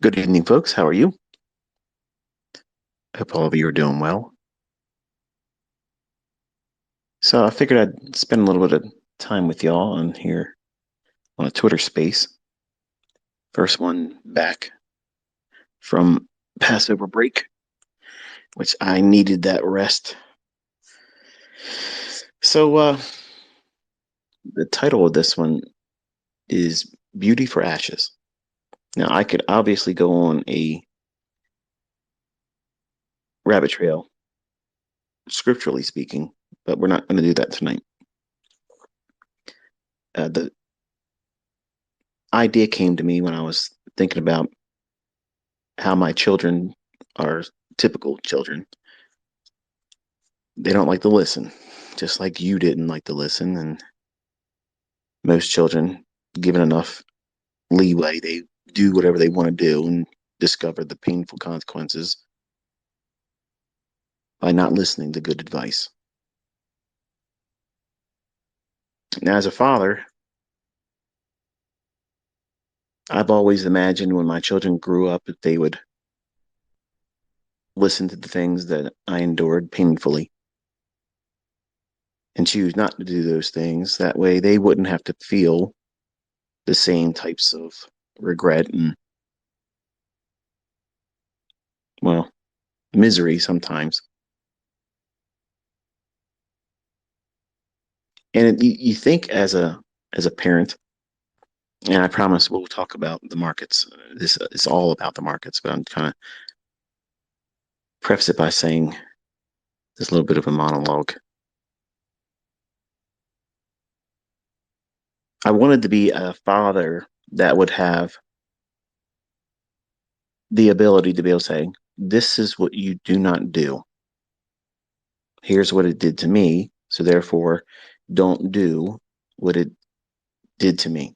Good evening, folks. How are you? Hope all of you are doing well. So I figured I'd spend a little bit of time with y'all on here on a Twitter space. First one back from Passover break, which I needed that rest. So the title of this one is Beauty for Ashes. Now I could obviously go on a rabbit trail, scripturally speaking, but we're not going to do that tonight. The idea came to me when I was thinking about how my children are typical children. They don't like to listen, just like you didn't like to listen. And most children, given enough leeway, they do whatever they want to do and discover the painful consequences by not listening to good advice. Now, as a father, I've always imagined when my children grew up that they would listen to the things that I endured painfully and choose not to do those things. That way, they wouldn't have to feel the same types of regret and, well, misery sometimes. And you think as a parent, and I promise we'll talk about the markets. This is all about the markets, but I'm kind of preface it by saying this little bit of a monologue. I wanted to be a father that would have the ability to be able to say, "This is what you do not do. Here's what it did to me. So therefore, don't do what it did to me.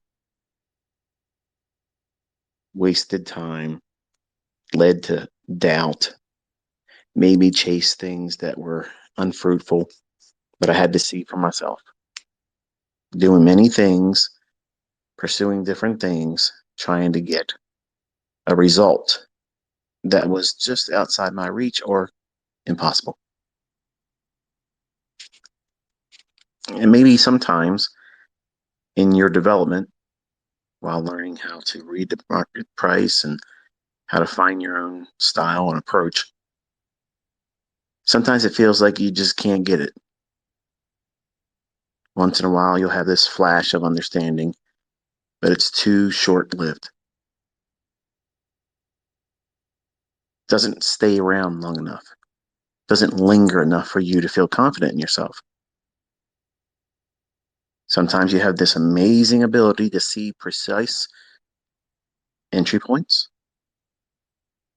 Wasted time, led to doubt, made me chase things that were unfruitful, but I had to see for myself. Doing many things, pursuing different things, trying to get a result that was just outside my reach or impossible. And maybe sometimes in your development, while learning how to read the market price and how to find your own style and approach, sometimes it feels like you just can't get it. Once in a while, you'll have this flash of understanding, but it's too short lived. Doesn't stay around long enough, doesn't linger enough for you to feel confident in yourself. Sometimes you have this amazing ability to see precise entry points,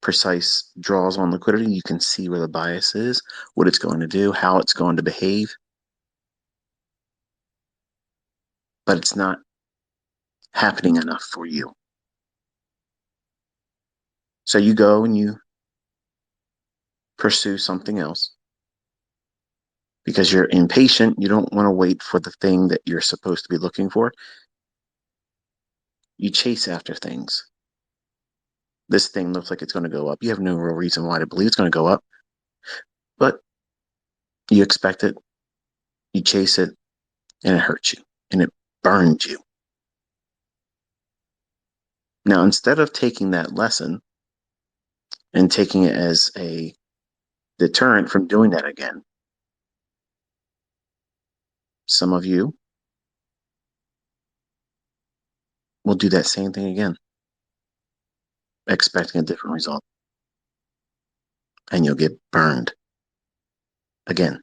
precise draws on liquidity. You can see where the bias is, what it's going to do, how it's going to behave, but it's not happening enough for you. So you go and you pursue something else because you're impatient. You don't want to wait for the thing that you're supposed to be looking for. You chase after things. This thing looks like it's going to go up. You have no real reason why to believe it's going to go up, but you expect it, you chase it, and it hurts you and it burns you. Now, instead of taking that lesson and taking it as a deterrent from doing that again, some of you will do that same thing again, expecting a different result, and you'll get burned again.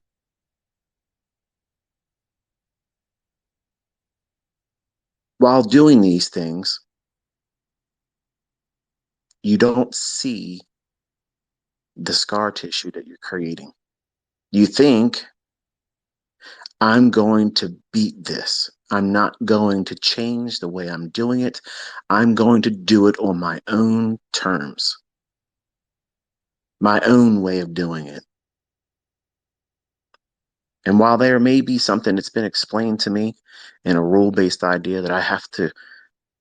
While doing these things, you don't see the scar tissue that you're creating. You think, I'm going to beat this. I'm not going to change the way I'm doing it. I'm going to do it on my own terms, my own way of doing it. And while there may be something that's been explained to me in a rule-based idea that I have to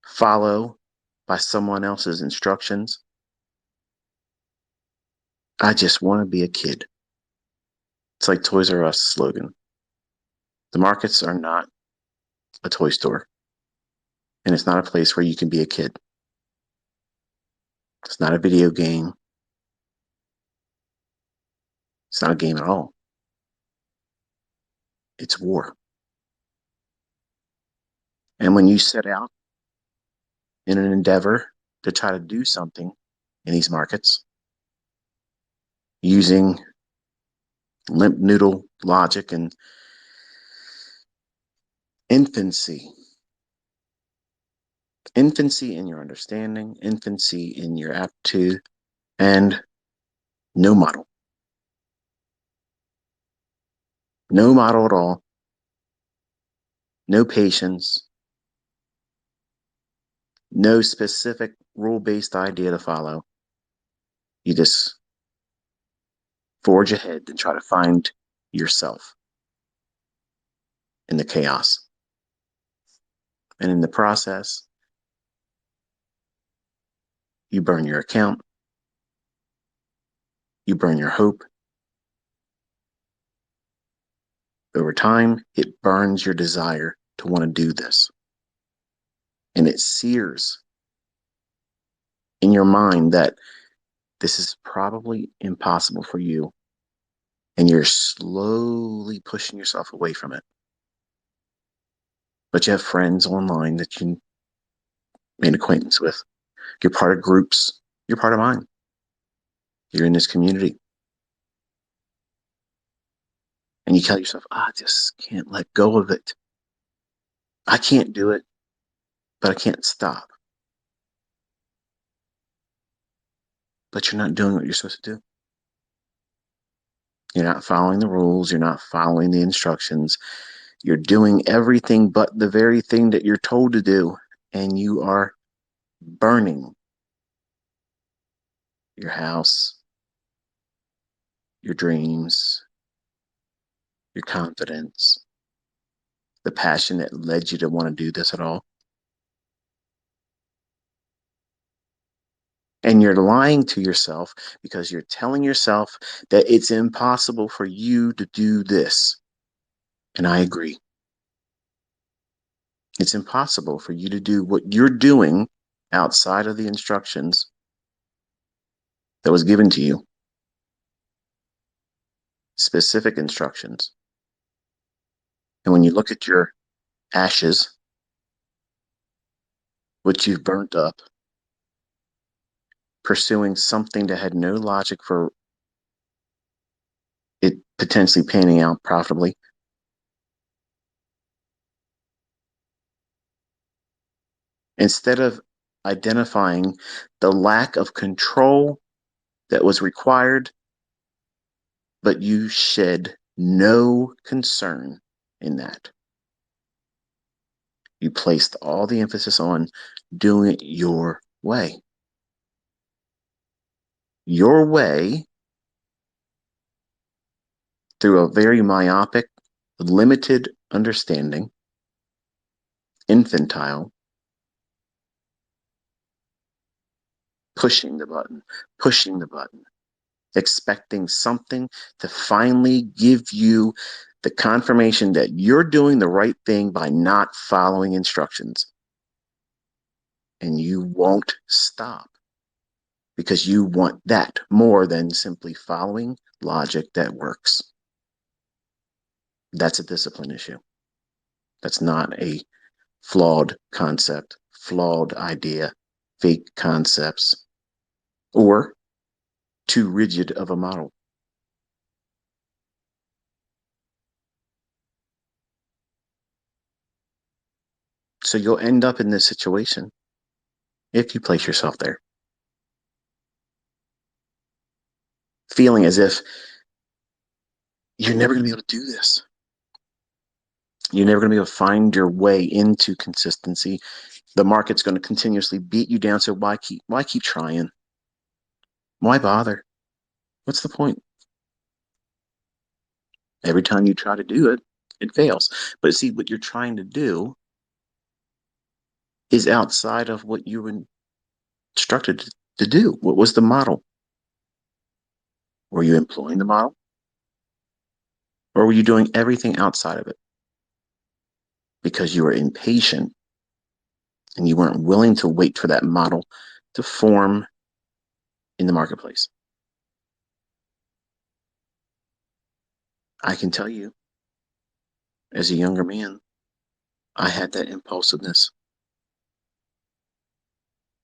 follow by someone else's instructions, I just want to be a kid. It's like Toys R Us slogan. The markets are not a toy store, and it's not a place where you can be a kid. It's not a video game. It's not a game at all. It's war. And when you set out in an endeavor to try to do something in these markets using limp noodle logic and infancy, infancy in your understanding, infancy in your aptitude, and no model, no model at all, no patience, no specific rule-based idea to follow. You just forge ahead and try to find yourself in the chaos. And in the process, you burn your account, you burn your hope. Over time, it burns your desire to want to do this. And it sears in your mind that this is probably impossible for you. And you're slowly pushing yourself away from it. But you have friends online that you made acquaintance with. You're part of groups. You're part of mine. You're in this community. And you tell yourself, I just can't let go of it. I can't do it, but I can't stop. But you're not doing what you're supposed to do. You're not following the rules. You're not following the instructions. You're doing everything but the very thing that you're told to do. And you are burning your house, your dreams, your confidence, the passion that led you to want to do this at all. And you're lying to yourself because you're telling yourself that it's impossible for you to do this. And I agree. It's impossible for you to do what you're doing outside of the instructions that was given to you. Specific instructions. And when you look at your ashes, which you've burnt up, pursuing something that had no logic for it potentially panning out profitably, instead of identifying the lack of control that was required, but you shed no concern in that. You placed all the emphasis on doing it your way. Your way through a very myopic, limited understanding, infantile, pushing the button, expecting something to finally give you the confirmation that you're doing the right thing by not following instructions. And you won't stop because you want that more than simply following logic that works. That's a discipline issue. That's not a flawed concept, flawed idea, fake concepts, or too rigid of a model. So you'll end up in this situation if you place yourself there, feeling as if you're never going to be able to do this. You're never going to be able to find your way into consistency. The market's going to continuously beat you down. So why keep trying? Why bother? What's the point? Every time you try to do it, it fails. But see, what you're trying to do is outside of what you were instructed to do. What was the model? Were you employing the model? Or were you doing everything outside of it because you were impatient and you weren't willing to wait for that model to form in the marketplace? I can tell you, as a younger man, I had that impulsiveness.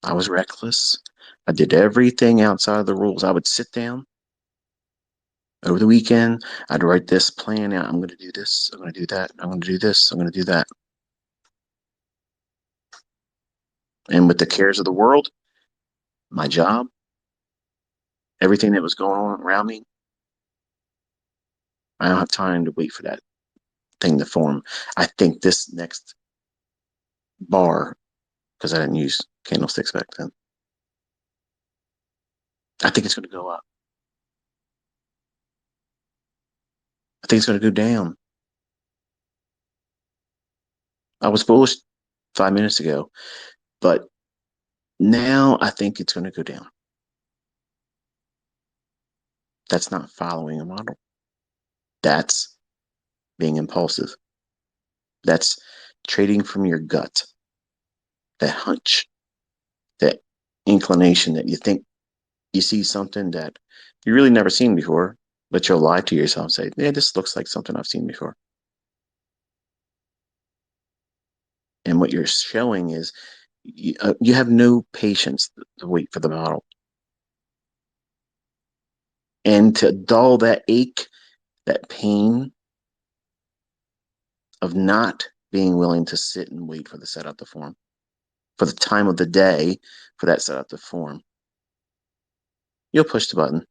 I was reckless. I did everything outside of the rules. I would sit down over the weekend. I'd write this plan out. I'm going to do this. I'm going to do that. I'm going to do this. I'm going to do that. And with the cares of the world, my job, everything that was going on around me, I don't have time to wait for that thing to form. I think this next bar, because I didn't use candlesticks back then, I think it's going to go up. I think it's going to go down. I was foolish 5 minutes ago, but now I think it's going to go down. That's not following a model. That's being impulsive. That's trading from your gut, that hunch, that inclination that you think you see something that you really never seen before, but you'll lie to yourself and say, yeah, this looks like something I've seen before. And what you're showing is you have no patience to wait for the model. And to dull that ache, that pain of not being willing to sit and wait for the setup to form, for the time of the day for that setup to form, you'll push the button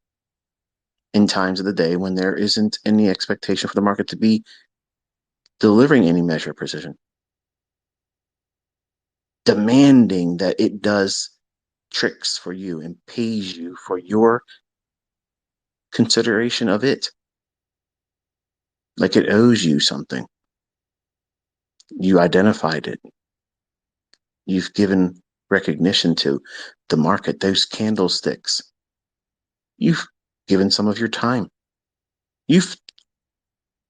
in times of the day when there isn't any expectation for the market to be delivering any measure of precision, demanding that it does tricks for you and pays you for your consideration of it, like it owes you something. You identified it. You've given recognition to the market, those candlesticks. You've given some of your time. You've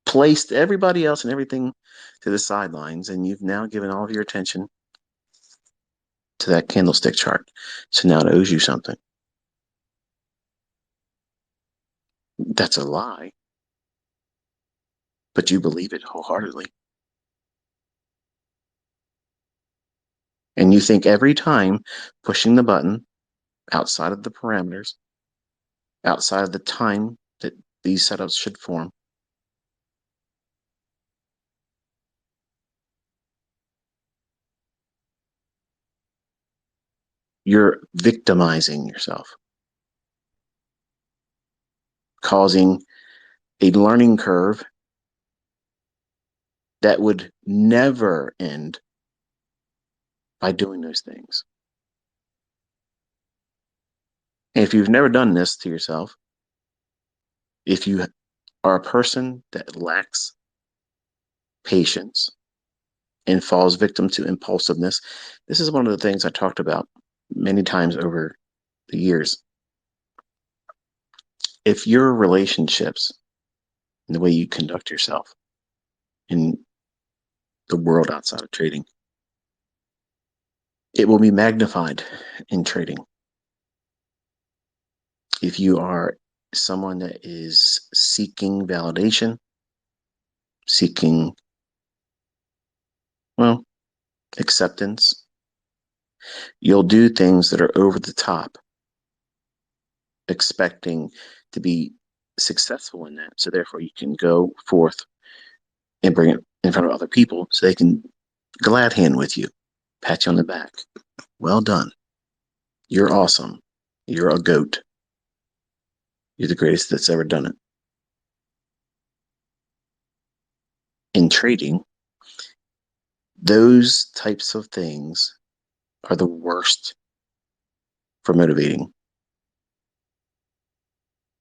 placed everybody else and everything to the sidelines, and you've now given all of your attention to that candlestick chart. So now it owes you something. That's a lie, but you believe it wholeheartedly. And you think every time pushing the button outside of the parameters, outside of the time that these setups should form, you're victimizing yourself, causing a learning curve that would never end by doing those things. And if you've never done this to yourself, if you are a person that lacks patience and falls victim to impulsiveness, this is one of the things I talked about many times over the years. If your relationships and the way you conduct yourself in the world outside of trading, it will be magnified in trading. If you are someone that is seeking validation, seeking, well, acceptance, you'll do things that are over the top, expecting to be successful in that. So therefore you can go forth and bring it in front of other people so they can glad hand with you, pat you on the back. Well done. You're awesome. You're a goat. You're the greatest that's ever done it. In trading, those types of things are the worst for motivating.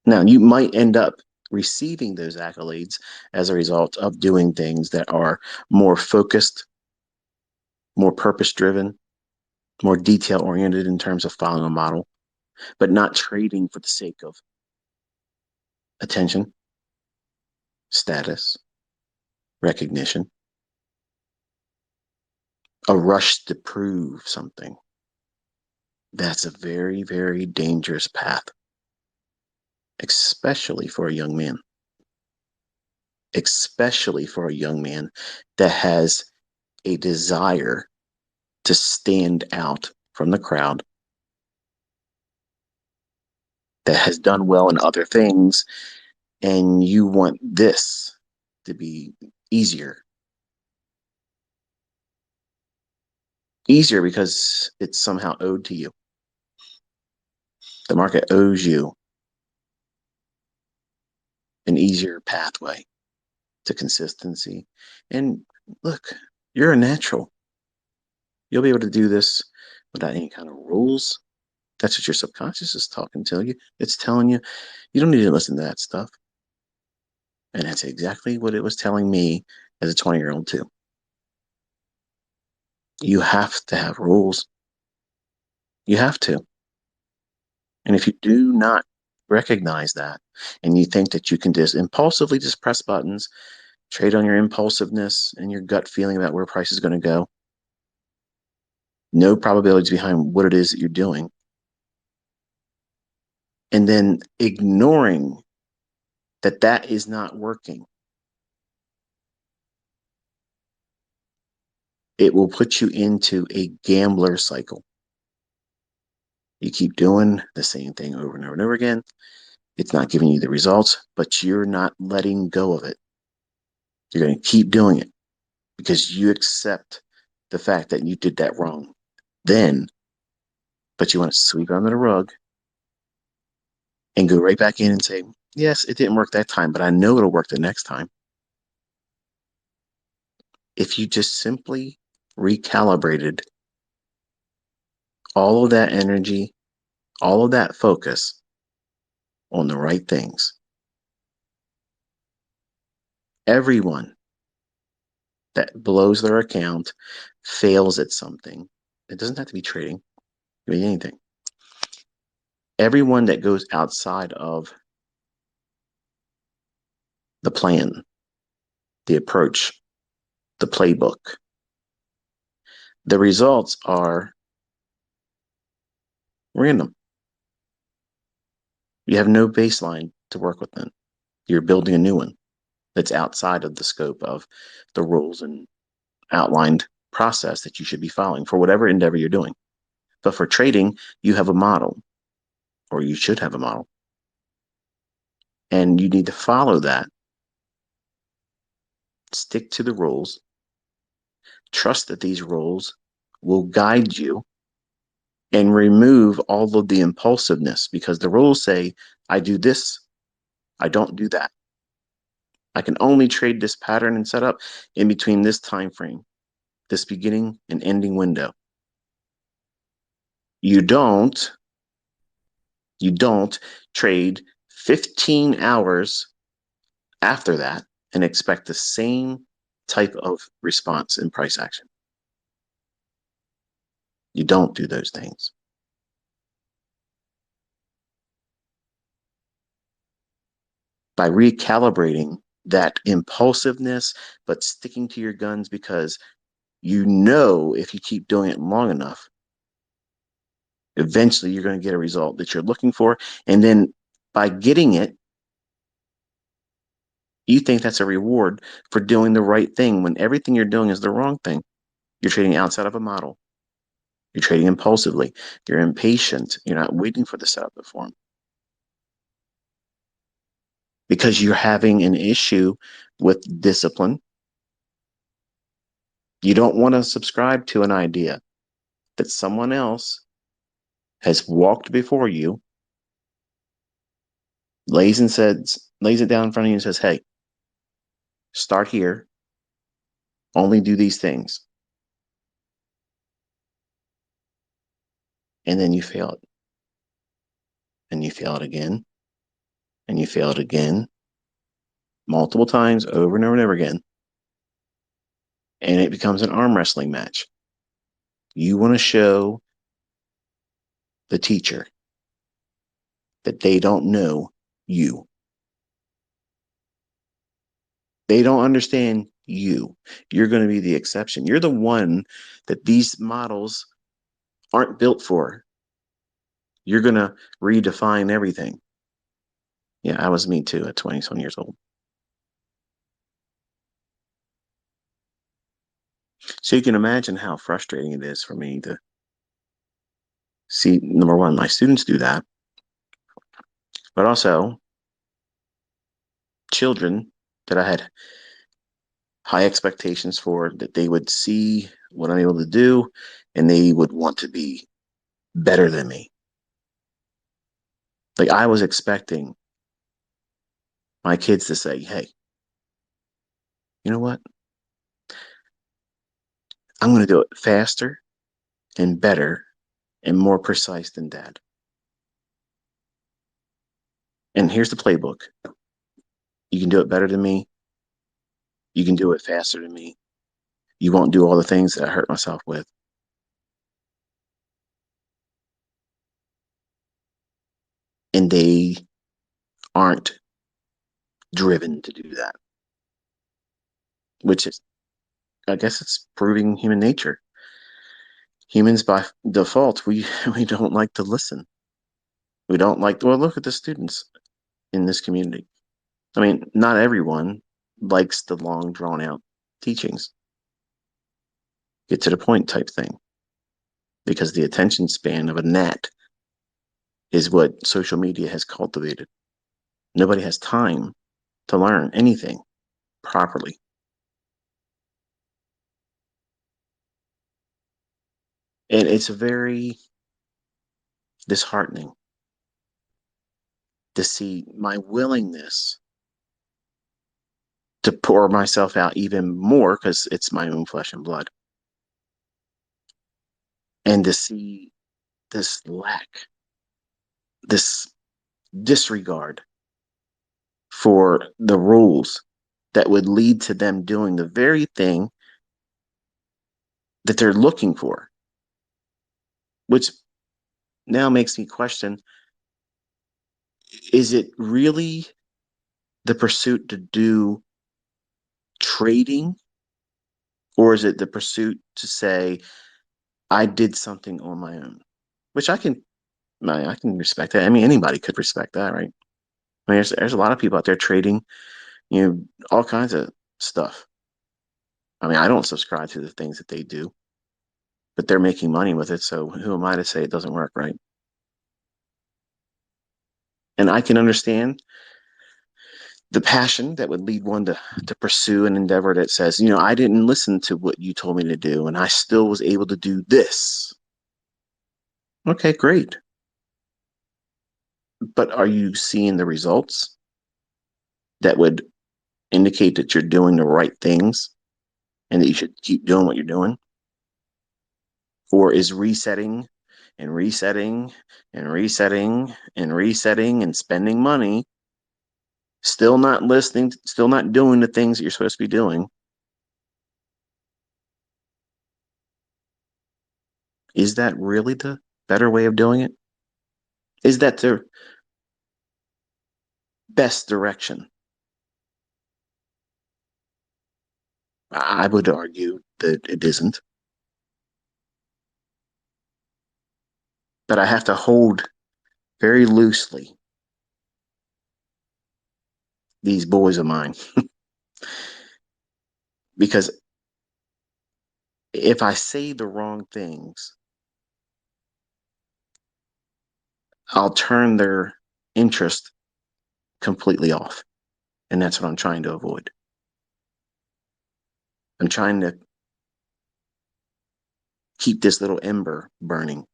Now, you might end up receiving those accolades as a result of doing things that are more focused, more purpose driven, more detail oriented in terms of following a model, but not trading for the sake of attention, status, recognition, a rush to prove something. That's a very, very dangerous path, especially for a young man, especially for a young man that has a desire to stand out from the crowd, that has done well in other things, and you want this to be easier. Easier because it's somehow owed to you. The market owes you an easier pathway to consistency. And look, you're a natural. You'll be able to do this without any kind of rules. That's what your subconscious is talking to you. It's telling you, you don't need to listen to that stuff. And that's exactly what it was telling me as a 20-year-old too. You have to have rules. You have to. And if you do not recognize that and you think that you can just impulsively just press buttons, trade on your impulsiveness and your gut feeling about where price is going to go, no probabilities behind what it is that you're doing, and then ignoring that that is not working, it will put you into a gambler cycle. You keep doing the same thing over and over and over again. It's not giving you the results, but you're not letting go of it. You're going to keep doing it because you accept the fact that you did that wrong then, but you want to sweep it under the rug and go right back in and say, yes, it didn't work that time, but I know it'll work the next time. If you just simply recalibrated all of that energy, all of that focus on the right things, everyone that blows their account fails at something. It doesn't have to be trading, it can be anything. Everyone that goes outside of the plan, the approach, the playbook, the results are random. You have no baseline to work within. You're building a new one that's outside of the scope of the rules and outlined process that you should be following for whatever endeavor you're doing. But for trading, you have a model, or you should have a model. And you need to follow that. Stick to the rules. Trust that these rules will guide you and remove all of the impulsiveness because the rules say, I do this, I don't do that. I can only trade this pattern and setup in between this time frame, this beginning and ending window. You don't trade 15 hours after that and expect the same type of response in price action. You don't do those things. By recalibrating that impulsiveness, but sticking to your guns because you know if you keep doing it long enough, eventually you're going to get a result that you're looking for. And then by getting it, you think that's a reward for doing the right thing when everything you're doing is the wrong thing. You're trading outside of a model. You're trading impulsively. You're impatient. You're not waiting for the setup to form because you're having an issue with discipline. You don't want to subscribe to an idea that someone else has walked before you, lays it down in front of you and says, hey, start here, only do these things. And then you fail it. And you fail it again. And you fail it again. Multiple times over and over and over again. And it becomes an arm wrestling match. You want to show the teacher that they don't know you. They don't understand you. You're going to be the exception. You're the one that these models aren't built for. You're going to redefine everything. Yeah, I was me too at 20 some years old. So you can imagine how frustrating it is for me to see, number one, my students do that, but also children that I had high expectations for, that they would see what I'm able to do and they would want to be better than me. Like I was expecting my kids to say, hey, you know what? I'm going to do it faster and better and more precise than dad. And here's the playbook. You can do it better than me. You can do it faster than me. You won't do all the things that I hurt myself with. And they aren't driven to do that, which is, I guess it's proving human nature. Humans by default, we don't like to listen. We don't like, well, look at the students in this community. I mean, not everyone likes the long drawn out teachings, get to the point type thing, because the attention span of a gnat is what social media has cultivated. Nobody has time to learn anything properly. And it's very disheartening to see my willingness to pour myself out even more because it's my own flesh and blood, and to see this lack, this disregard for the rules that would lead to them doing the very thing that they're looking for, which now makes me question, is it really the pursuit to do trading, or is it the pursuit to say, I did something on my own? Which I can respect that. I mean, anybody could respect that, right? I mean, there's a lot of people out there trading, all kinds of stuff. I mean, I don't subscribe to the things that they do, but they're making money with it. So who am I to say it doesn't work, right? And I can understand the passion that would lead one to pursue an endeavor that says, I didn't listen to what you told me to do, and I still was able to do this. Okay, great. But are you seeing the results that would indicate that you're doing the right things and that you should keep doing what you're doing? Or is resetting and resetting and resetting and resetting and spending money, still not listening, still not doing the things that you're supposed to be doing? Is that really the better way of doing it? Is that the best direction? I would argue that it isn't. But I have to hold very loosely these boys of mine, because if I say the wrong things, I'll turn their interest completely off. And that's what I'm trying to avoid. I'm trying to keep this little ember burning,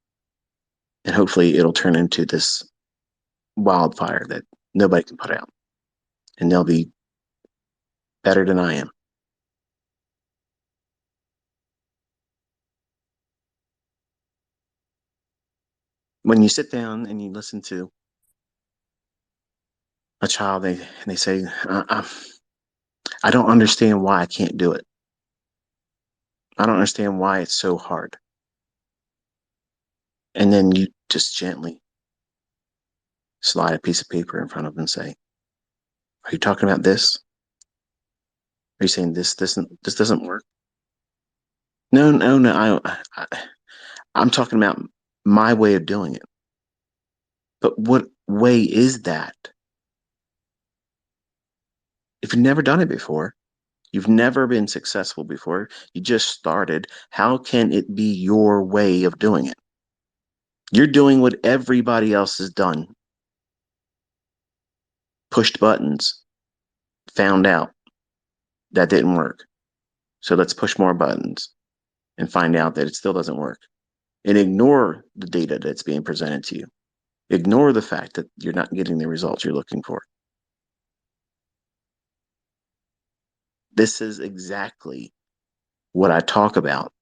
and hopefully it'll turn into this wildfire that nobody can put out, and they'll be better than I am. When you sit down and you listen to a child, they say, I don't understand why I can't do it. I don't understand why it's so hard. And then you just gently slide a piece of paper in front of them and say, are you talking about this? Are you saying this doesn't work? No, no, no. I'm talking about my way of doing it. But what way is that? If you've never done it before, you've never been successful before, you just started, how can it be your way of doing it? You're doing what everybody else has done, pushed buttons, found out that didn't work. So let's push more buttons and find out that it still doesn't work. And ignore the data that's being presented to you. Ignore the fact that you're not getting the results you're looking for. This is exactly what I talk about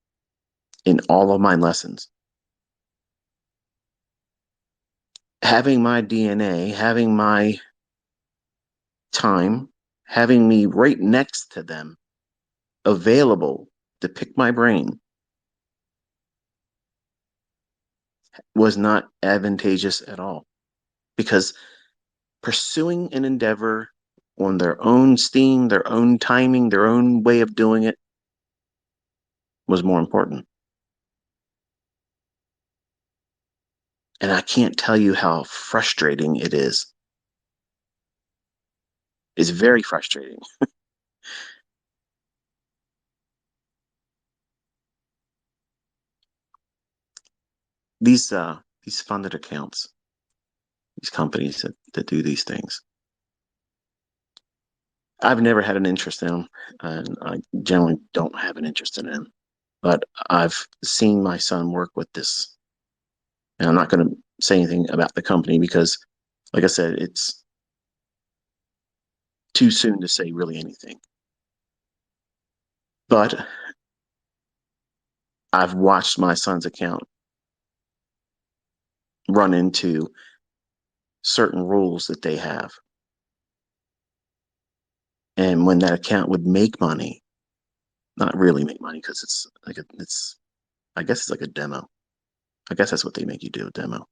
in all of my lessons. Having my DNA, having my time, having me right next to them, available to pick my brain, was not advantageous at all. Because pursuing an endeavor on their own steam, their own timing, their own way of doing it was more important. And I can't tell you how frustrating it is. It's very frustrating. These funded accounts, these companies that do these things, I've never had an interest in them, and I generally don't have an interest in them. But I've seen my son work with this, and I'm not going to say anything about the company because, like I said, it's too soon to say really anything. But I've watched my son's account run into certain rules that they have. And when that account would make money, not really make money because I guess it's like a demo. I guess that's what they make you do, a demo,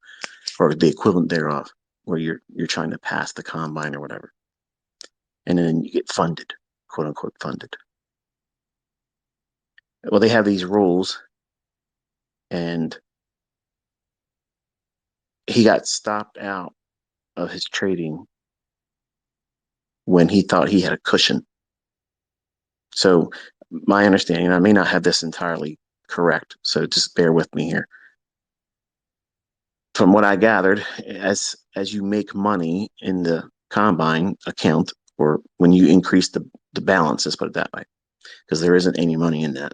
or the equivalent thereof, where you're trying to pass the combine or whatever. And then you get funded, quote unquote funded. Well, they have these rules, and he got stopped out of his trading when he thought he had a cushion. So my understanding, I may not have this entirely correct, so just bear with me here. From what I gathered, as you make money in the combine account, or when you increase the balance, let's put it that way, because there isn't any money in that.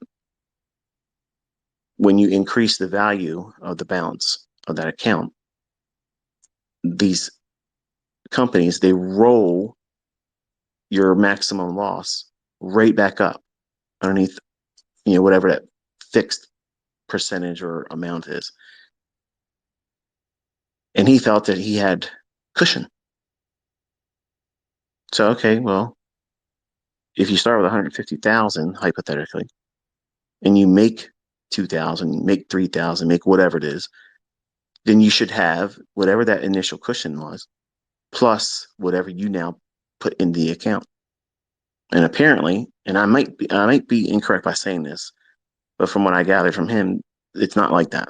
When you increase the value of the balance of that account, these companies, they roll your maximum loss right back up underneath, whatever that fixed percentage or amount is. And he felt that he had cushion. So, okay, well, if you start with 150,000 hypothetically, and you make 2,000, make 3,000, make whatever it is, then you should have whatever that initial cushion was, plus whatever you now put in the account. And apparently, and I might be incorrect by saying this, but from what I gathered from him, it's not like that.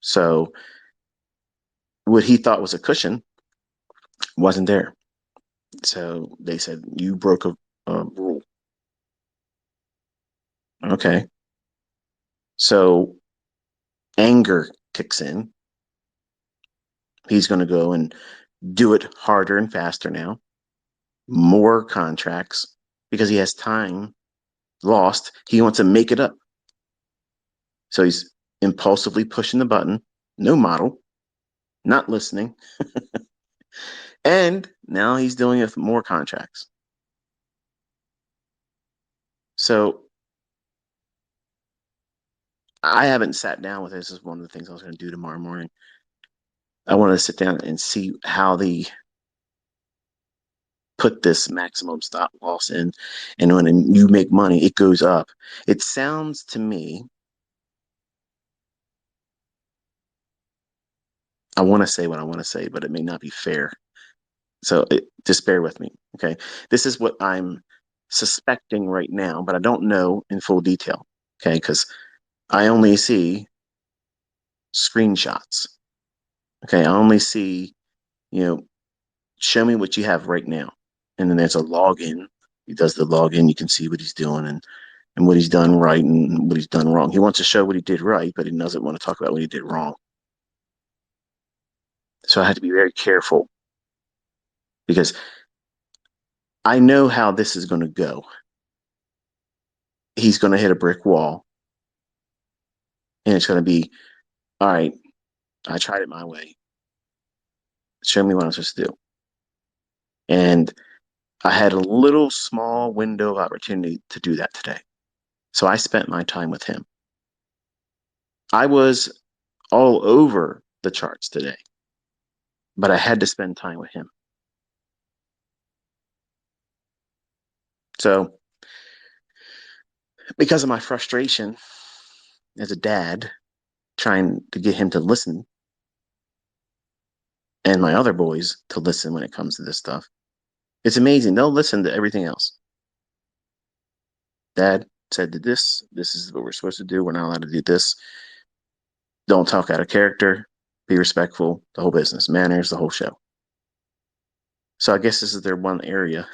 So what he thought was a cushion wasn't there. So they said you broke a rule. Okay. So anger kicks in. He's going to go and do it harder and faster now, more contracts because he has time lost. He wants to make it up. So he's impulsively pushing the button, no model, not listening. And now he's doing it with more contracts. So I haven't sat down with this. This is one of the things I was going to do tomorrow morning. I wanted to sit down and see how they put this maximum stop loss in. And when you make money, it goes up. It sounds to me, I want to say what I want to say, but it may not be fair. So just bear with me. Okay. This is what I'm suspecting right now, but I don't know in full detail. Okay, because I only see screenshots. Okay, I only see, you know, show me what you have right now. And then there's a login. He does the login. You can see what he's doing and what he's done right and what he's done wrong. He wants to show what he did right, but he doesn't want to talk about what he did wrong. So I had to be very careful because I know how this is going to go. He's going to hit a brick wall and it's going to be, all right, I tried it my way. Show me what I'm supposed to do. And I had a little small window of opportunity to do that today. So I spent my time with him. I was all over the charts today, but I had to spend time with him. So, because of my frustration as a dad, trying to get him to listen and my other boys to listen when it comes to this stuff, it's amazing. They'll listen to everything else. Dad said to this. This is what we're supposed to do. We're not allowed to do this. Don't talk out of character. Be respectful. The whole business, manners, the whole show. So I guess this is their one area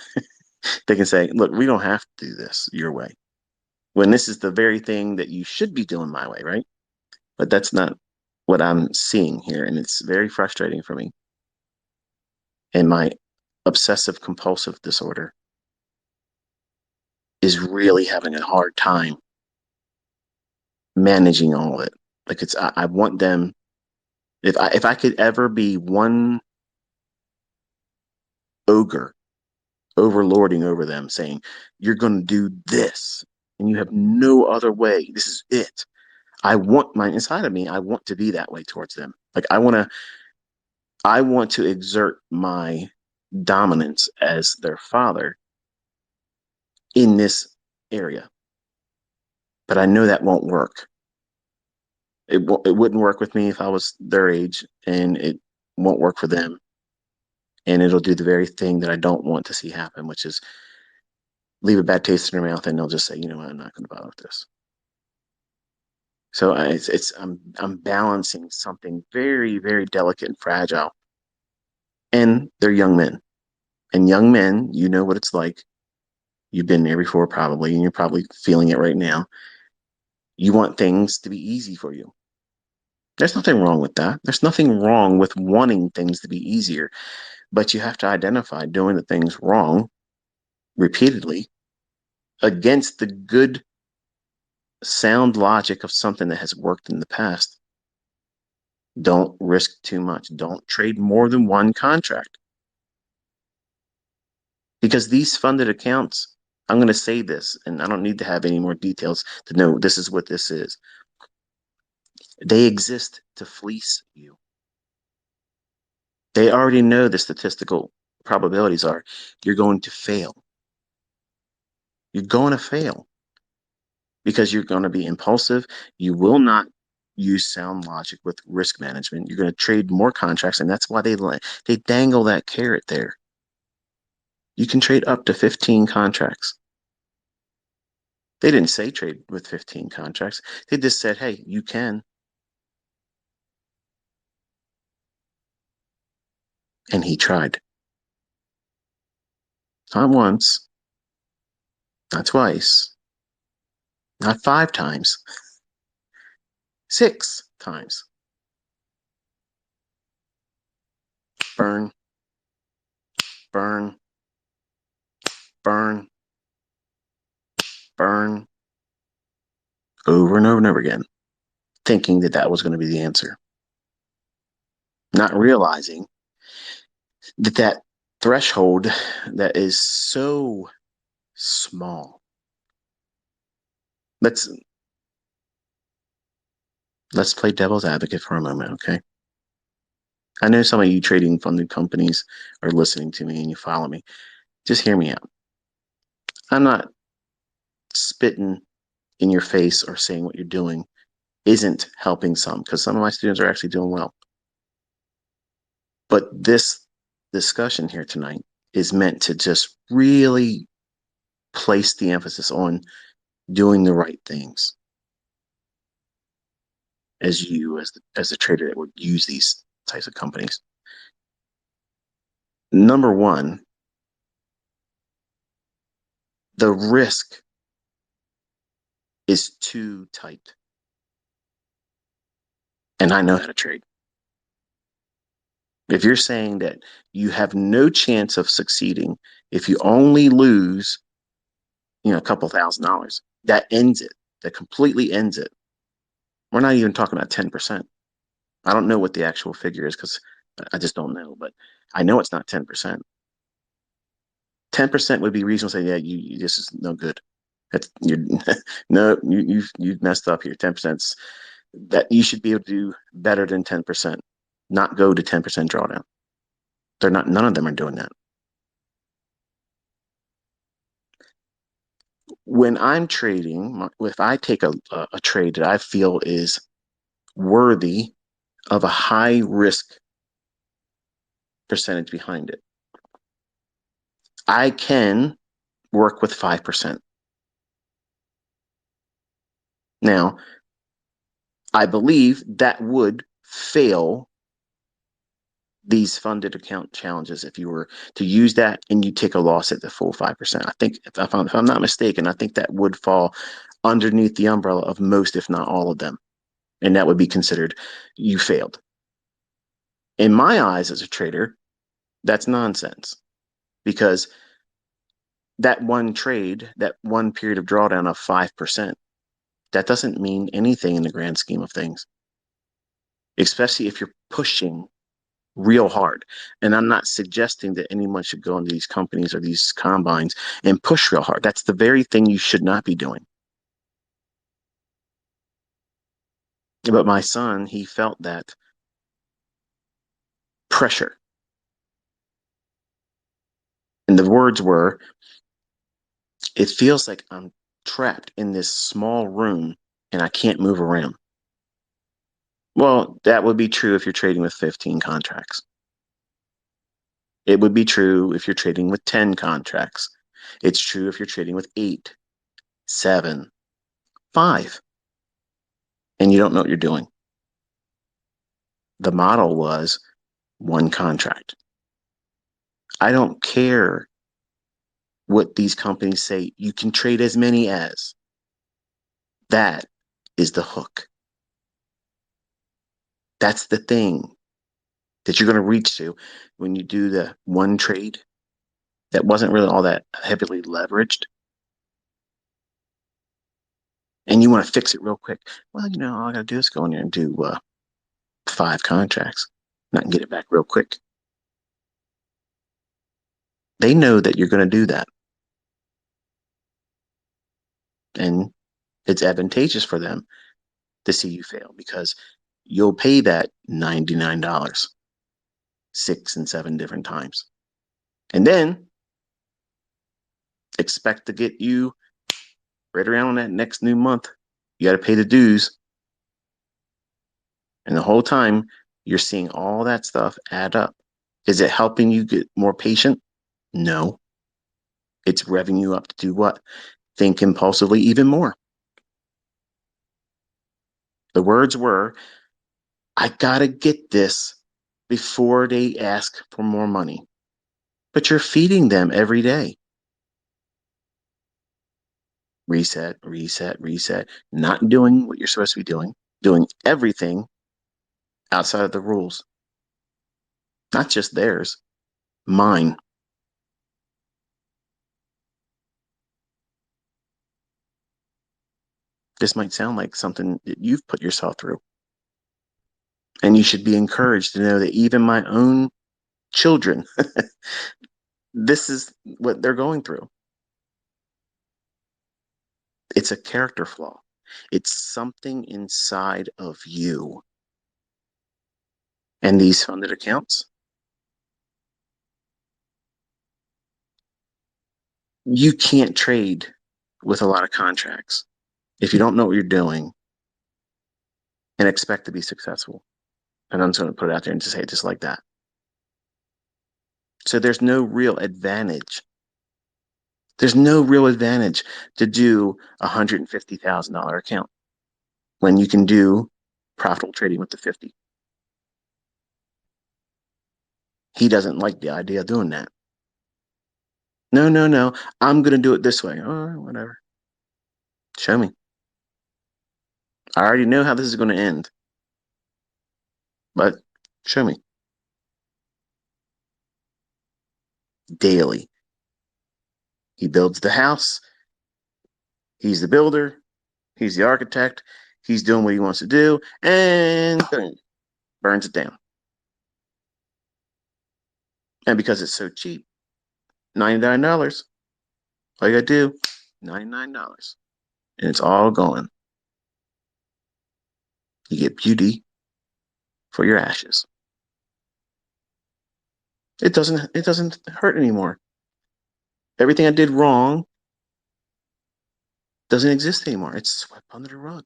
they can say, look, we don't have to do this your way. When this is the very thing that you should be doing my way, right? But that's not what I'm seeing here. And it's very frustrating for me. And my obsessive compulsive disorder is really having a hard time managing all of it. Like I want them, if I could ever be one ogre overlording over them saying, you're going to do this and you have no other way. This is it. I want my inside of me. I want to be that way towards them. Like I want to exert my dominance as their father in this area. But I know that won't work. It wouldn't work with me if I was their age, and it won't work for them. And it'll do the very thing that I don't want to see happen, which is leave a bad taste in their mouth, and they'll just say, you know what, I'm not going to bother with this. So I'm balancing something very, very delicate and fragile. And they're young men. And young men, you know what it's like. You've been there before probably, and you're probably feeling it right now. You want things to be easy for you. There's nothing wrong with that. There's nothing wrong with wanting things to be easier, but you have to identify doing the things wrong repeatedly against the good, sound logic of something that has worked in the past. Don't risk too much. Don't trade more than one contract. Because these funded accounts, I'm going to say this, and I don't need to have any more details to know this is what this is. They exist to fleece you. They already know the statistical probabilities are you're going to fail. You're going to fail because you're going to be impulsive. You will not use sound logic with risk management. You're going to trade more contracts, and that's why they dangle that carrot there. You can trade up to 15 contracts. They didn't say trade with 15 contracts. They just said, hey, you can. And he tried. Not once, not twice, not 5 times, 6 times. Burn, burn, burn, burn, over and over and over again, thinking that that was going to be the answer. Not realizing that that threshold that is so small. Let's play devil's advocate for a moment, okay? I know some of you trading funded companies are listening to me and you follow me. Just hear me out. I'm not spitting in your face or saying what you're doing isn't helping some, because some of my students are actually doing well. But this discussion here tonight is meant to just really place the emphasis on doing the right things as a trader that would use these types of companies. Number one, the risk is too tight. And I know how to trade. If you're saying that you have no chance of succeeding if you only lose, a couple $1,000, that ends it. That completely ends it. We're not even talking about 10%. I don't know what the actual figure is because I just don't know, but I know it's not 10%. 10% would be reasonable to say, yeah, you this is no good. That's you no, you've messed up here. 10% that you should be able to do better than 10%, not go to 10% drawdown. None of them are doing that. When I'm trading, if I take a trade that I feel is worthy of a high risk percentage behind it, I can work with 5%. Now, I believe that would fail these funded account challenges if you were to use that and you take a loss at the full 5%. I think if I'm not mistaken, I think that would fall underneath the umbrella of most, if not all of them. And that would be considered you failed. In my eyes as a trader, that's nonsense because that one trade, that one period of drawdown of 5%, that doesn't mean anything in the grand scheme of things, especially if you're pushing real hard. And I'm not suggesting that anyone should go into these companies or these combines and push real hard. That's the very thing you should not be doing. But my son, he felt that pressure. And the words were, it feels like I'm trapped in this small room and I can't move around. Well, that would be true if you're trading with 15 contracts. It would be true if you're trading with 10 contracts. It's true if you're trading with 8, 7, 5, and you don't know what you're doing. The model was one contract. I don't care what these companies say. You can trade as many as. That is the hook. That's the thing that you're going to reach to when you do the one trade that wasn't really all that heavily leveraged. And you want to fix it real quick. Well, all I got to do is go in there and do 5 contracts, not get it back real quick. They know that you're going to do that. And it's advantageous for them to see you fail because you'll pay that $99 6 and 7 different times. And then expect to get you right around that next new month. You got to pay the dues. And the whole time you're seeing all that stuff add up. Is it helping you get more patient? No. It's revving you up to do what? Think impulsively even more. The words were, I got to get this before they ask for more money. But you're feeding them every day. Reset, reset, reset. Not doing what you're supposed to be doing everything outside of the rules. Not just theirs, mine. This might sound like something that you've put yourself through. And you should be encouraged to know that even my own children, this is what they're going through. It's a character flaw. It's something inside of you. And these funded accounts, you can't trade with a lot of contracts if you don't know what you're doing and expect to be successful. And I'm just going to put it out there and just say it just like that. So there's no real advantage There's no real advantage to do a $150,000 account when you can do profitable trading with the 50. He doesn't like the idea of doing that. No, no, no. I'm going to do it this way. All right, whatever. Show me. I already know how this is going to end, but show me. Daily. He builds the house. He's the builder. He's the architect. He's doing what he wants to do, and boom, burns it down. And because it's so cheap, $99. All you gotta do, $99. And it's all gone. You get beauty for your ashes. It doesn't hurt anymore. Everything I did wrong doesn't exist anymore. It's swept under the rug.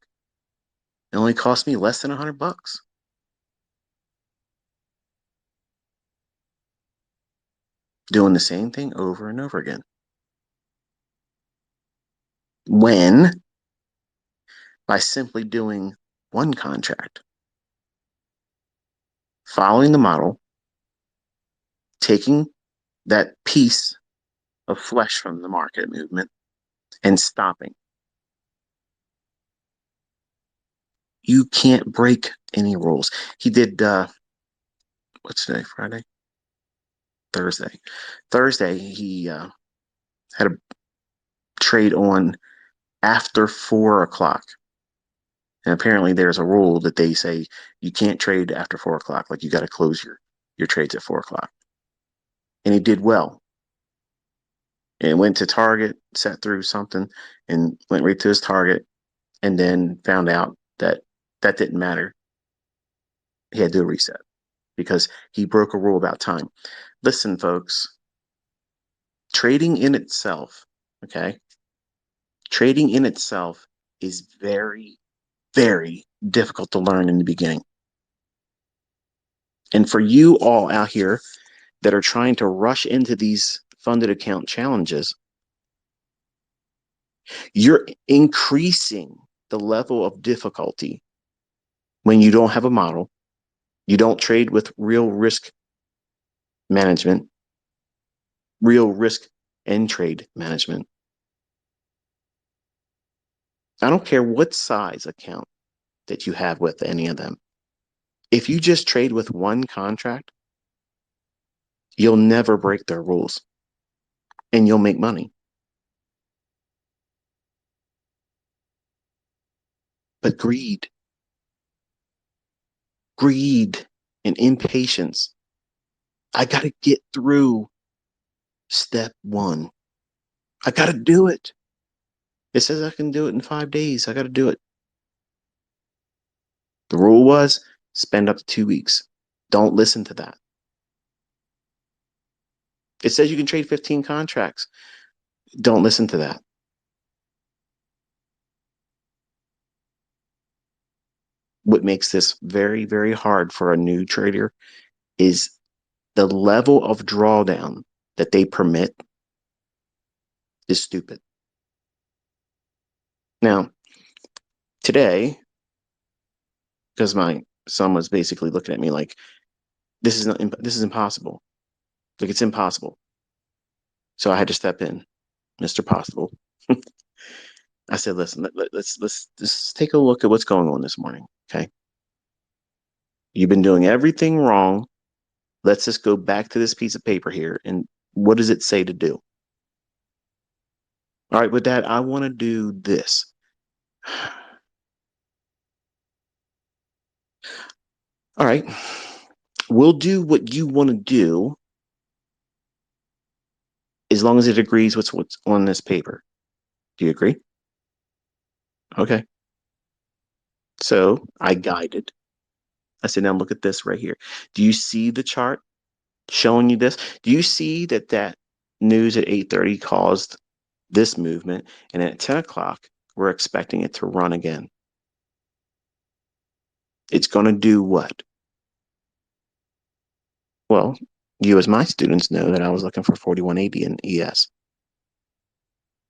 It only cost me less than $100. Doing the same thing over and over again. When by simply doing one contract, following the model, taking that piece of flesh from the market movement and stopping. You can't break any rules. He did what's today? Friday? Thursday. Thursday he had a trade on after 4 o'clock. And apparently there's a rule that they say you can't trade after 4 o'clock. Like you got to close your trades at 4 o'clock. And he did well. And went to target, sat through something, and went right to his target, and then found out that that didn't matter. He had to do a reset because he broke a rule about time. Listen, folks, trading in itself, okay? Trading in itself is very, very difficult to learn in the beginning. And for you all out here that are trying to rush into these funded account challenges, you're increasing the level of difficulty when you don't have a model, you don't trade with real risk management, real risk and trade management. I don't care what size account that you have with any of them. If you just trade with one contract, you'll never break their rules and you'll make money. But greed and impatience. I got to get through step one. I got to do it. It says I can do it in 5 days. I got to do it. The rule was spend up to 2 weeks. Don't listen to that. It says you can trade 15 contracts. Don't listen to that. What makes this very, very hard for a new trader is the level of drawdown that they permit is stupid. Now, today, because my son was basically looking at me like, this is impossible. Like it's impossible. So I had to step in, Mr. Possible. I said, listen, let's just take a look at what's going on this morning. Okay. You've been doing everything wrong. Let's just go back to this piece of paper here. And what does it say to do? All right, with that, I want to do this. All right. We'll do what you want to do as long as it agrees with what's on this paper. Do you agree? Okay. So I guided. I said, now look at this right here. Do you see the chart showing you this? Do you see that news at 8:30 caused this movement, and at 10 o'clock, we're expecting it to run again? It's going to do what? Well, you as my students know that I was looking for 4180 in ES.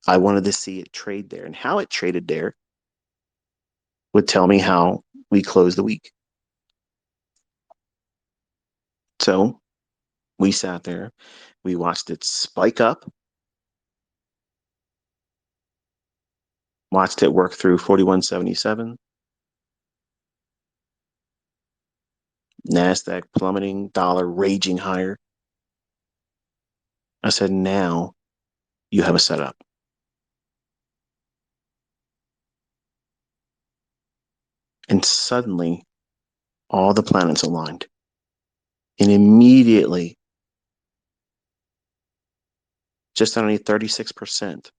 I wanted to see it trade there, and how it traded there would tell me how we closed the week. So we sat there, we watched it spike up, watched it work through 41.77, NASDAQ plummeting, dollar raging higher. I said, now you have a setup. And suddenly, all the planets aligned. And immediately, just underneath 36%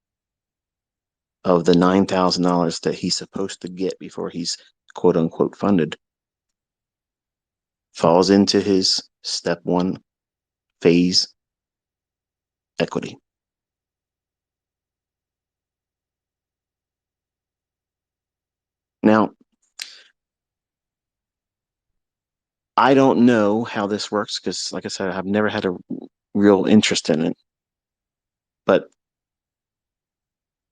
of the $9,000 that he's supposed to get before he's quote unquote funded falls into his step one phase equity. Now, I don't know how this works because, like I said, I've never had a real interest in it. But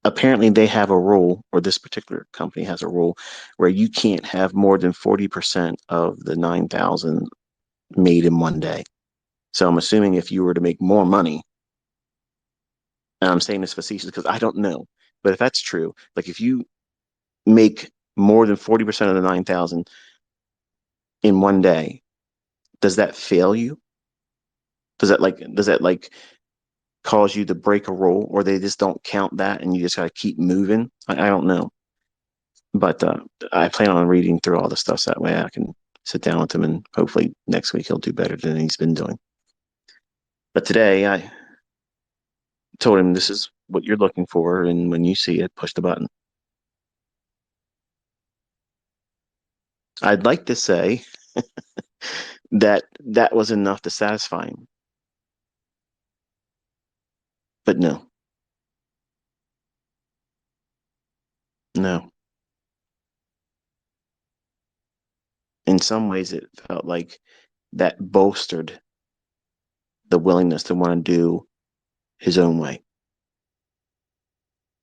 apparently, they have a rule, or this particular company has a rule, where you can't have more than 40% of the 9,000 made in one day. So I'm assuming if you were to make more money, and I'm saying this facetious because I don't know, but if that's true, like if you make more than 40% of the 9,000 in one day, does that fail you? Does that like cause you to break a rule, or they just don't count that and you just gotta keep moving? I don't know, but I plan on reading through all the stuff so that way I can sit down with him and hopefully next week he'll do better than he's been doing. But today I told him this is what you're looking for, and when you see it, push the button. I'd like to say that that was enough to satisfy him, but no, no. In some ways, it felt like that bolstered the willingness to want to do his own way.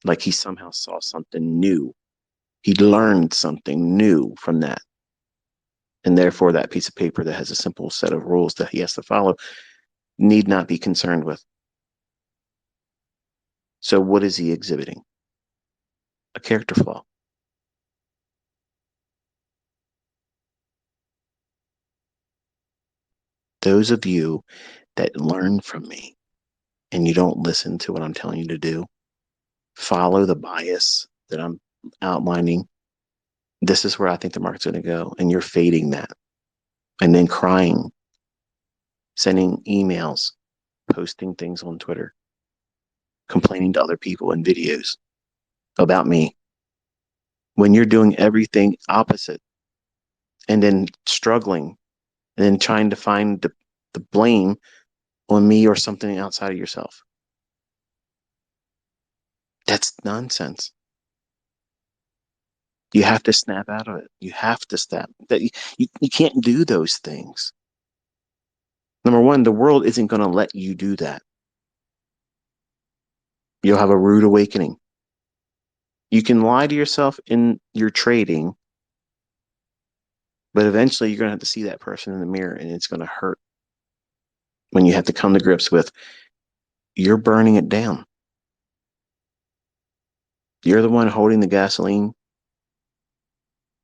Like he somehow saw something new. He learned something new from that. And therefore, that piece of paper that has a simple set of rules that he has to follow need not be concerned with. So, what is he exhibiting? A character flaw. Those of you that learn from me and you don't listen to what I'm telling you to do, follow the bias that I'm outlining. This is where I think the market's going to go. And you're fading that and then crying, sending emails, posting things on Twitter, complaining to other people in videos about me when you're doing everything opposite and then struggling and then trying to find the blame on me or something outside of yourself. That's nonsense. You have to snap out of it. You have to snap. That you can't do those things. Number one, the world isn't going to let you do that. You'll have a rude awakening. You can lie to yourself in your trading, but eventually you're going to have to see that person in the mirror and it's going to hurt when you have to come to grips with you're burning it down. You're the one holding the gasoline.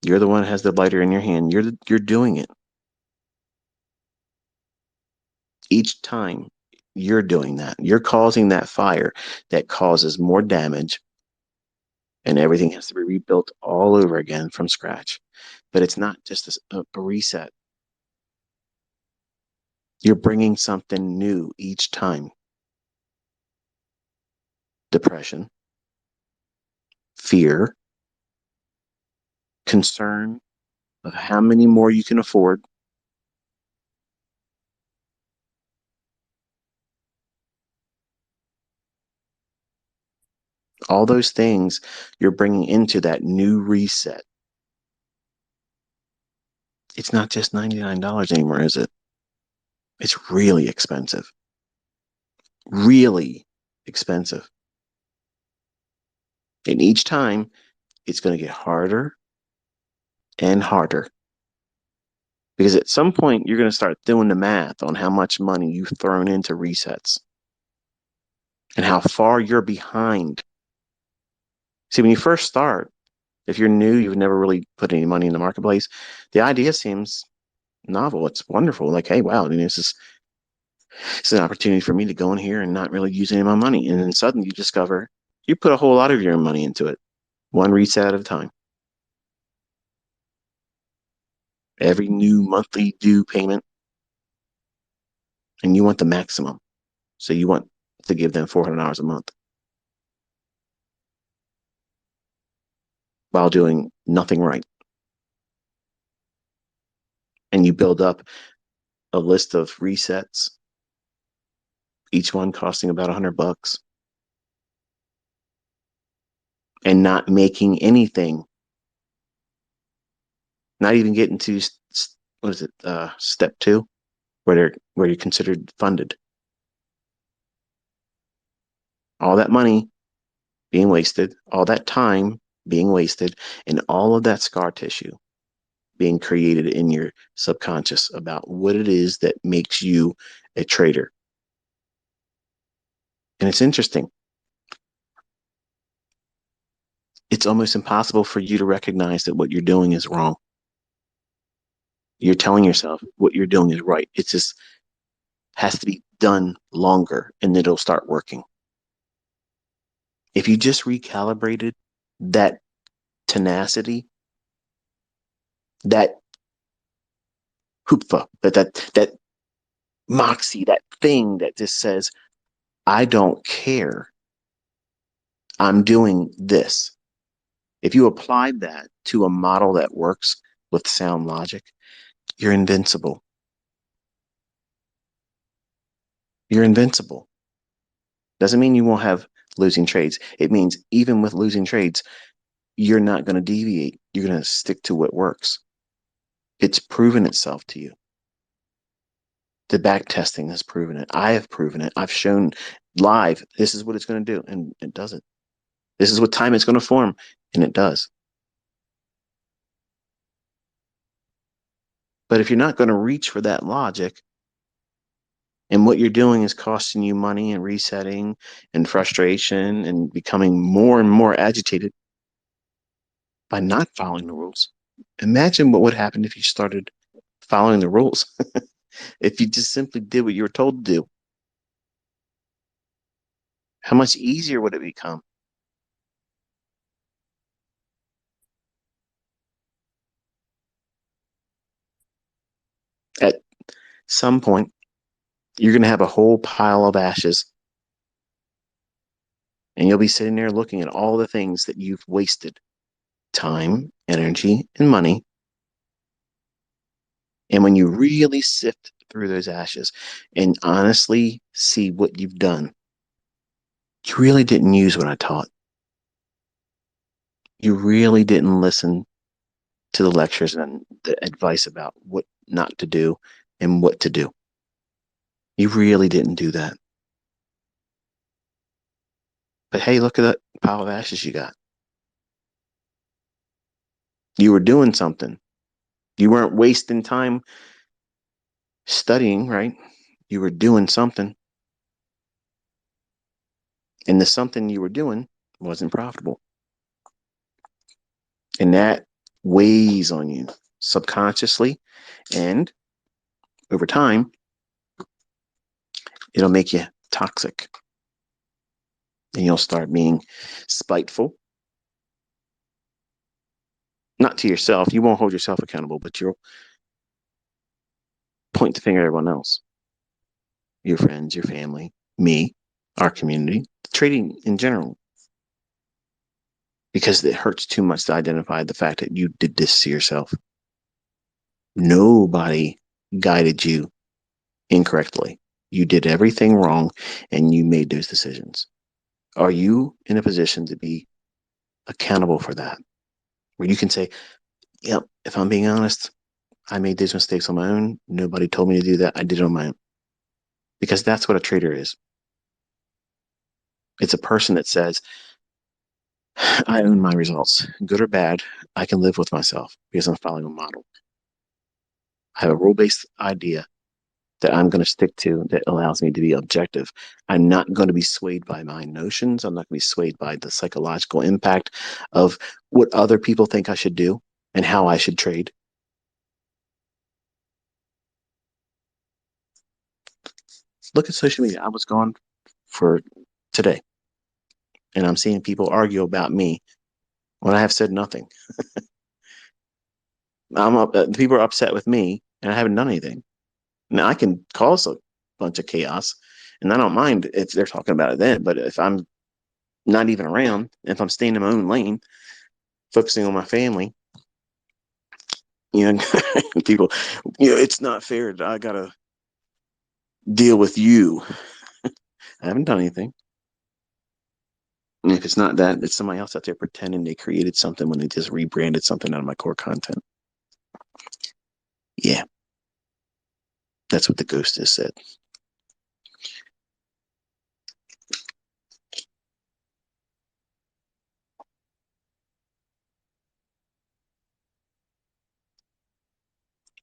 You're the one who has the lighter in your hand. You're doing it. Each time you're doing that, you're causing that fire that causes more damage, and everything has to be rebuilt all over again from scratch. But it's not just a reset. You're bringing something new each time. Depression, fear, concern of how many more you can afford. All those things you're bringing into that new reset. It's not just $99 anymore, is it? It's really expensive. Really expensive. And each time it's going to get harder and harder. Because at some point, you're going to start doing the math on how much money you've thrown into resets and how far you're behind. See, when you first start, if you're new, you've never really put any money in the marketplace, the idea seems novel. It's wonderful. Like, hey, wow, this is an opportunity for me to go in here and not really use any of my money. And then suddenly you discover you put a whole lot of your own money into it, one reset at a time. Every new monthly due payment, and you want the maximum. So you want to give them $400 a month while doing nothing right. And you build up a list of resets, each one costing about $100, and not making anything, not even getting to what is it, step two, where you're considered funded. All that money being wasted, all that time being wasted, and all of that scar tissue being created in your subconscious about what it is that makes you a trader. And it's interesting. It's almost impossible for you to recognize that what you're doing is wrong. You're telling yourself what you're doing is right. It just has to be done longer and it'll start working. If you just recalibrated that tenacity, that hoopfa, that moxie, that thing that just says, I don't care. I'm doing this. If you applied that to a model that works with sound logic, you're invincible. You're invincible. Doesn't mean you won't have losing trades. It means even with losing trades, you're not going to deviate. You're going to stick to what works. It's proven itself to you. The back testing has proven it. I have proven it. I've shown live, this is what it's going to do, and it doesn't. This is what time it's going to form, and it does. But if you're not going to reach for that logic, and what you're doing is costing you money and resetting and frustration and becoming more and more agitated by not following the rules, imagine what would happen if you started following the rules. If you just simply did what you were told to do, how much easier would it become? At some point, you're going to have a whole pile of ashes, and you'll be sitting there looking at all the things that you've wasted time, energy, and money. And when you really sift through those ashes and honestly see what you've done, you really didn't use what I taught. You really didn't listen to the lectures and the advice about what not to do and what to do. You really didn't do that. But hey, look at that pile of ashes you got. You were doing something. You weren't wasting time studying, right? You were doing something. And the something you were doing wasn't profitable. And that weighs on you subconsciously. And over time, it'll make you toxic. And you'll start being spiteful. Not to yourself. You won't hold yourself accountable, but you'll point the finger at everyone else. Your friends, your family, me, our community, trading in general. Because it hurts too much to identify the fact that you did this to yourself. Nobody guided you incorrectly. You did everything wrong and you made those decisions. Are you in a position to be accountable for that? Where you can say, yep, if I'm being honest, I made these mistakes on my own. Nobody told me to do that. I did it on my own. Because that's what a trader is. It's a person that says, I own my results, good or bad. I can live with myself because I'm following a model. I have a rule-based idea that I'm going to stick to that allows me to be objective. I'm not going to be swayed by my notions. I'm not going to be swayed by the psychological impact of what other people think I should do and how I should trade. Look at social media. I was gone for today, and I'm seeing people argue about me when I have said nothing. People are upset with me, and I haven't done anything. Now I can cause a bunch of chaos, and I don't mind if they're talking about it then. But if I'm not even around, if I'm staying in my own lane, focusing on my family, you know, people, it's not fair that I gotta deal with you. I haven't done anything. And if it's not that, it's somebody else out there pretending they created something when they just rebranded something out of my core content. Yeah, that's what the ghost has said.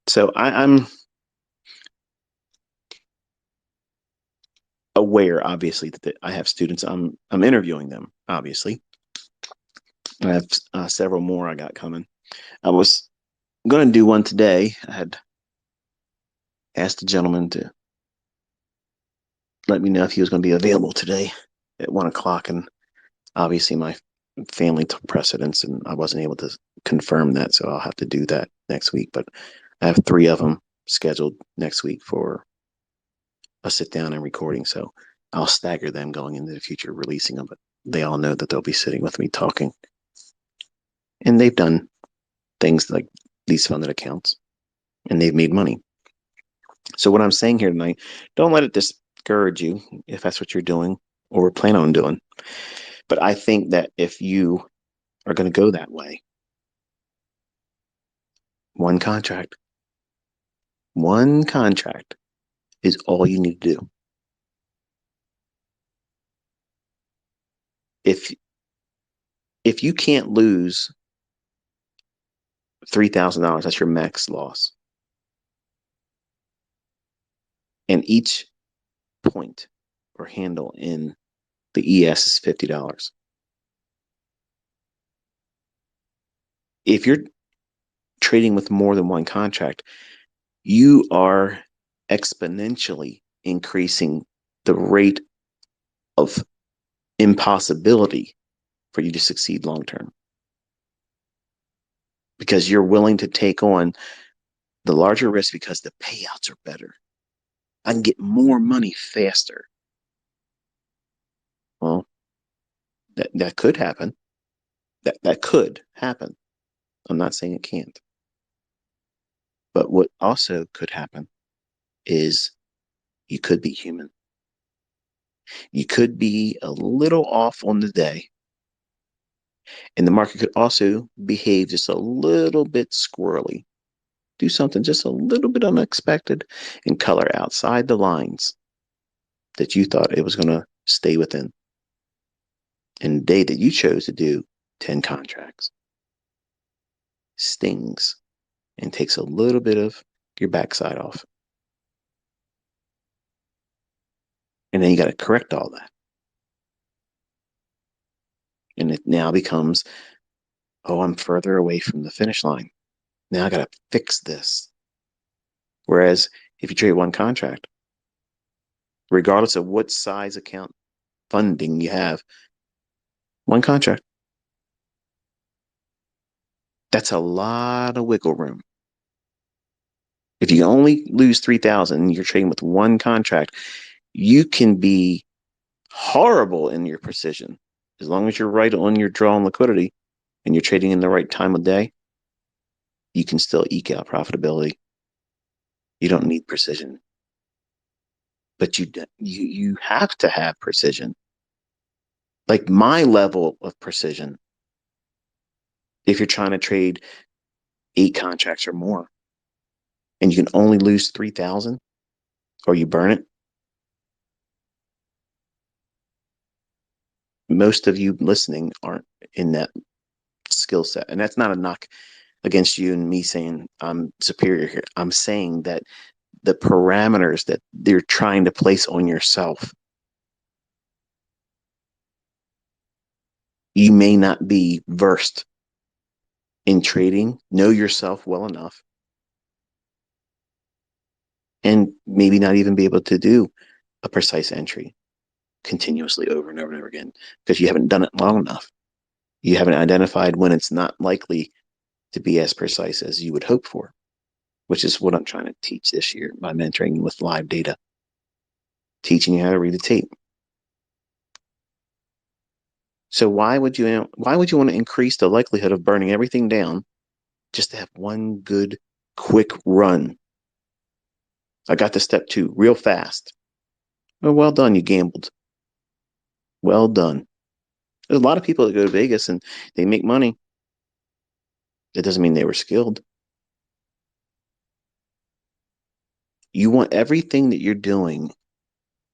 So I'm aware, obviously, that I have students. I'm interviewing them, obviously. I have several more I got coming. I was going to do one today. I had asked the gentleman to let me know if he was going to be available today at 1 o'clock, and obviously my family took precedence, and I wasn't able to confirm that, so I'll have to do that next week. But I have 3 of them scheduled next week for a sit down and recording, so I'll stagger them going into the future, releasing them. But they all know that they'll be sitting with me talking, and they've done things like these funded accounts, and they've made money. So what I'm saying here tonight, don't let it discourage you if that's what you're doing or plan on doing. But I think that if you are going to go that way, one contract, one contract is all you need to do. If if you can't lose $3,000, that's your max loss. And each point or handle in the ES is $50. If you're trading with more than one contract, you are exponentially increasing the rate of impossibility for you to succeed long term because you're willing to take on the larger risk because the payouts are better. I can get more money faster. Well, that could happen. That could happen. I'm not saying it can't. But what also could happen is you could be human. You could be a little off on the day, and the market could also behave just a little bit squirrely, do something just a little bit unexpected and color outside the lines that you thought it was going to stay within. And the day that you chose to do 10 contracts stings and takes a little bit of your backside off. And then you got to correct all that. And it now becomes, oh, I'm further away from the finish line. Now I got to fix this. Whereas if you trade one contract, regardless of what size account funding you have, one contract, that's a lot of wiggle room. If you only lose 3,000 and you're trading with one contract, you can be horrible in your precision. As long as you're right on your draw and liquidity and you're trading in the right time of day, you can still eke out profitability. You don't need precision. But you have to have precision. Like my level of precision, if you're trying to trade 8 contracts or more and you can only lose 3,000 or you burn it, most of you listening aren't in that skill set. And that's not a knock against you and me saying I'm superior here. I'm saying that the parameters that they're trying to place on yourself, you may not be versed in trading, know yourself well enough, and maybe not even be able to do a precise entry continuously over and over and over again because you haven't done it long enough. You haven't identified when it's not likely to be as precise as you would hope for, which is what I'm trying to teach this year by mentoring with live data, teaching you how to read a tape. So why would you want to increase the likelihood of burning everything down just to have one good quick run? I got to step 2 real fast. Well done, you gambled. Well done. There's a lot of people that go to Vegas and they make money. That doesn't mean they were skilled. You want everything that you're doing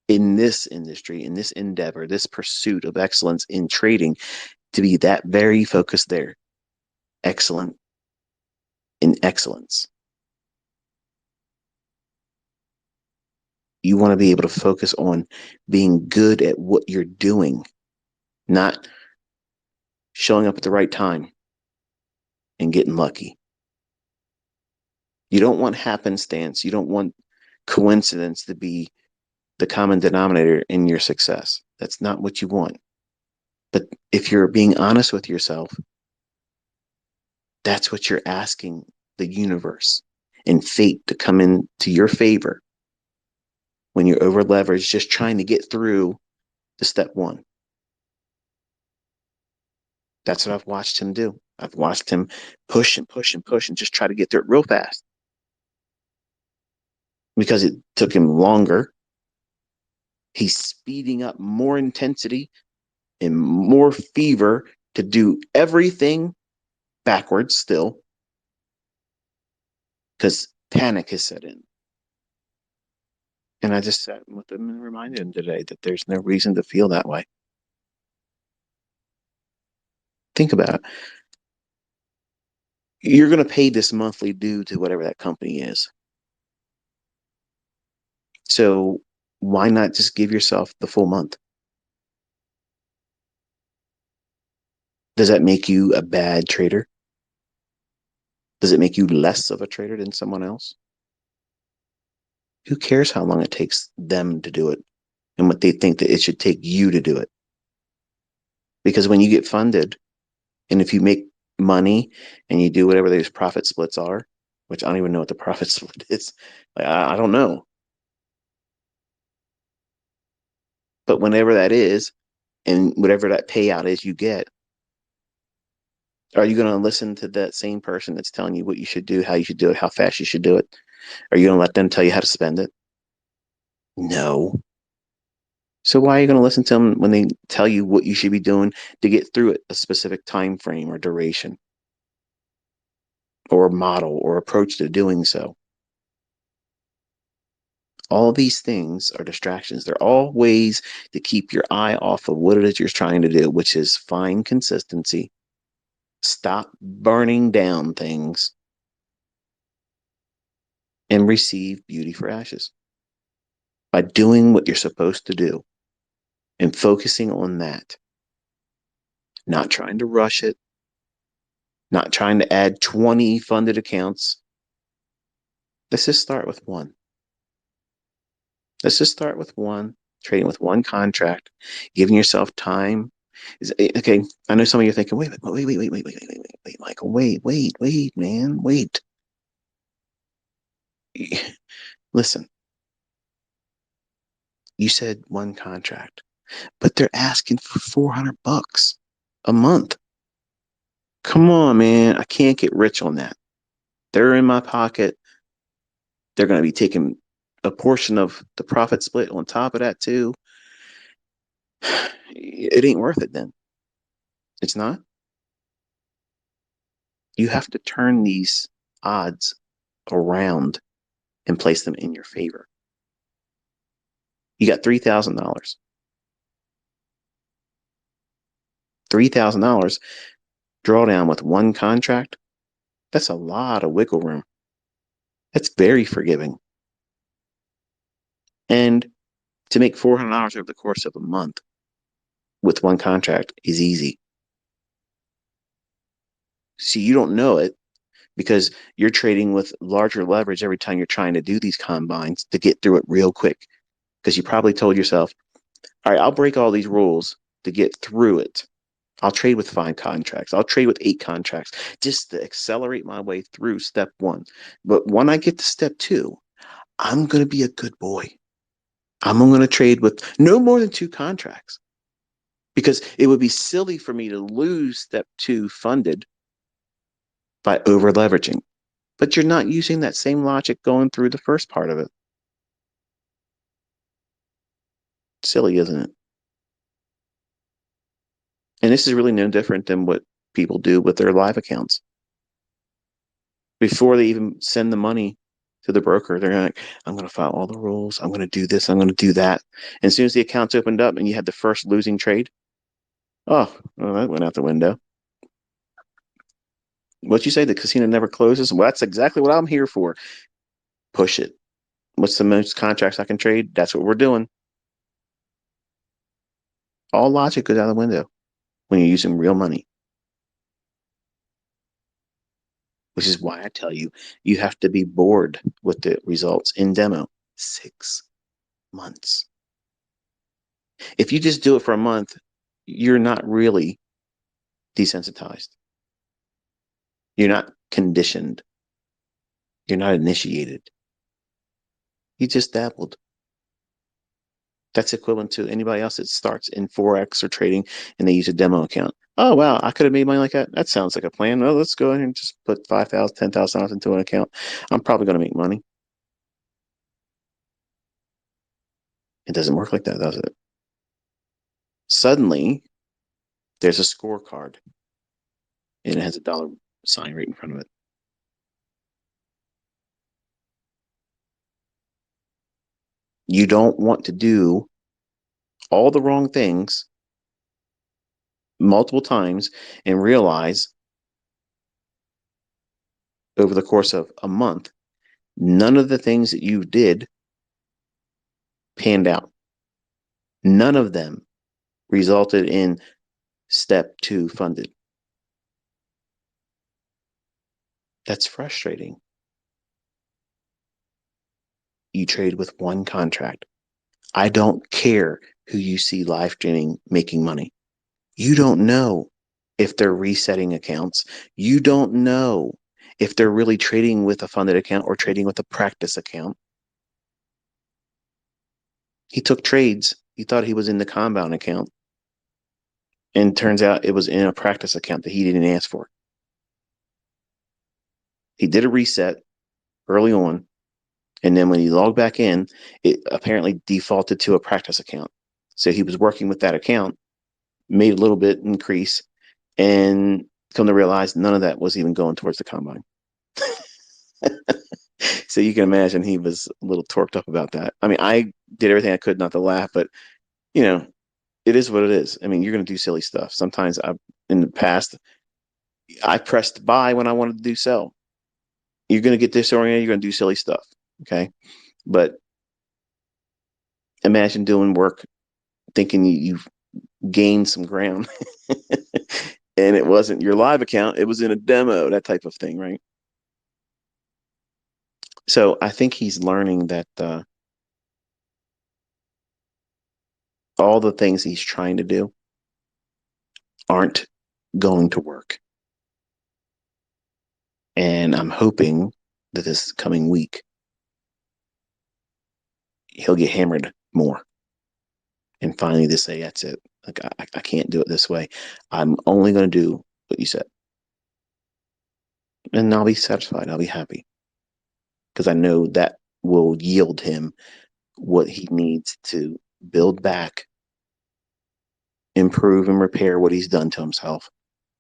in this industry, in this endeavor, this pursuit of excellence in trading to be that very focused there. Excellent in excellence. You want to be able to focus on being good at what you're doing, not showing up at the right time and getting lucky. You don't want happenstance. You don't want coincidence to be the common denominator in your success. That's not what you want. But if you're being honest with yourself, that's what you're asking the universe and fate to come in to your favor when you're over leveraged, just trying to get through to step 1. That's what I've watched him do. I've watched him push and push and push and just try to get through it real fast because it took him longer. He's speeding up more intensity and more fever to do everything backwards still because panic has set in. And I just sat with him and reminded him today that there's no reason to feel that way. Think about it. You're going to pay this monthly due to whatever that company is. So why not just give yourself the full month? Does that make you a bad trader? Does it make you less of a trader than someone else? Who cares how long it takes them to do it and what they think that it should take you to do it? Because when you get funded, and if you make money and you do whatever those profit splits are, which I don't even know what the profit split is, like, I don't know. But whenever that is, and whatever that payout is you get, are you going to listen to that same person that's telling you what you should do, how you should do it, how fast you should do it? Are you going to let them tell you how to spend it? No. So why are you going to listen to them when they tell you what you should be doing to get through it, a specific time frame or duration or model or approach to doing so? All these things are distractions. They're all ways to keep your eye off of what it is you're trying to do, which is find consistency, stop burning down things, and receive beauty for ashes. By doing what you're supposed to do and focusing on that, not trying to rush it, not trying to add 20 funded accounts. Let's just start with one. Let's just start with one, trading with one contract, giving yourself time. Okay, I know some of you are thinking, wait, Michael, wait, man, wait. Listen, you said one contract, but they're asking for $400 a month. Come on, man. I can't get rich on that. They're in my pocket. They're going to be taking a portion of the profit split on top of that too. It ain't worth it then. It's not. You have to turn these odds around and place them in your favor. You got $3,000. $3,000 drawdown with one contract. That's a lot of wiggle room. That's very forgiving. And to make $400 over the course of a month with one contract is easy. See, you don't know it because you're trading with larger leverage every time you're trying to do these combines to get through it real quick. Because you probably told yourself, all right, I'll break all these rules to get through it. I'll trade with 5 contracts. I'll trade with 8 contracts just to accelerate my way through step 1. But when I get to step 2, I'm going to be a good boy. I'm going to trade with no more than 2 contracts because it would be silly for me to lose step 2 funded by over leveraging. But you're not using that same logic going through the first part of it. Silly, isn't it? And this is really no different than what people do with their live accounts. Before they even send the money to the broker, they're like, I'm going to file all the rules. I'm going to do this. I'm going to do that. And as soon as the account's opened up and you had the first losing trade, oh, well, that went out the window. What you say, the casino never closes? Well, that's exactly what I'm here for. Push it. What's the most contracts I can trade? That's what we're doing. All logic goes out the window when you're using real money, which is why I tell you, you have to be bored with the results in demo. 6 months. If you just do it for a month, you're not really desensitized. You're not conditioned. You're not initiated. You just dabbled. That's equivalent to anybody else that starts in Forex or trading and they use a demo account. Oh, wow, I could have made money like that. That sounds like a plan. Well, let's go ahead and just put $5,000, $10,000 into an account. I'm probably going to make money. It doesn't work like that, does it? Suddenly, there's a scorecard and it has a dollar sign right in front of it. You don't want to do all the wrong things multiple times and realize over the course of a month, none of the things that you did panned out. None of them resulted in step 2 funded. That's frustrating. You trade with one contract. I don't care who you see live streaming making money. You don't know if they're resetting accounts. You don't know if they're really trading with a funded account or trading with a practice account. He took trades. He thought he was in the compound account. And turns out it was in a practice account that he didn't ask for. He did a reset early on. And then when he logged back in, it apparently defaulted to a practice account. So he was working with that account, made a little bit increase, and come to realize none of that was even going towards the combine. So you can imagine he was a little torqued up about that. I mean, I did everything I could not to laugh, but you know, it is what it is. I mean, you're going to do silly stuff. Sometimes in the past, I pressed buy when I wanted to do sell. You're going to get disoriented. You're going to do silly stuff. Okay. But imagine doing work thinking you've gained some ground and it wasn't your live account. It was in a demo, that type of thing. Right. So I think he's learning that all the things he's trying to do aren't going to work. And I'm hoping that this coming week, he'll get hammered more and finally to say, that's it. Like, I can't do it this way. I'm only going to do what you said. And I'll be satisfied. I'll be happy because I know that will yield him what he needs to build back, improve and repair what he's done to himself,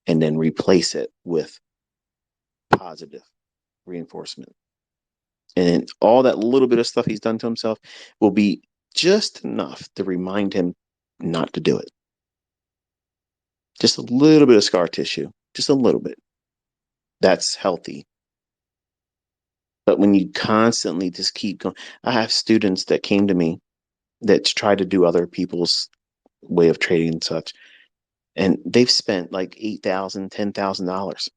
and then replace it with positive reinforcement. And all that little bit of stuff he's done to himself will be just enough to remind him not to do it. Just a little bit of scar tissue, just a little bit. That's healthy. But when you constantly just keep going, I have students that came to me that try to do other people's way of trading and such, and they've spent like $8,000, $10,000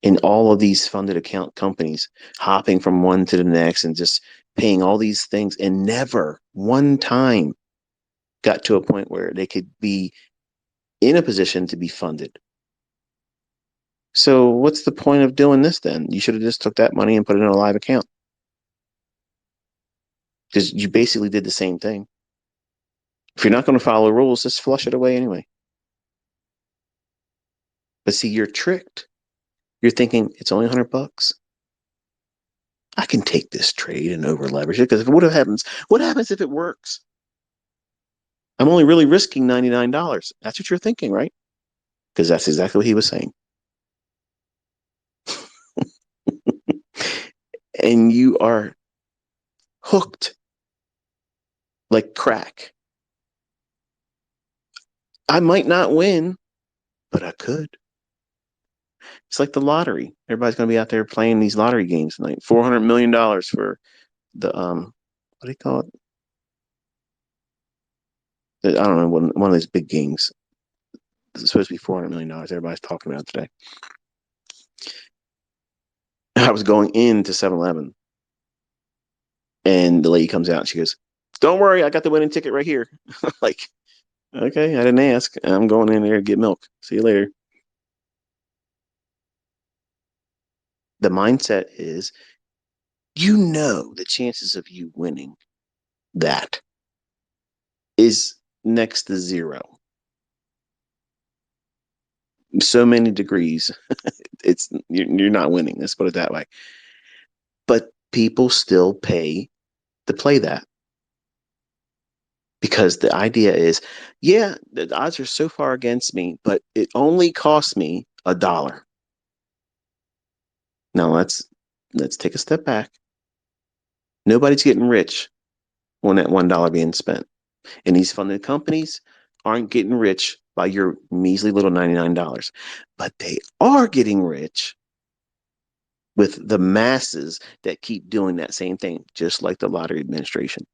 in all of these funded account companies, hopping from one to the next and just paying all these things, and never one time got to a point where they could be in a position to be funded. So what's the point of doing this then? You should have just took that money and put it in a live account, because you basically did the same thing. If you're not going to follow the rules, just flush it away anyway. But see, you're tricked. You're thinking it's only $100. I can take this trade and over leverage it, because what happens? What happens if it works? I'm only really risking $99. That's what you're thinking, right? Because that's exactly what he was saying. And you are hooked like crack. I might not win, but I could. It's like the lottery. Everybody's going to be out there playing these lottery games tonight. $400 million for the what do you call it? I don't know, one of those big games. It's supposed to be $400 million. Everybody's talking about it today. I was going into 7-Eleven, and the lady comes out and she goes, "Don't worry, I got the winning ticket right here." Like, okay, I didn't ask. I'm going in there to get milk. See you later. The mindset is, the chances of you winning that is next to zero. So many degrees, you're not winning. Let's put it that way. But people still pay to play that, because the idea is, yeah, the odds are so far against me, but it only costs me $1. Now let's take a step back. Nobody's getting rich on that $1 being spent. And these funded companies aren't getting rich by your measly little $99, but they are getting rich with the masses that keep doing that same thing, just like the lottery administration.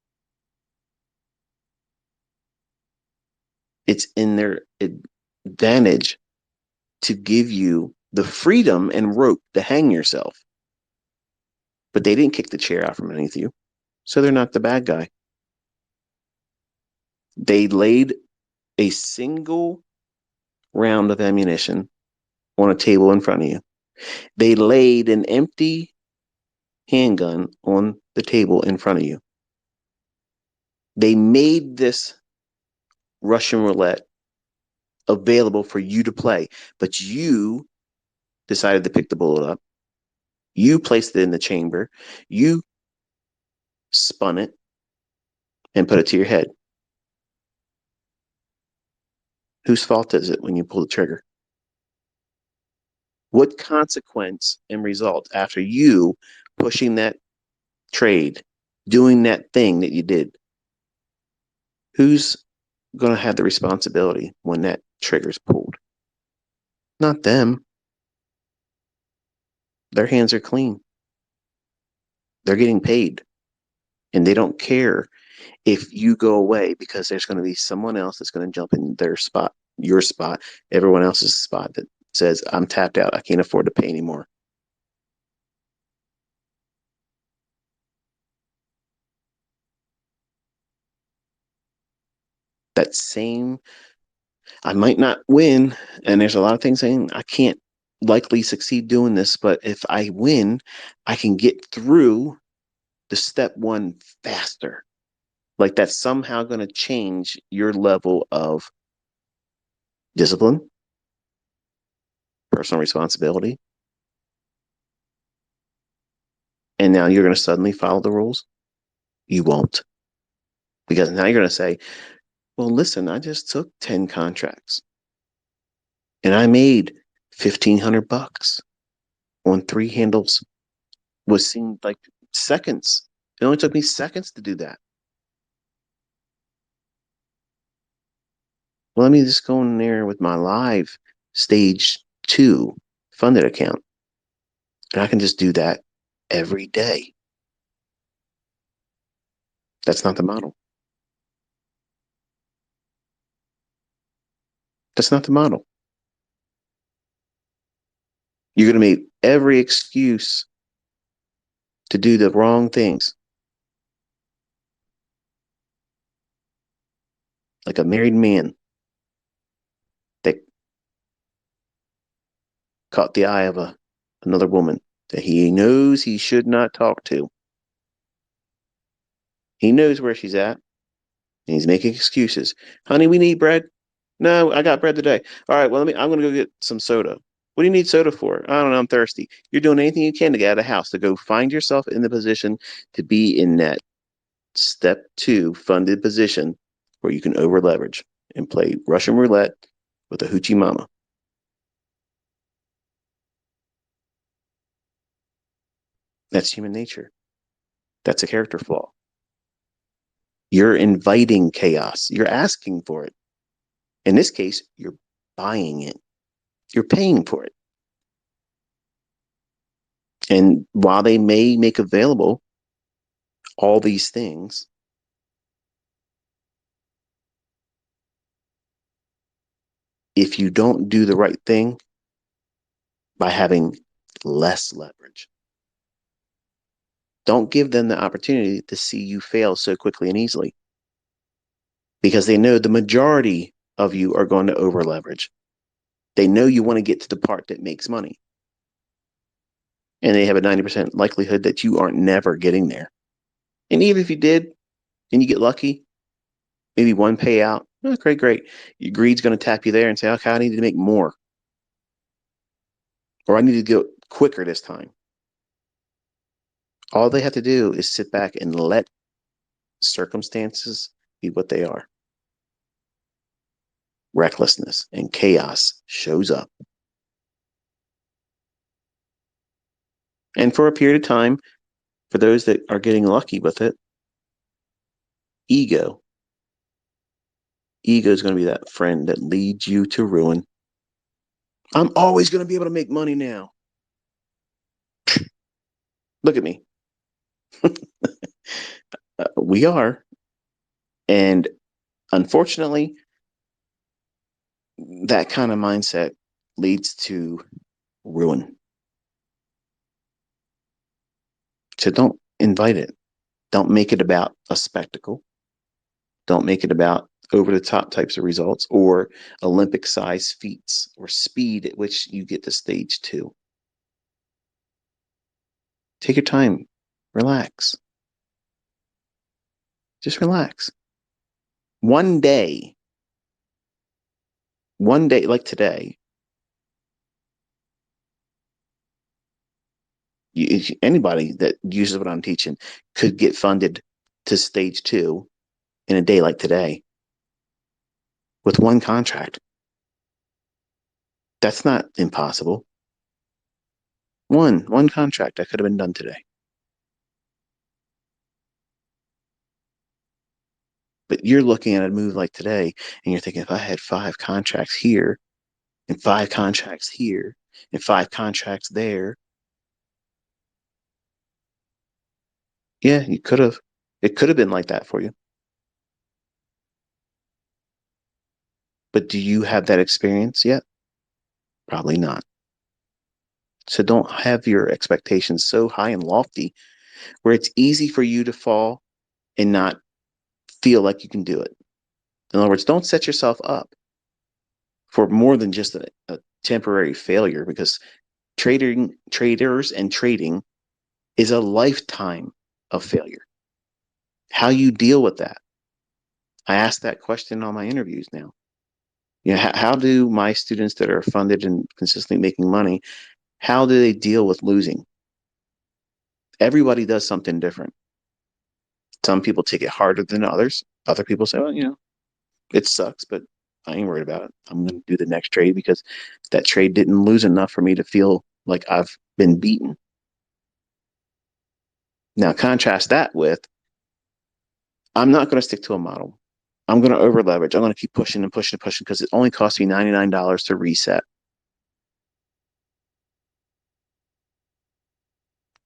It's in their advantage to give you the freedom and rope to hang yourself. But they didn't kick the chair out from underneath you, so they're not the bad guy. They laid a single round of ammunition on a table in front of you. They laid an empty handgun on the table in front of you. They made this Russian roulette available for you to play, but you decided to pick the bullet up. You placed it in the chamber. You spun it and put it to your head. Whose fault is it when you pull the trigger? What consequence and result after you pushing that trade, doing that thing that you did? Who's going to have the responsibility when that trigger's pulled? Not them. Their hands are clean. They're getting paid, and they don't care if you go away, because there's going to be someone else that's going to jump in their spot, your spot, everyone else's spot, that says, "I'm tapped out. I can't afford to pay anymore." That same, I might not win, and there's a lot of things saying I can't likely succeed doing this, but if I win, I can get through the step one faster. Like, that's somehow going to change your level of discipline, personal responsibility, and now you're going to suddenly follow the rules. You won't, because now you're going to say, "Well, listen, I just took 10 contracts and I made $1,500 on 3 handles." What seemed like seconds. It only took me seconds to do that. Well, let me just go in there with my live stage 2 funded account. And I can just do that every day. That's not the model. That's not the model. You're going to make every excuse to do the wrong things. Like a married man that caught the eye of another woman that he knows he should not talk to. He knows where she's at, and he's making excuses. Honey, we need bread. No, I got bread today. All right, well, I'm going to go get some soda. What do you need soda for? I don't know. I'm thirsty. You're doing anything you can to get out of the house, to go find yourself in the position to be in that step 2 funded position where you can over leverage and play Russian roulette with a hoochie mama. That's human nature. That's a character flaw. You're inviting chaos. You're asking for it. In this case, you're buying it. You're paying for it. And while they may make available all these things, if you don't do the right thing by having less leverage, don't give them the opportunity to see you fail so quickly and easily, because they know the majority of you are going to over leverage. They know you want to get to the part that makes money. And they have a 90% likelihood that you aren't never getting there. And even if you did and you get lucky, maybe one payout, oh, great. Your greed's going to tap you there and say, okay, I need to make more. Or I need to go quicker this time. All they have to do is sit back and let circumstances be what they are. Recklessness and chaos shows up. And for a period of time, for those that are getting lucky with it, ego is going to be that friend that leads you to ruin. I'm always going to be able to make money now. Look at me. We are. And unfortunately, that kind of mindset leads to ruin. So don't invite it. Don't make it about a spectacle. Don't make it about over the top types of results or Olympic size feats or speed at which you get to stage 2. Take your time. Relax. Just relax. One day, like today, anybody that uses what I'm teaching could get funded to stage 2 in a day like today with one contract. That's not impossible. One contract that could have been done today. But you're looking at a move like today and you're thinking, if I had 5 contracts here and 5 contracts here and 5 contracts there, yeah, you could have. It could have been like that for you. But do you have that experience yet? Probably not. So don't have your expectations so high and lofty where it's easy for you to fall and not feel like you can do it. In other words, don't set yourself up for more than just a temporary failure, because traders and trading is a lifetime of failure. How you deal with that? I ask that question on my interviews now. How do my students that are funded and consistently making money, how do they deal with losing? Everybody does something different. Some people take it harder than others. Other people say, well, it sucks, but I ain't worried about it. I'm going to do the next trade because that trade didn't lose enough for me to feel like I've been beaten. Now, contrast that with, I'm not going to stick to a model. I'm going to over leverage. I'm going to keep pushing and pushing and pushing because it only costs me $99 to reset.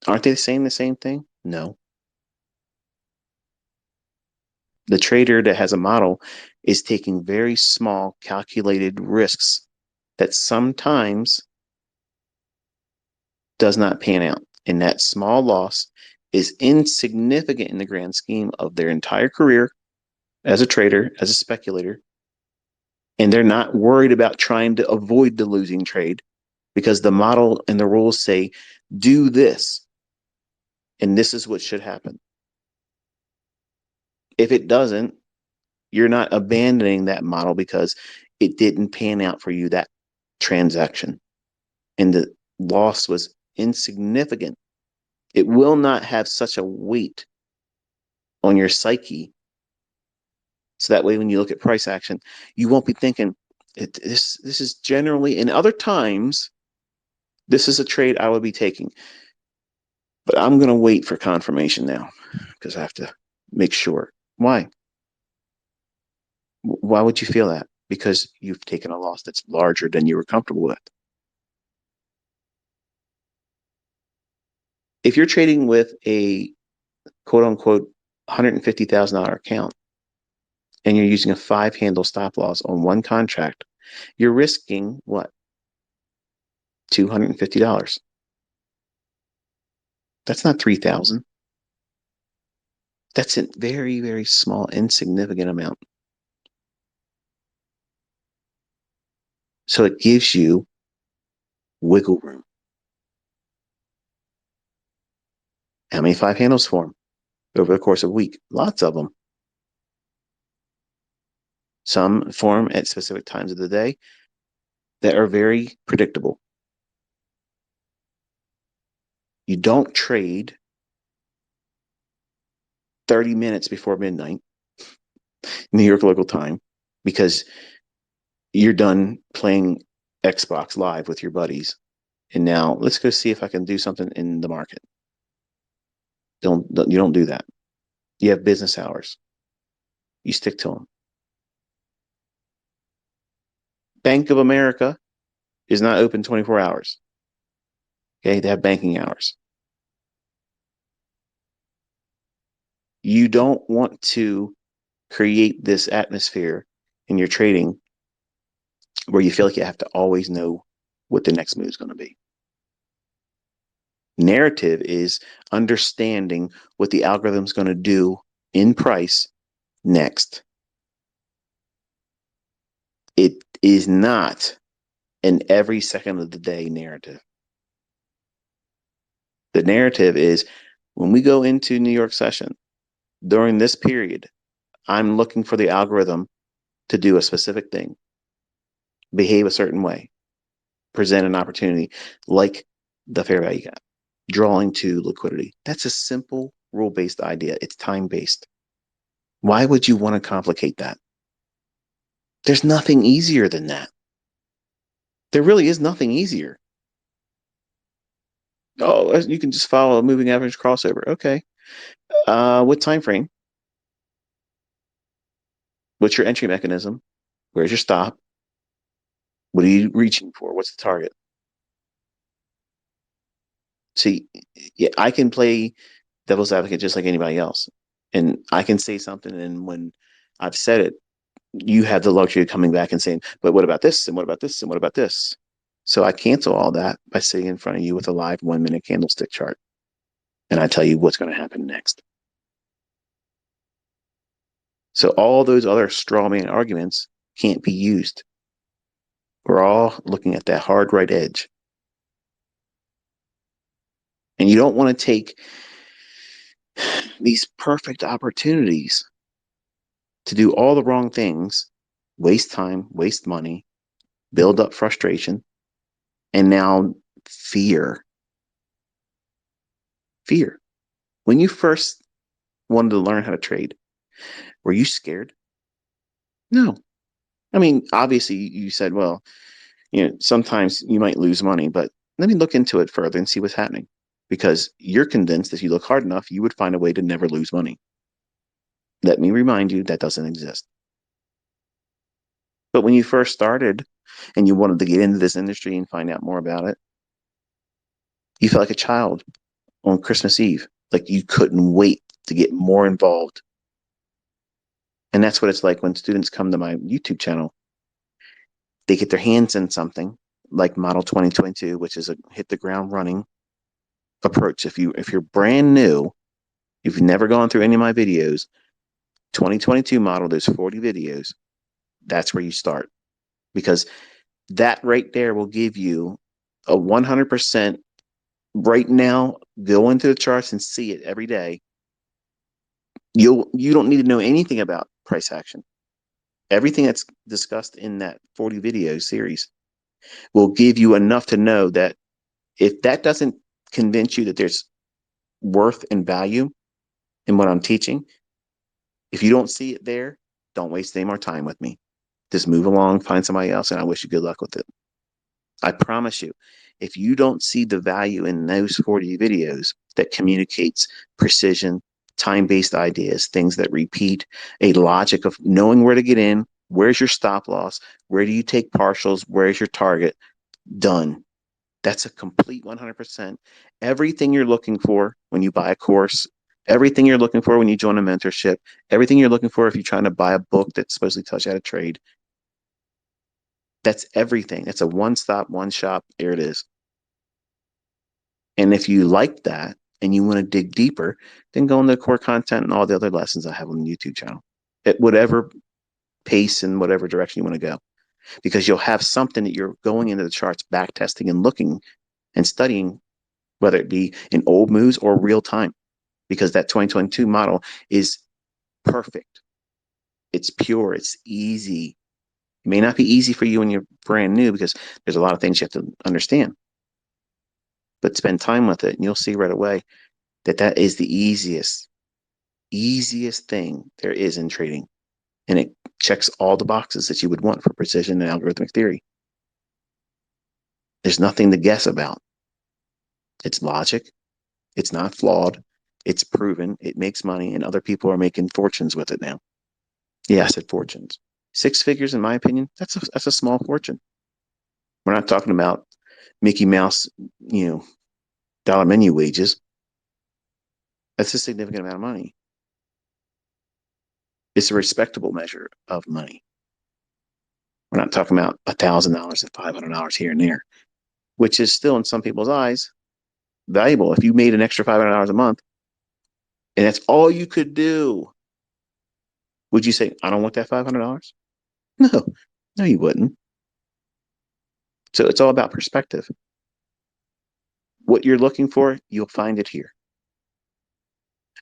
Aren't they saying the same thing? No. The trader that has a model is taking very small calculated risks that sometimes does not pan out. And that small loss is insignificant in the grand scheme of their entire career as a trader, as a speculator. And they're not worried about trying to avoid the losing trade because the model and the rules say, do this, and this is what should happen. If it doesn't, you're not abandoning that model because it didn't pan out for you, that transaction. And the loss was insignificant. It will not have such a weight on your psyche. So that way, when you look at price action, you won't be thinking, this is generally, in other times, this is a trade I would be taking. But I'm going to wait for confirmation now because I have to make sure. Why? Why would you feel that? Because you've taken a loss that's larger than you were comfortable with. If you're trading with a quote unquote $150,000 account and you're using a 5 handle stop loss on one contract, you're risking what? $250. That's not 3,000. That's a very, very small, insignificant amount. So it gives you wiggle room. How many 5 handles form over the course of a week? Lots of them. Some form at specific times of the day that are very predictable. You don't trade 30 minutes before midnight, New York local time, because you're done playing Xbox Live with your buddies. And now let's go see if I can do something in the market. You don't do that. You have business hours. You stick to them. Bank of America is not open 24 hours. Okay, they have banking hours. You don't want to create this atmosphere in your trading where you feel like you have to always know what the next move is going to be. Narrative is understanding what the algorithm is going to do in price next. It is not an every second of the day narrative. The narrative is when we go into New York session, during this period, I'm looking for the algorithm to do a specific thing, behave a certain way, present an opportunity like the fair value gap, drawing to liquidity. That's a simple rule-based idea. It's time-based. Why would you want to complicate that? There's nothing easier than that. There really is nothing easier. Oh, you can just follow a moving average crossover. Okay. What time frame? What's your entry mechanism? Where's your stop? What are you reaching for? What's the target? See, yeah, I can play devil's advocate just like anybody else. And I can say something, and when I've said it, you have the luxury of coming back and saying, but what about this? And what about this? And what about this? So I cancel all that by sitting in front of you with a live 1 minute candlestick chart. And I tell you what's going to happen next. So all those other straw man arguments can't be used. We're all looking at that hard right edge. And you don't want to take these perfect opportunities to do all the wrong things, waste time, waste money, build up frustration, and now fear. Fear. When you first wanted to learn how to trade, were you scared? No. I mean, obviously you said, well, sometimes you might lose money, but let me look into it further and see what's happening. Because you're convinced if you look hard enough, you would find a way to never lose money. Let me remind you that doesn't exist. But when you first started and you wanted to get into this industry and find out more about it, you felt like a child on Christmas Eve. Like you couldn't wait to get more involved. And that's what it's like when students come to my YouTube channel. They get their hands in something like Model 2022, which is a hit the ground running approach. If you're brand new, you've never gone through any of my videos, 2022 model, there's 40 videos. That's where you start because that right there will give you a 100% right now. Go into the charts and see it every day. You don't need to know anything about price action. Everything that's discussed in that 40 video series will give you enough to know that if that doesn't convince you that there's worth and value in what I'm teaching, if you don't see it there, don't waste any more time with me. Just move along, find somebody else, and I wish you good luck with it. I promise you, if you don't see the value in those 40 videos that communicates precision, time-based ideas, things that repeat, a logic of knowing where to get in, where's your stop loss, where do you take partials, where's your target, done. That's a complete 100%. Everything you're looking for when you buy a course, everything you're looking for when you join a mentorship, everything you're looking for if you're trying to buy a book that's supposedly tells you how to trade, that's everything. It's a one stop, one shop. Here it is. And if you like that and you want to dig deeper, then go into the core content and all the other lessons I have on the YouTube channel at whatever pace and whatever direction you want to go, because you'll have something that you're going into the charts, back testing and looking and studying, whether it be in old moves or real time, because that 2022 model is perfect. It's pure. It's easy. It may not be easy for you when you're brand new because there's a lot of things you have to understand, but spend time with it and you'll see right away that that is the easiest thing there is in trading. And it checks all the boxes that you would want for precision and algorithmic theory. There's nothing to guess about. It's logic. It's not flawed. It's proven. It makes money, and other people are making fortunes with it now. Yeah, I said fortunes. Six figures, in my opinion, that's a small fortune. We're not talking about Mickey Mouse, you know, dollar menu wages. That's a significant amount of money. It's a respectable measure of money. We're not talking about $1,000 and $500 here and there, which is still in some people's eyes valuable. If you made an extra $500 a month and that's all you could do, would you say, I don't want that $500? No, no, you wouldn't. So it's all about perspective. What you're looking for, you'll find it here.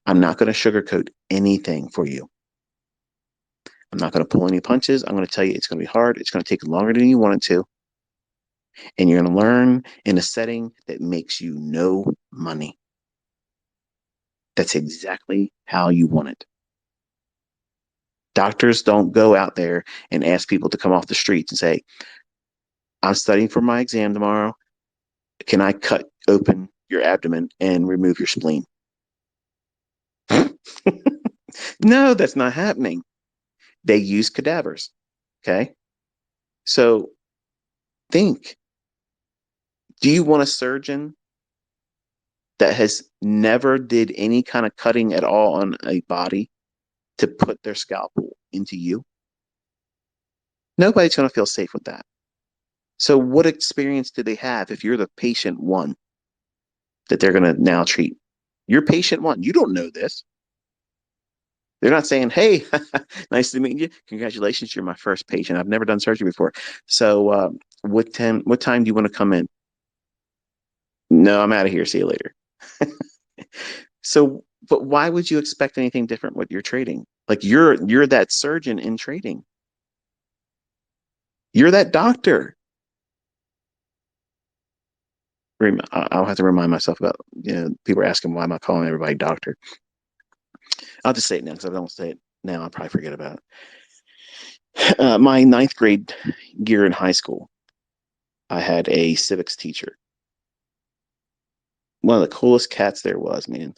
I'm not going to sugarcoat anything for you. I'm not going to pull any punches. I'm going to tell you it's going to be hard. It's going to take longer than you want it to. And you're going to learn in a setting that makes you no money. That's exactly how you want it. Doctors don't go out there and ask people to come off the streets and say, I'm studying for my exam tomorrow. Can I cut open your abdomen and remove your spleen? No, that's not happening. They use cadavers. Okay. So think, do you want a surgeon that has never did any kind of cutting at all on a body to put their scalpel into you? Nobody's going to feel safe with that. So what experience do they have if you're the patient one that they're going to now treat? You're patient one. You don't know this. They're not saying, hey, nice to meet you. Congratulations, you're my first patient. I've never done surgery before. So what time do you want to come in? No, I'm out of here. See you later. So, but why would you expect anything different with your trading? Like you're that surgeon in trading. You're that doctor. I'll have to remind myself about, people are asking why am I calling everybody doctor. I'll just say it now because if I don't say it now, I'll probably forget about it. My ninth grade year in high school, I had a civics teacher. One of the coolest cats there was, man.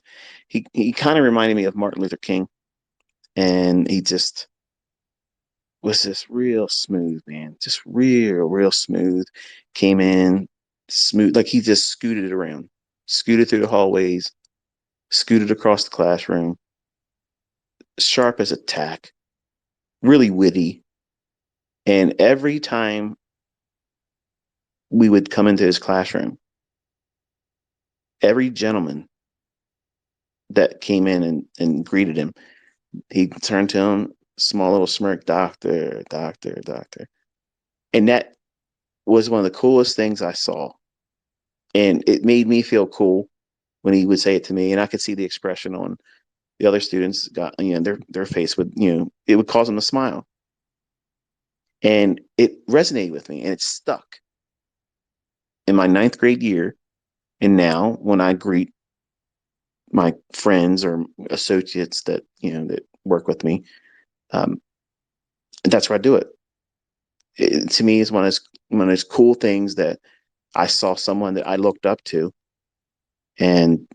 He kind of reminded me of Martin Luther King, and he just was just real smooth, man. Just real smooth. Came in smooth, like he just scooted around, scooted through the hallways, scooted across the classroom, sharp as a tack, really witty. And every time we would come into his classroom, every gentleman that came in and greeted him, he turned to him, small little smirk, doctor, doctor, doctor. And that was one of the coolest things I saw. And it made me feel cool when he would say it to me. And I could see the expression on the other students got, their face would, it would cause them to smile. And it resonated with me and it stuck in my ninth grade year. And now when I greet my friends or associates that work with me, um, that's where I do it. It to me is one of those cool things that I saw someone that I looked up to, and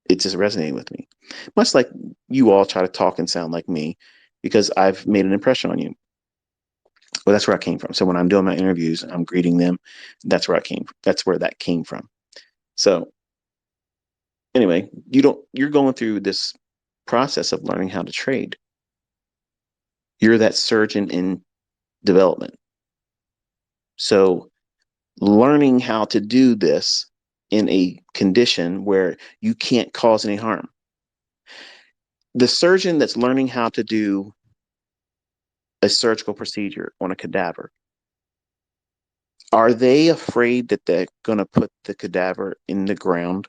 it just resonated with me. Much like you all try to talk and sound like me because I've made an impression on you. Well, that's where I came from. So when I'm doing my interviews, I'm greeting them. That's where I came. That's where that came from. So anyway, you're going through this process of learning how to trade. You're that surgeon in development. So learning how to do this in a condition where you can't cause any harm. The surgeon that's learning how to do a surgical procedure on a cadaver, are they afraid that they're going to put the cadaver in the ground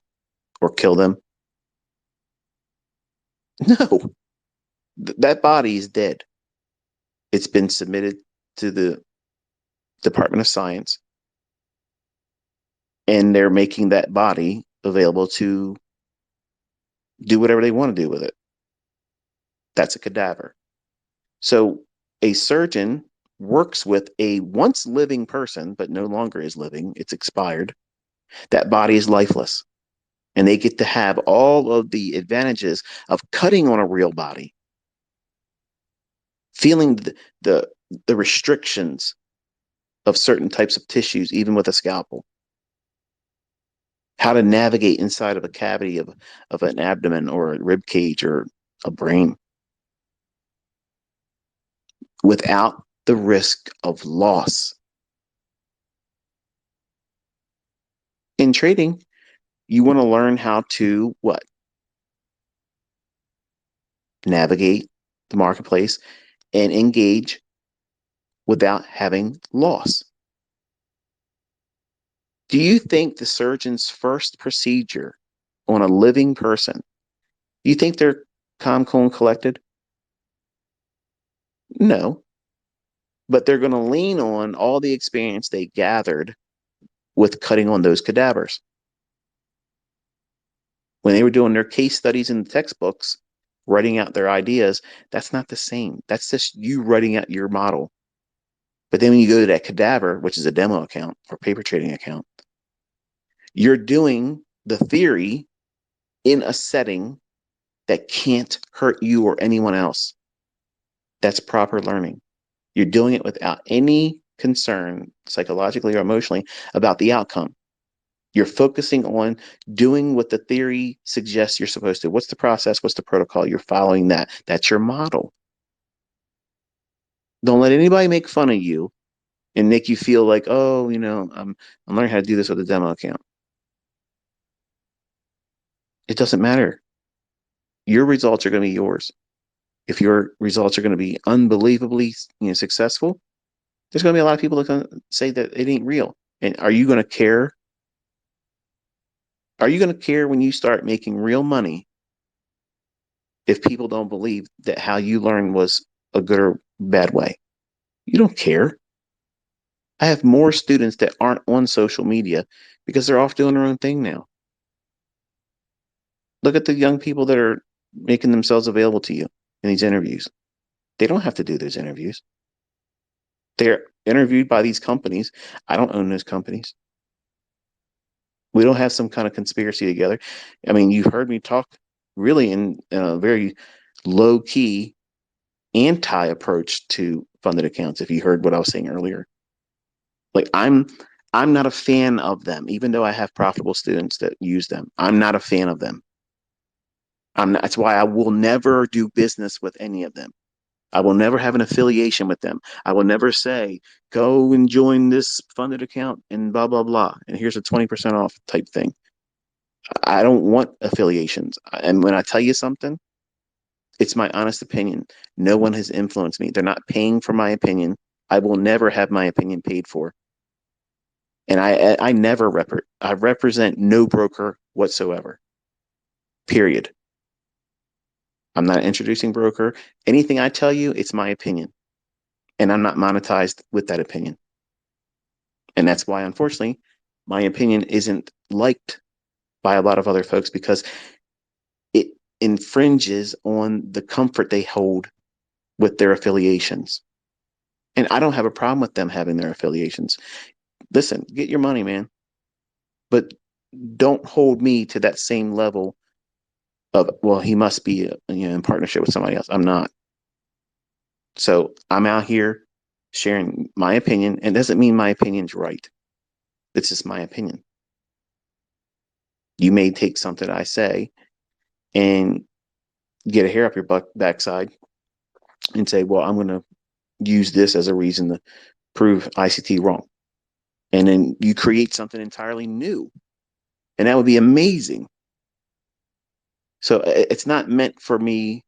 or kill them? No, that body is dead. It's been submitted to the Department of Science, and they're making that body available to do whatever they want to do with it. That's a cadaver. So a surgeon works with a once living person, but no longer is living. It's expired. That body is lifeless. And they get to have all of the advantages of cutting on a real body, feeling the, the restrictions of certain types of tissues, even with a scalpel, how to navigate inside of a cavity of an abdomen or a rib cage or a brain without the risk of loss. In trading, you want to learn how to what? Navigate the marketplace and engage without having loss. Do you think the surgeon's first procedure on a living person, do you think they're calm, cool, and collected? No, but they're going to lean on all the experience they gathered with cutting on those cadavers. When they were doing their case studies in the textbooks, writing out their ideas, that's not the same. That's just you writing out your model. But then when you go to that cadaver, which is a demo account or paper trading account, you're doing the theory in a setting that can't hurt you or anyone else. That's proper learning. You're doing it without any concern, psychologically or emotionally, about the outcome. You're focusing on doing what the theory suggests you're supposed to. What's the process? What's the protocol? You're following that. That's your model. Don't let anybody make fun of you and make you feel like, oh, I'm learning how to do this with a demo account. It doesn't matter. Your results are going to be yours. If your results are going to be unbelievably, successful, there's going to be a lot of people that can say that it ain't real. And are you going to care? Are you going to care when you start making real money if people don't believe that how you learned was a good or bad way? You don't care. I have more students that aren't on social media because they're off doing their own thing now. Look at the young people that are making themselves available to you in these interviews. They don't have to do those interviews. They're interviewed by these companies. I don't own those companies. We don't have some kind of conspiracy together. I mean, you've heard me talk really in a very low key anti-approach to funded accounts, if you heard what I was saying earlier. Like I'm not a fan of them, even though I have profitable students that use them. I'm not a fan of them. That's why I will never do business with any of them. I will never have an affiliation with them. I will never say, go and join this funded account and blah, blah, blah. And here's a 20% off type thing. I don't want affiliations. And when I tell you something, it's my honest opinion. No one has influenced me. They're not paying for my opinion. I will never have my opinion paid for. And I never I represent no broker whatsoever. Period. I'm not an introducing broker. Anything I tell you, it's my opinion. And I'm not monetized with that opinion. And that's why, unfortunately, my opinion isn't liked by a lot of other folks because it infringes on the comfort they hold with their affiliations. And I don't have a problem with them having their affiliations. Listen, get your money, man. But don't hold me to that same level of, well, he must be in partnership with somebody else. I'm not. So I'm out here sharing my opinion, and it doesn't mean my opinion's right. It's just my opinion. You may take something I say and get a hair up your backside and say, well, I'm going to use this as a reason to prove ICT wrong. And then you create something entirely new. And that would be amazing. So it's not meant for me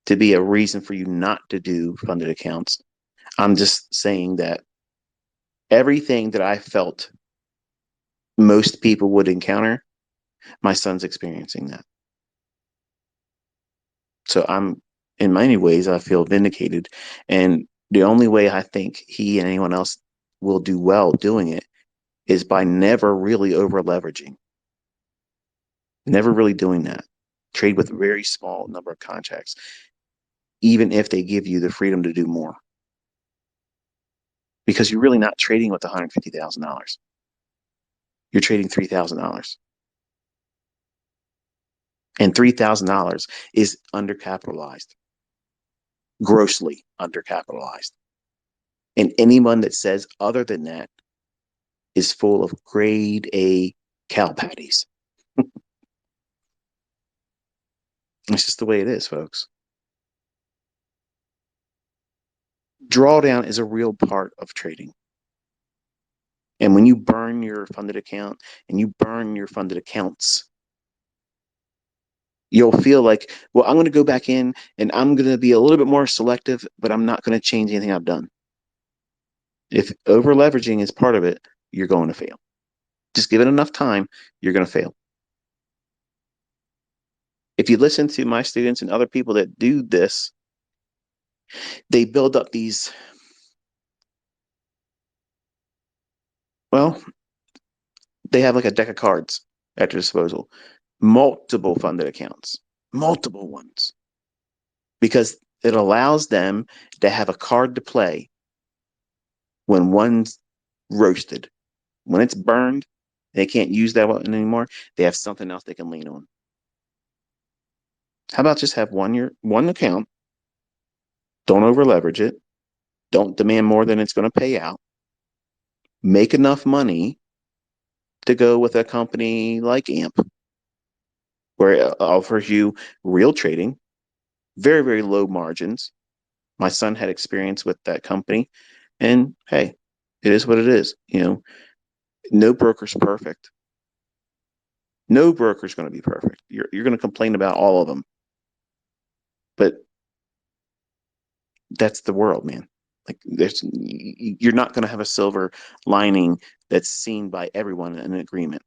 to be a reason for you not to do funded accounts. I'm just saying that everything that I felt most people would encounter, my son's experiencing that. So in many ways, I feel vindicated. And the only way I think he and anyone else will do well doing it is by never really over leveraging, never really doing that. Trade with a very small number of contracts, even if they give you the freedom to do more. Because you're really not trading with $150,000. You're trading $3,000. And $3,000 is undercapitalized, grossly undercapitalized. And anyone that says other than that is full of grade A cow patties. It's just the way it is, folks. Drawdown is a real part of trading. And when you burn your funded account and you burn your funded accounts, you'll feel like, well, I'm going to go back in and I'm going to be a little bit more selective, but I'm not going to change anything I've done. If over leveraging is part of it, you're going to fail. Just give it enough time, you're going to fail. If you listen to my students and other people that do this, they build up these, well, they have like a deck of cards at their disposal, multiple funded accounts, multiple ones, because it allows them to have a card to play when one's roasted. When it's burned, they can't use that one anymore. They have something else they can lean on. How about just have one account? Don't over leverage it. Don't demand more than it's going to pay out. Make enough money to go with a company like AMP, where it offers you real trading, very, very low margins. My son had experience with that company, and hey, it is what it is. No broker's perfect. No broker's going to be perfect. You're going to complain about all of them, but that's the world, man. Like you're not going to have a silver lining that's seen by everyone in an agreement.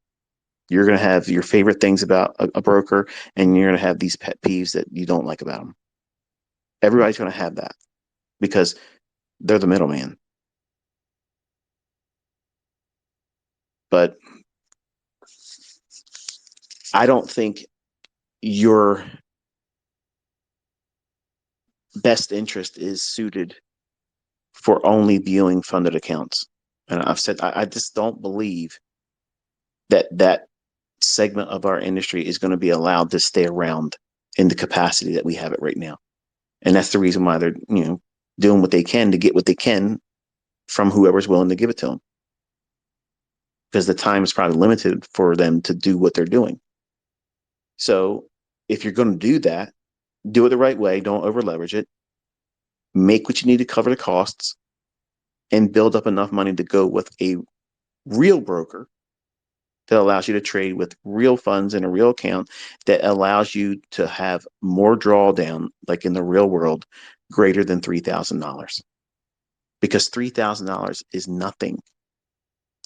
You're going to have your favorite things about a broker, and you're going to have these pet peeves that you don't like about them. Everybody's going to have that because they're the middleman. But I don't think your best interest is suited for only viewing funded accounts. And I've said, I just don't believe that segment of our industry is going to be allowed to stay around in the capacity that we have it right now. And that's the reason why they're, doing what they can to get what they can from whoever's willing to give it to them. Because the time is probably limited for them to do what they're doing. So if you're going to do that, do it the right way. Don't over leverage it. Make what you need to cover the costs and build up enough money to go with a real broker that allows you to trade with real funds in a real account that allows you to have more drawdown, like in the real world, greater than $3,000. Because $3,000 is nothing,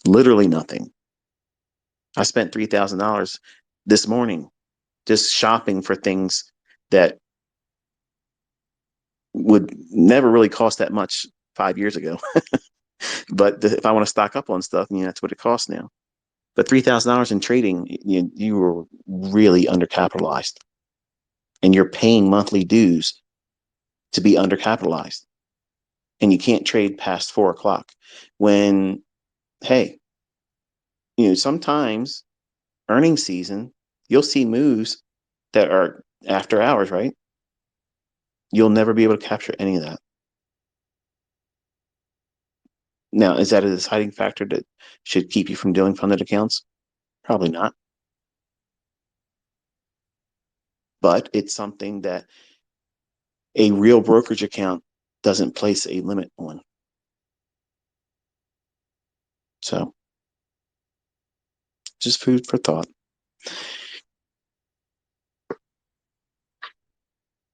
literally nothing. I spent $3,000 this morning just shopping for things that would never really cost that much 5 years ago. But if I want to stock up on stuff, that's what it costs now. But $3,000 in trading, you were really undercapitalized, and you're paying monthly dues to be undercapitalized, and you can't trade past 4 o'clock. When, hey, sometimes earnings season, you'll see moves that are after hours, right? You'll never be able to capture any of that. Now, is that a deciding factor that should keep you from doing funded accounts? Probably not. But it's something that a real brokerage account doesn't place a limit on. So, just food for thought.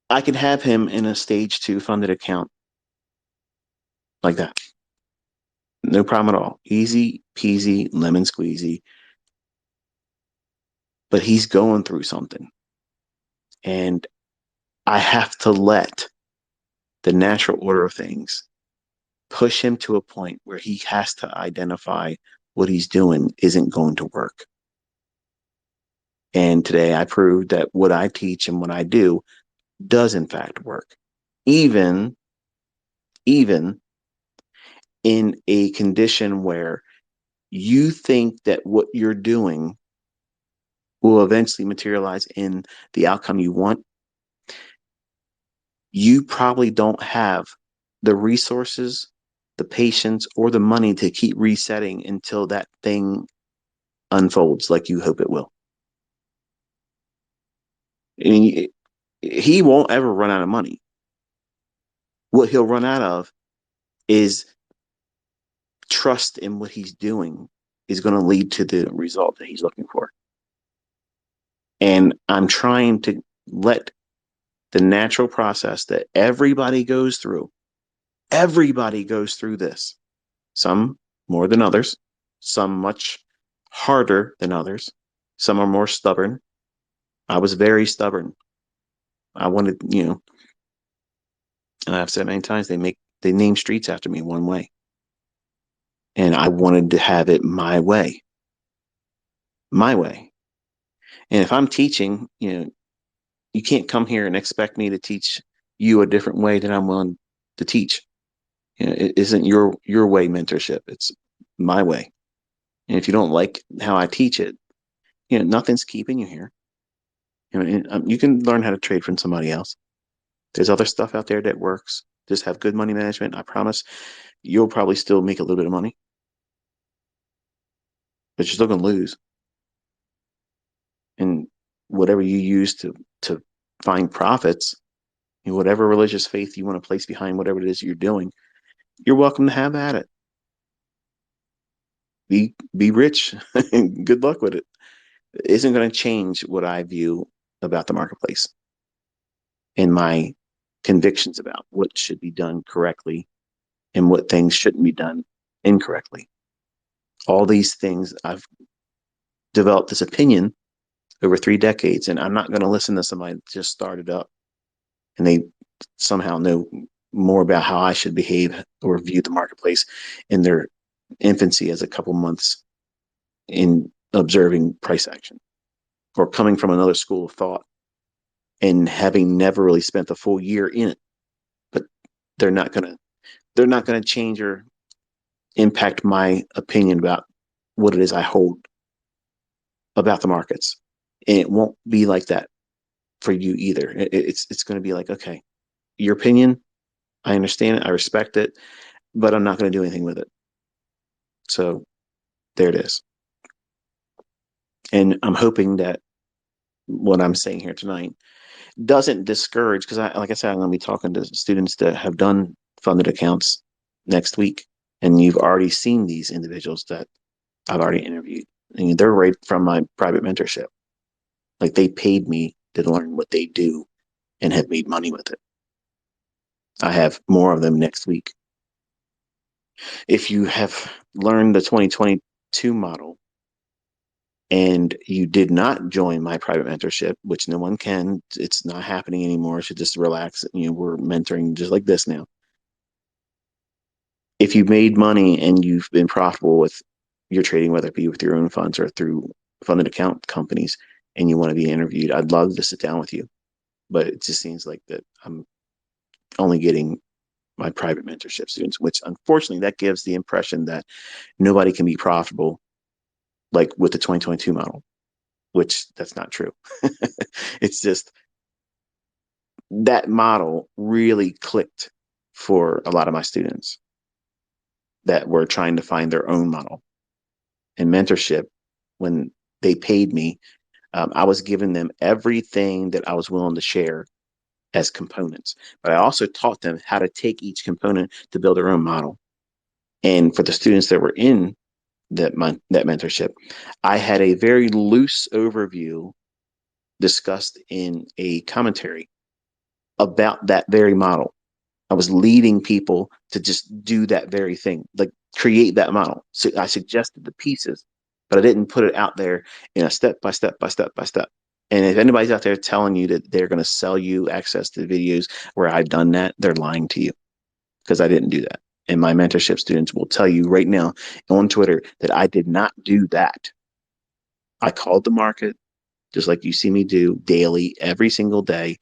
I could have him in a stage 2 funded account like that. No problem at all. Easy peasy, lemon squeezy. But he's going through something. And I have to let the natural order of things push him to a point where he has to identify what he's doing isn't going to work. And today I proved that what I teach and what I do does in fact work. Even in a condition where you think that what you're doing will eventually materialize in the outcome you want, you probably don't have the resources, the patience, or the money to keep resetting until that thing unfolds like you hope it will. I mean, he won't ever run out of money. What he'll run out of is trust in what he's doing is going to lead to the result that he's looking for. And I'm trying to let the natural process that everybody goes through this. Some more than others, some much harder than others. Some are more stubborn. I was very stubborn. I wanted, and I've said many times, they name streets after me one way. And I wanted to have it my way. My way. And if I'm teaching, you can't come here and expect me to teach you a different way than I'm willing to teach. It isn't your way mentorship. It's my way. And if you don't like how I teach it, nothing's keeping you here. You can learn how to trade from somebody else. There's other stuff out there that works. Just have good money management. I promise you'll probably still make a little bit of money, but you're still going to lose. And whatever you use to find profits, whatever religious faith you want to place behind whatever it is you're doing, you're welcome to have at it. Be rich. Good luck with it. It isn't going to change what I view about the marketplace and my convictions about what should be done correctly and what things shouldn't be done incorrectly. All these things, I've developed this opinion over 3 decades, and I'm not going to listen to somebody that just started up and they somehow know more about how I should behave or view the marketplace in their infancy as a couple months in observing price action, or coming from another school of thought and having never really spent a full year in it. But they're not going to change or impact my opinion about what it is I hold about the markets. And it won't be like that for you either. It's going to be like, okay, your opinion. I understand it. I respect it, but I'm not going to do anything with it. So there it is. And I'm hoping that what I'm saying here tonight doesn't discourage, because like I said, I'm going to be talking to students that have done funded accounts next week. And you've already seen these individuals that I've already interviewed. And they're right from my private mentorship. Like they paid me to learn what they do and have made money with it. I have more of them next week. If you have learned the 2022 model and you did not join my private mentorship, which no one can, it's not happening anymore. So just relax. We're mentoring just like this now. If you made money and you've been profitable with your trading, whether it be with your own funds or through funded account companies, and you want to be interviewed, I'd love to sit down with you. But it just seems like that I'm only getting my private mentorship students, which unfortunately that gives the impression that nobody can be profitable like with the 2022 model, which that's not true. It's just that model really clicked for a lot of my students that were trying to find their own model. And mentorship, when they paid me, I was giving them everything that I was willing to share as components. But I also taught them how to take each component to build their own model. And for the students that were in that mentorship, I had a very loose overview discussed in a commentary about that very model. I was leading people to just do that very thing, like create that model. So I suggested the pieces, but I didn't put it out there in a step by step by step by step. And if anybody's out there telling you that they're going to sell you access to videos where I've done that, they're lying to you, because I didn't do that. And my mentorship students will tell you right now on Twitter that I did not do that. I called the market just like you see me do daily, every single day.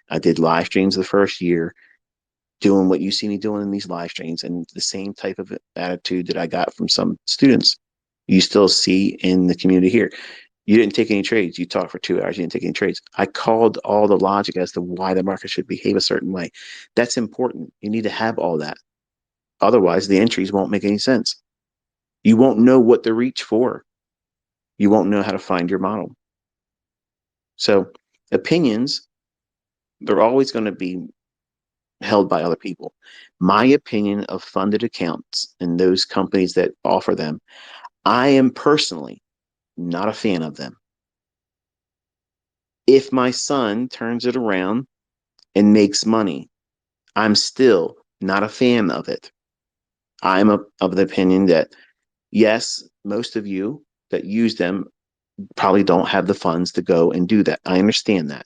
I did live streams the first year, doing what you see me doing in these live streams, and the same type of attitude that I got from some students you still see in the community here. You didn't take any trades. You talked for 2 hours. You didn't take any trades. I called all the logic as to why the market should behave a certain way. That's important. You need to have all that. Otherwise, the entries won't make any sense. You won't know what to reach for. You won't know how to find your model. So opinions, they're always going to be held by other people. My opinion of funded accounts and those companies that offer them, I am personally not a fan of them. If my son turns it around and makes money, I'm still not a fan of it. I'm of the opinion that, yes, most of you that use them probably don't have the funds to go and do that. I understand that.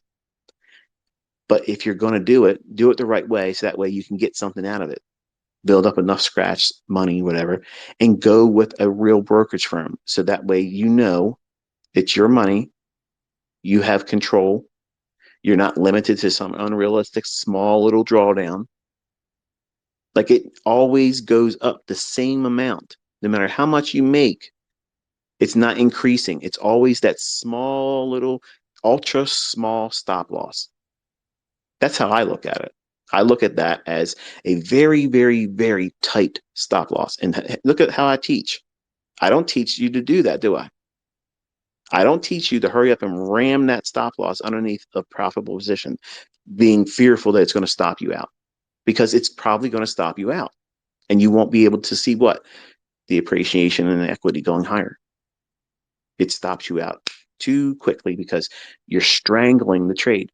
But if you're going to do it the right way, so that way you can get something out of it. Build up enough scratch money, whatever, and go with a real brokerage firm. So that way you know it's your money, you have control, you're not limited to some unrealistic small little drawdown. Like it always goes up the same amount, no matter how much you make. It's not increasing. It's always that small little ultra small stop loss. That's how I look at it. I look at that as a very, very, very tight stop loss. And look at how I teach. I don't teach you to do that, do I? I don't teach you to hurry up and ram that stop loss underneath a profitable position, being fearful that it's going to stop you out, because it's probably going to stop you out. And you won't be able to see what? The appreciation and the equity going higher. It stops you out too quickly because you're strangling the trade.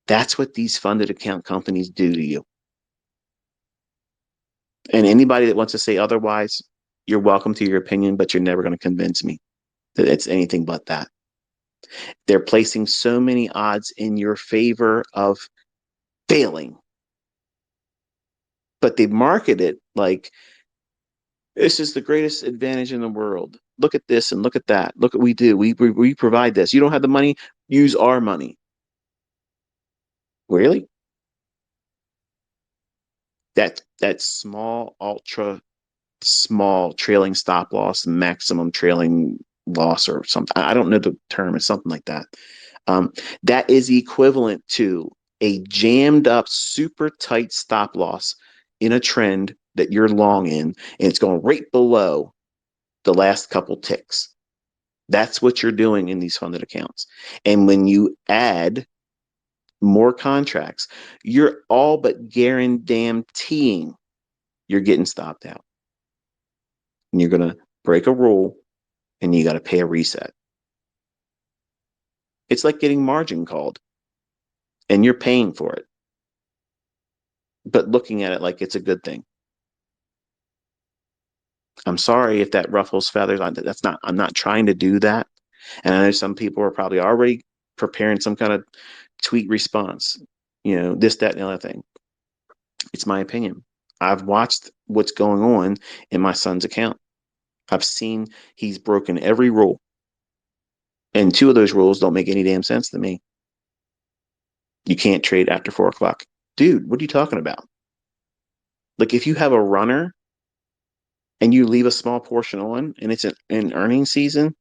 That's what these funded account companies do to you. And anybody that wants to say otherwise, you're welcome to your opinion, but you're never going to convince me that it's anything but that. They're placing so many odds in your favor of failing, but they market it like this is the greatest advantage in the world. Look at this and look at that. Look what we do. We provide this. You don't have the money, use our money. Really? That small, ultra small trailing stop loss, maximum trailing loss, or something. I don't know the term. It's something like that. That is equivalent to a jammed up, super tight stop loss in a trend that you're long in, and it's going right below the last couple ticks. That's what you're doing in these funded accounts. And when you add more contracts, you're all but guaranteeing you're getting stopped out. And you're going to break a rule and you got to pay a reset. It's like getting margin called and you're paying for it, but looking at it like it's a good thing. I'm sorry if that ruffles feathers. I'm not trying to do that. And I know some people are probably already preparing some kind of tweet response, this, that, and the other thing. It's my opinion. I've watched what's going on in my son's account. I've seen he's broken every rule. And two of those rules don't make any damn sense to me. You can't trade after 4 o'clock. Dude, what are you talking about? Like if you have a runner and you leave a small portion on and it's an earnings season,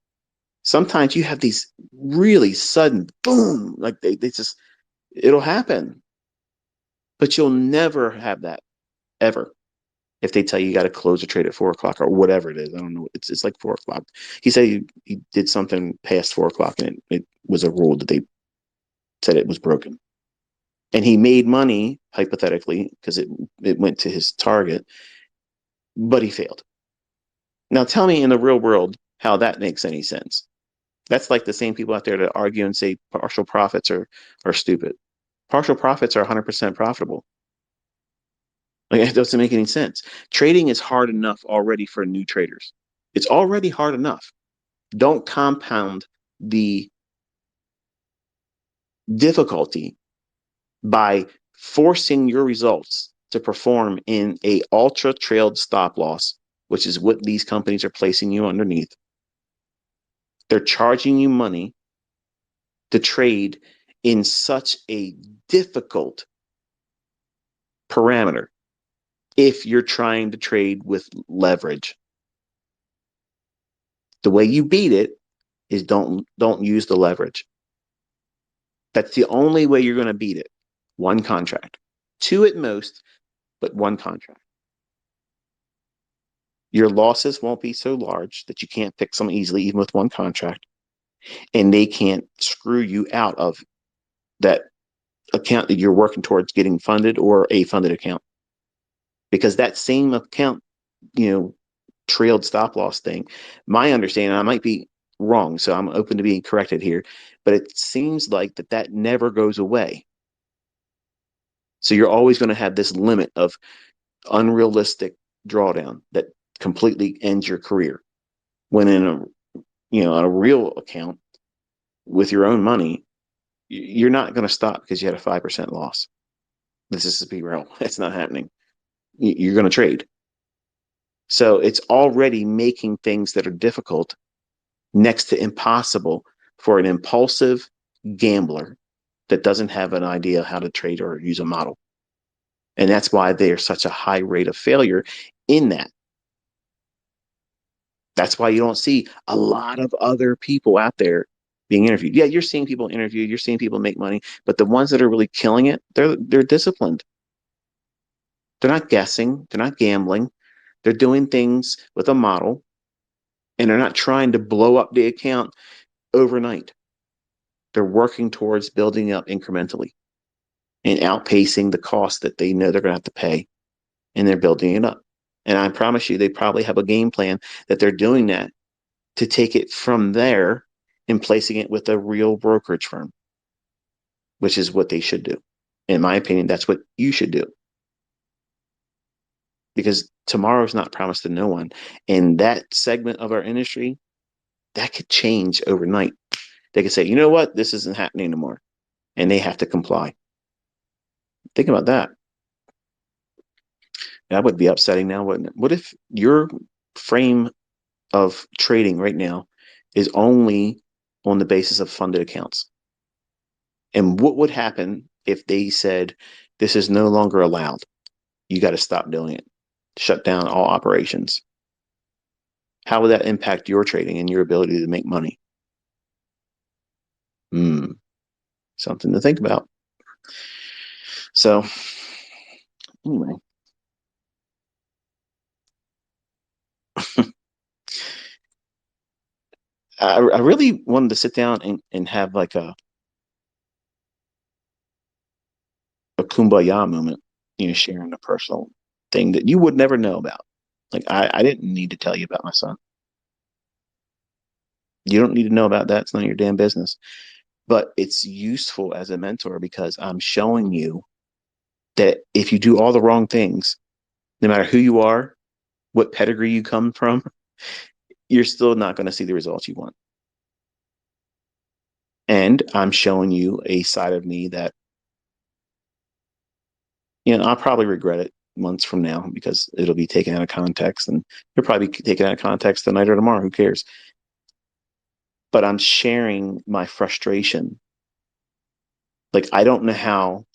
sometimes you have these really sudden boom, like they just, it'll happen. But you'll never have that ever if they tell you got to close a trade at 4 o'clock or whatever it is. I don't know. It's like 4 o'clock. He said he did something past 4 o'clock and it was a rule that they said it was broken. And he made money, hypothetically, because it went to his target, but he failed. Now tell me in the real world how that makes any sense. That's like the same people out there that argue and say partial profits are stupid. Partial profits are 100% profitable. Like it doesn't make any sense. Trading is hard enough already for new traders. It's already hard enough. Don't compound the difficulty by forcing your results to perform in a ultra trailed stop loss, which is what these companies are placing you underneath. They're charging you money to trade in such a difficult parameter if you're trying to trade with leverage. The way you beat it is don't use the leverage. That's the only way you're going to beat it. One contract. Two at most, but one contract. Your losses won't be so large that you can't fix them easily, even with one contract. And they can't screw you out of that account that you're working towards getting funded or a funded account. Because that same account, trailed stop loss thing, my understanding, I might be wrong, so I'm open to being corrected here, but it seems like that never goes away. So you're always going to have this limit of unrealistic drawdown that completely ends your career. When in a real account with your own money, you're not going to stop because you had a 5% loss. This is to be real. It's not happening. You're going to trade. So it's already making things that are difficult next to impossible for an impulsive gambler that doesn't have an idea how to trade or use a model. And that's why there's such a high rate of failure in that. That's why you don't see a lot of other people out there being interviewed. Yeah, you're seeing people interviewed, you're seeing people make money, but the ones that are really killing it, they're disciplined. They're not guessing, they're not gambling. They're doing things with a model and they're not trying to blow up the account overnight. They're working towards building up incrementally and outpacing the cost that they know they're going to have to pay, and they're building it up. And I promise you, they probably have a game plan that they're doing that to take it from there and placing it with a real brokerage firm, which is what they should do. In my opinion, that's what you should do. Because tomorrow is not promised to no one. And that segment of our industry, that could change overnight. They could say, you know what, this isn't happening anymore. And they have to comply. Think about that. That would be upsetting now, wouldn't it? What if your frame of trading right now is only on the basis of funded accounts? And what would happen if they said, this is no longer allowed? You got to stop doing it. Shut down all operations. How would that impact your trading and your ability to make money? Something to think about. So anyway, I really wanted to sit down and have like a kumbaya moment, sharing a personal thing that you would never know about. Like I didn't need to tell you about my son. You don't need to know about that. It's none of your damn business. But it's useful as a mentor because I'm showing you that if you do all the wrong things, no matter who you are, what pedigree you come from, you're still not going to see the results you want. And I'm showing you a side of me that, I'll probably regret it months from now because it'll be taken out of context and you'll probably be taken out of context tonight or tomorrow. Who cares? But I'm sharing my frustration. Like, I don't know how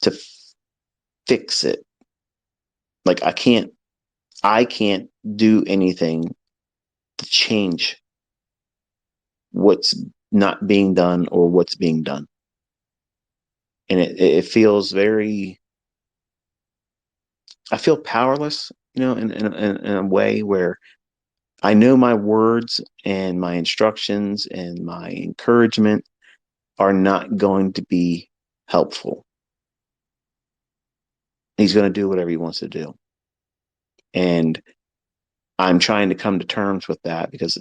to fix it. Like, I can't do anything to change what's not being done or what's being done. And it feels very, I feel powerless, in a way where I know my words and my instructions and my encouragement are not going to be helpful. He's going to do whatever he wants to do. And I'm trying to come to terms with that because,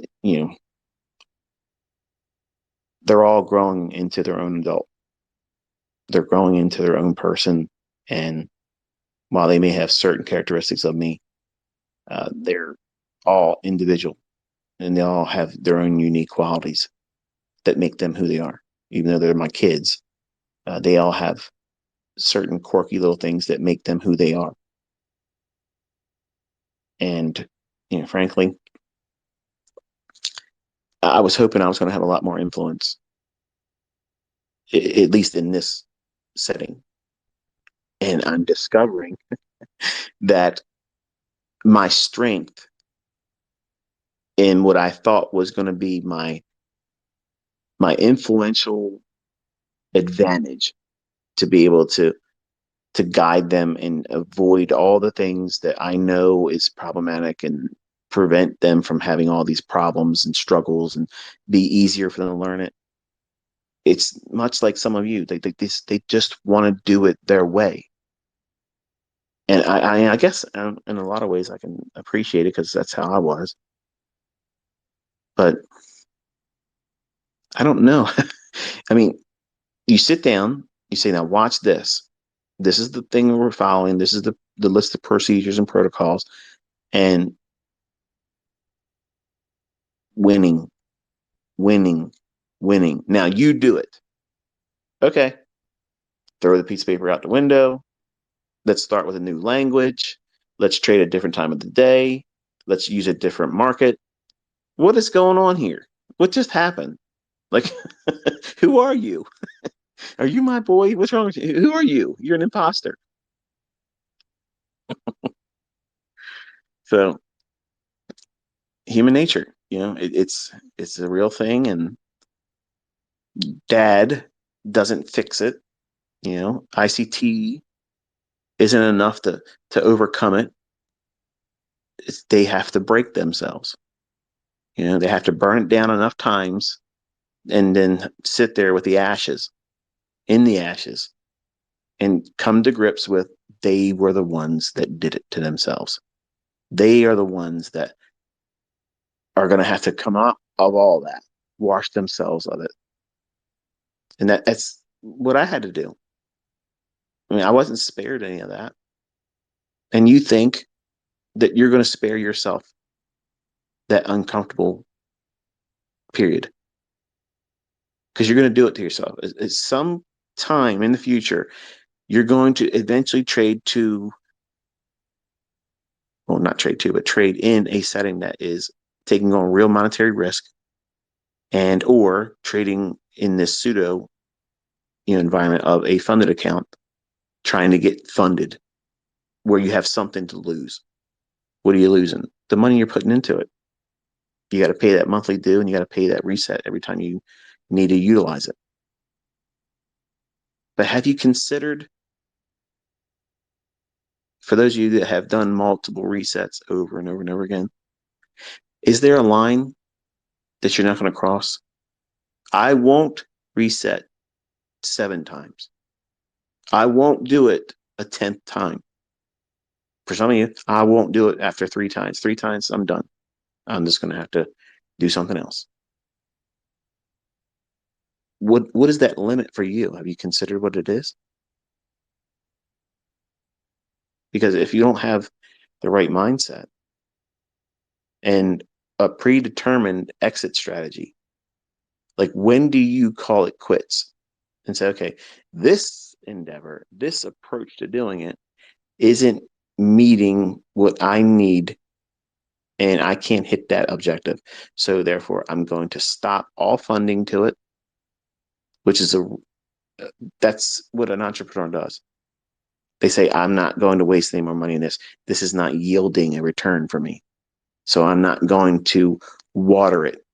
they're all growing into their own adult. They're growing into their own person. And while they may have certain characteristics of me, they're all individual and they all have their own unique qualities that make them who they are. Even though they're my kids, they all have certain quirky little things that make them who they are. And, frankly, I was hoping I was going to have a lot more influence, at least in this setting. And I'm discovering that my strength in what I thought was going to be my influential advantage to be able to guide them and avoid all the things that I know is problematic and prevent them from having all these problems and struggles and be easier for them to learn it. It's much like some of you. They just want to do it their way. And I guess in a lot of ways I can appreciate it because that's how I was. But I don't know. I mean, you sit down, you say, now watch this. This is the thing we're following. This is the list of procedures and protocols. And winning, winning, winning. Now you do it. Okay. Throw the piece of paper out the window. Let's start with a new language. Let's trade a different time of the day. Let's use a different market. What is going on here? What just happened? Like, who are you? Are you my boy? What's wrong with you? Who are you? You're an imposter. So, human nature, it's a real thing, and dad doesn't fix it. ICT isn't enough to overcome it. They have to break themselves. They have to burn it down enough times and then sit there with the ashes, in the ashes, and come to grips with they were the ones that did it to themselves. They are the ones that are going to have to come out of all that, wash themselves of it. And that's what I had to do. I mean, I wasn't spared any of that. And you think that you're going to spare yourself that uncomfortable period because you're going to do it to yourself. At some time in the future, you're going to eventually well, not trade to, but trade in a setting that is taking on real monetary risk and or trading in this pseudo environment of a funded account trying to get funded where you have something to lose. What are you losing? The money you're putting into it. You got to pay that monthly due and you got to pay that reset every time you need to utilize it. But have you considered, for those of you that have done multiple resets over and over and over again, is there a line that you're not going to cross? I won't reset 7 times. I won't do it a 10th time. For some of you, I won't do it after 3 times. 3 times, I'm done. I'm just going to have to do something else. What is that limit for you? Have you considered what it is? Because if you don't have the right mindset and a predetermined exit strategy, like when do you call it quits and say, okay, this endeavor, this approach to doing it isn't meeting what I need and I can't hit that objective. So therefore, I'm going to stop all funding to it, which is that's what an entrepreneur does. They say, I'm not going to waste any more money in this. This is not yielding a return for me. So I'm not going to water it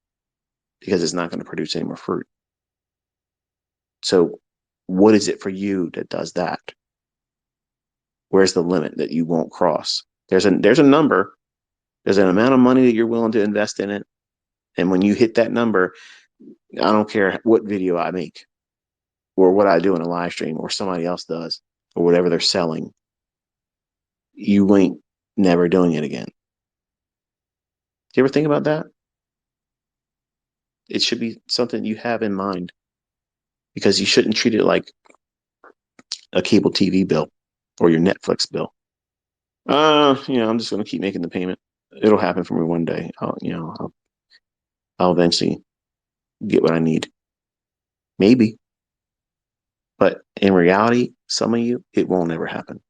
because it's not going to produce any more fruit. So what is it for you that does that? Where's the limit that you won't cross? There's a number, there's an amount of money that you're willing to invest in it. And when you hit that number, I don't care what video I make or what I do in a live stream or somebody else does or whatever they're selling, you ain't never doing it again. Do you ever think about that? It should be something you have in mind because you shouldn't treat it like a cable TV bill or your Netflix bill. I'm just going to keep making the payment. It'll happen for me one day. I'll eventually get what I need. Maybe. But in reality, some of you, it won't ever happen.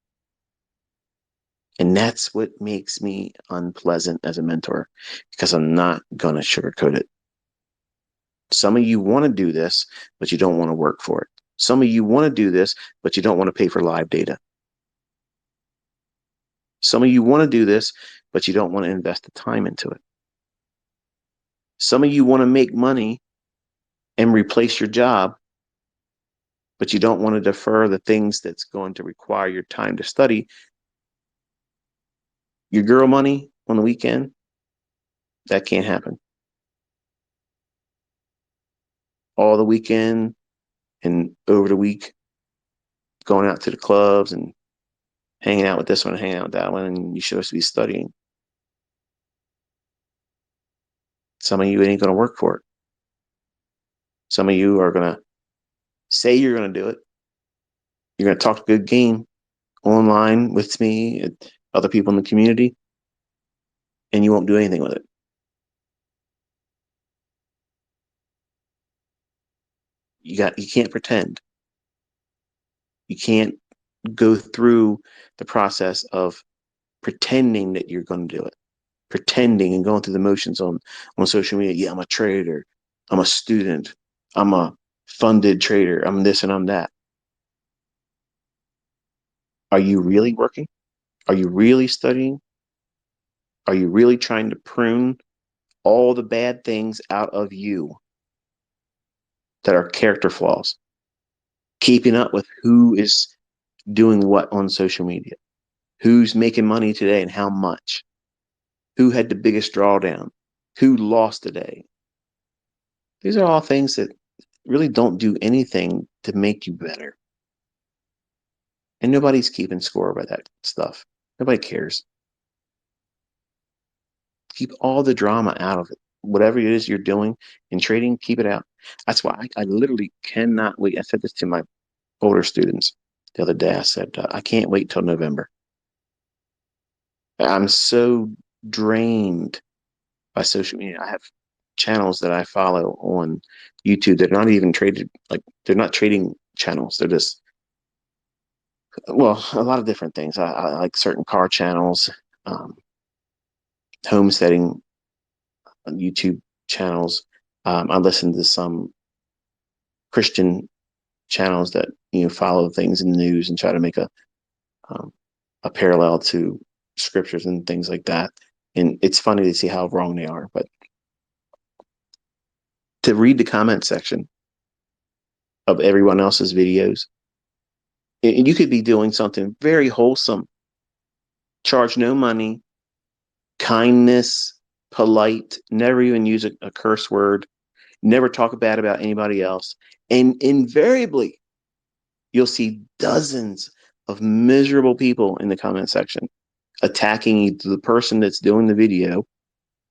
And that's what makes me unpleasant as a mentor because I'm not going to sugarcoat it. Some of you want to do this, but you don't want to work for it. Some of you want to do this, but you don't want to pay for live data. Some of you want to do this, but you don't want to invest the time into it. Some of you want to make money and replace your job, but you don't want to defer the things that's going to require your time to study. Your girl money on the weekend, that can't happen. All the weekend and over the week, going out to the clubs and hanging out with this one, hanging out with that one, and you're supposed to be studying. Some of you ain't going to work for it. Some of you are going to say you're going to do it. You're going to talk a good game online with me and other people in the community, and you won't do anything with it. You can't pretend. You can't go through the process of pretending that you're going to do it, pretending and going through the motions on social media. Yeah, I'm a trader. I'm a student. I'm a funded trader. I'm this and I'm that. Are you really working? Are you really studying? Are you really trying to prune all the bad things out of you that are character flaws? Keeping up with who is doing what on social media, who's making money today and how much, who had the biggest drawdown, who lost today. These are all things that really don't do anything to make you better. And nobody's keeping score by that stuff. Nobody cares. Keep all the drama out of it. Whatever it is you're doing in trading, keep it out. That's why I literally cannot wait. I said this to my older students the other day. I said, I can't wait till November. I'm so drained by social media. I have channels that I follow on YouTube. They're not even traded, like they're not trading channels. They're just, well, a lot of different things. I like certain car channels, homesteading YouTube channels. I listen to some Christian channels that follow things in the news and try to make a parallel to scriptures and things like that. And it's funny to see how wrong they are. But to read the comment section of everyone else's videos And you could be doing something very wholesome, charge no money, kindness, polite, never even use a curse word, never talk bad about anybody else. And invariably, you'll see dozens of miserable people in the comment section attacking either the person that's doing the video,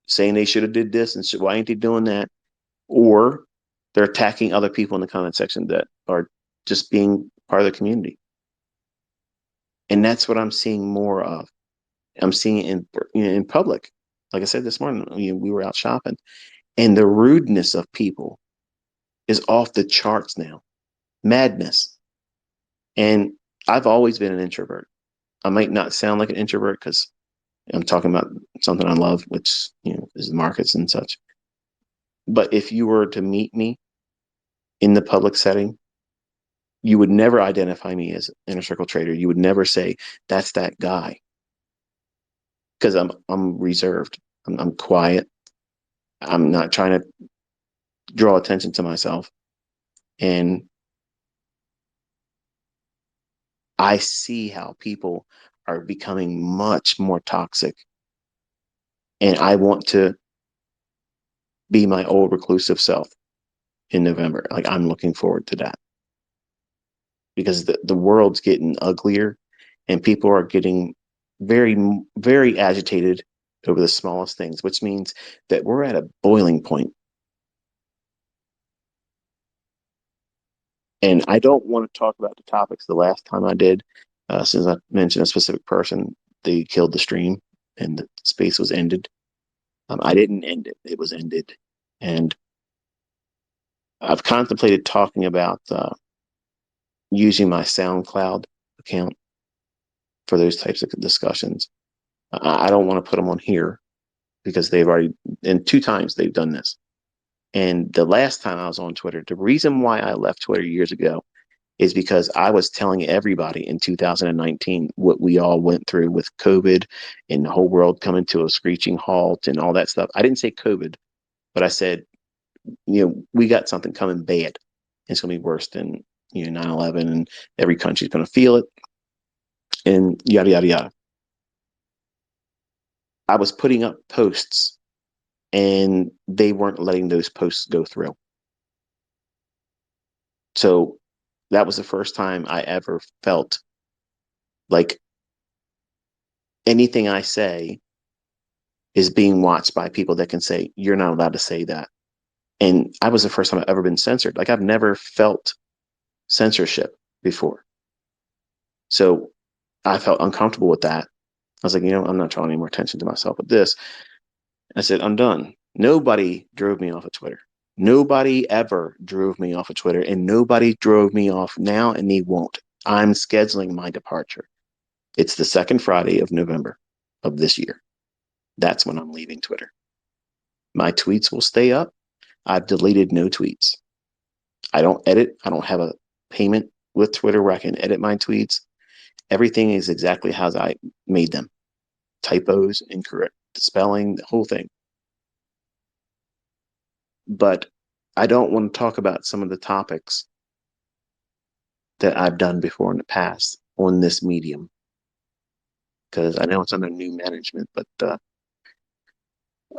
saying they should have did this and why ain't they doing that, or they're attacking other people in the comment section that are just being part of the community. And that's what I'm seeing more of. I'm seeing it in public. Like I said this morning, we were out shopping, and the rudeness of people is off the charts now. Madness. And I've always been an introvert. I might not sound like an introvert because I'm talking about something I love, which is the markets and such. But if you were to meet me in the public setting, you would never identify me as an inner circle trader. You would never say that's that guy, because I'm reserved. I'm quiet. I'm not trying to draw attention to myself, and I see how people are becoming much more toxic, and I want to be my old reclusive self in November. Like, I'm looking forward to that, because the world's getting uglier, and people are getting very, very agitated over the smallest things, which means that we're at a boiling point. And I don't want to talk about the topics. The last time I did, since I mentioned a specific person, they killed the stream and the space was ended. I didn't end it, it was ended. And I've contemplated talking about using my SoundCloud account for those types of discussions. I don't want to put them on here because they've already, and 2 times they've done this. And the last time I was on Twitter, the reason why I left Twitter years ago is because I was telling everybody in 2019 what we all went through with COVID and the whole world coming to a screeching halt and all that stuff. I didn't say COVID, but I said, we got something coming bad. It's going to be worse than 9/11, and every country's going to feel it, and yada yada yada. I was putting up posts, and they weren't letting those posts go through. So that was the first time I ever felt like anything I say is being watched by people that can say, you're not allowed to say that. And I was the first time I've ever been censored. Like, I've never felt censorship before. So I felt uncomfortable with that. I was like, I'm not drawing any more attention to myself with this. I said, I'm done. Nobody drove me off of Twitter. Nobody ever drove me off of Twitter, and nobody drove me off now, and they won't. I'm scheduling my departure. It's the second Friday of November of this year. That's when I'm leaving Twitter. My tweets will stay up. I've deleted no tweets. I don't edit. I don't have a payment with Twitter where I can edit my tweets. Everything is exactly how I made them. Typos, incorrect spelling, the whole thing. But I don't want to talk about some of the topics that I've done before in the past on this medium, because I know it's under new management, but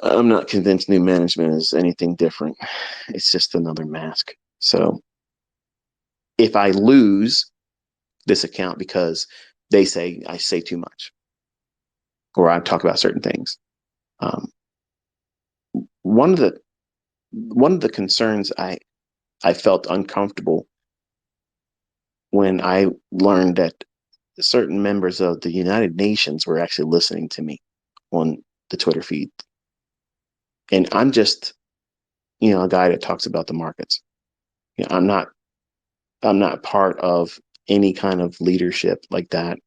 I'm not convinced new management is anything different. It's just another mask. So if I lose this account because they say I say too much or I talk about certain things, one of the concerns I felt uncomfortable when I learned that certain members of the United Nations were actually listening to me on the Twitter feed. And I'm just, a guy that talks about the markets. I'm not part of any kind of leadership like that.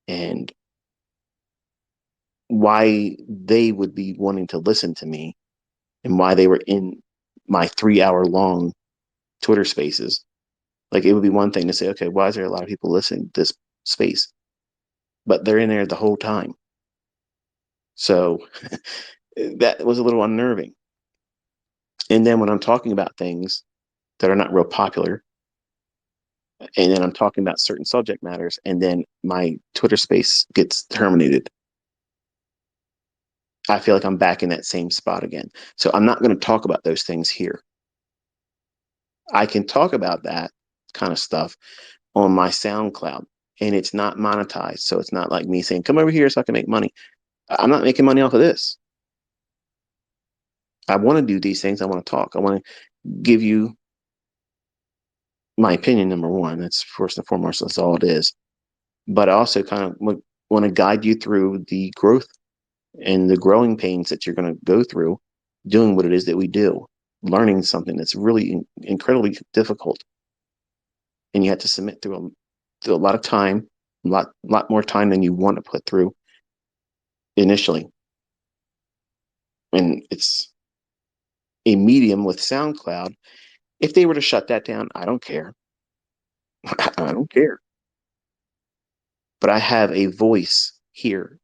And why they would be wanting to listen to me and why they were in my 3-hour long Twitter spaces. Like, it would be one thing to say, okay, why is there a lot of people listening to this space? But they're in there the whole time. So that was a little unnerving. And then when I'm talking about things that are not real popular, and then I'm talking about certain subject matters, and then my Twitter space gets terminated. I feel like I'm back in that same spot again. So I'm not going to talk about those things here. I can talk about that kind of stuff on my SoundCloud, and it's not monetized. So it's not like me saying, come over here so I can make money. I'm not making money off of this. I want to do these things. I want to talk. I want to give you my opinion, number one. That's first and foremost. That's all it is. But I also kind of want to guide you through the growth and the growing pains that you're going to go through doing what it is that we do, learning something that's really incredibly difficult. And you have to submit through a lot of time, a lot more time than you want to put through initially. And it's a medium with SoundCloud. If they were to shut that down, I don't care. I don't care. But I have a voice here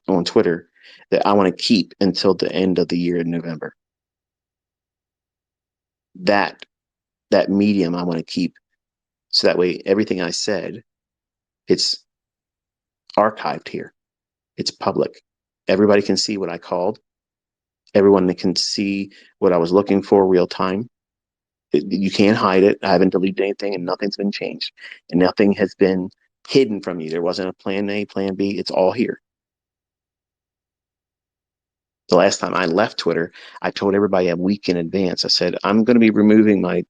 on Twitter that I want to keep until the end of the year in November. That medium I want to keep, so that way everything I said, it's archived here. It's public. Everybody can see what I called. Everyone can see what I was looking for real time. You can't hide it. I haven't deleted anything, and nothing's been changed, and nothing has been hidden from you. There wasn't a plan A, plan B. It's all here. The last time I left Twitter, I told everybody a week in advance. I said, I'm going to be removing my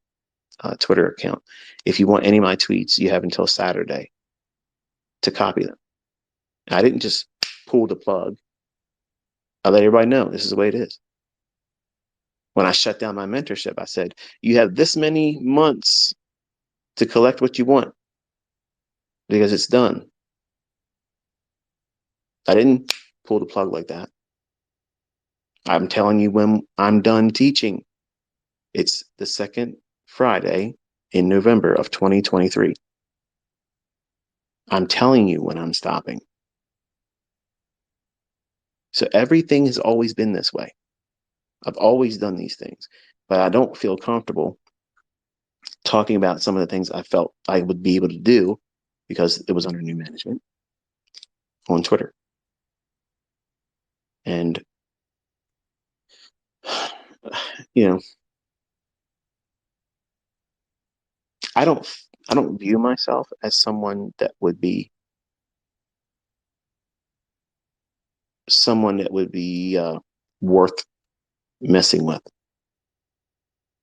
Twitter account. If you want any of my tweets, you have until Saturday to copy them. I didn't just pull the plug. I let everybody know this is the way it is. When I shut down my mentorship, I said, you have this many months to collect what you want because it's done. I didn't pull the plug like that. I'm telling you when I'm done teaching. It's the second Friday in November of 2023. I'm telling you when I'm stopping. So everything has always been this way. I've always done these things, but I don't feel comfortable talking about some of the things I felt I would be able to do because it was under new management on Twitter. And, you know, I don't view myself as someone that would be worth messing with.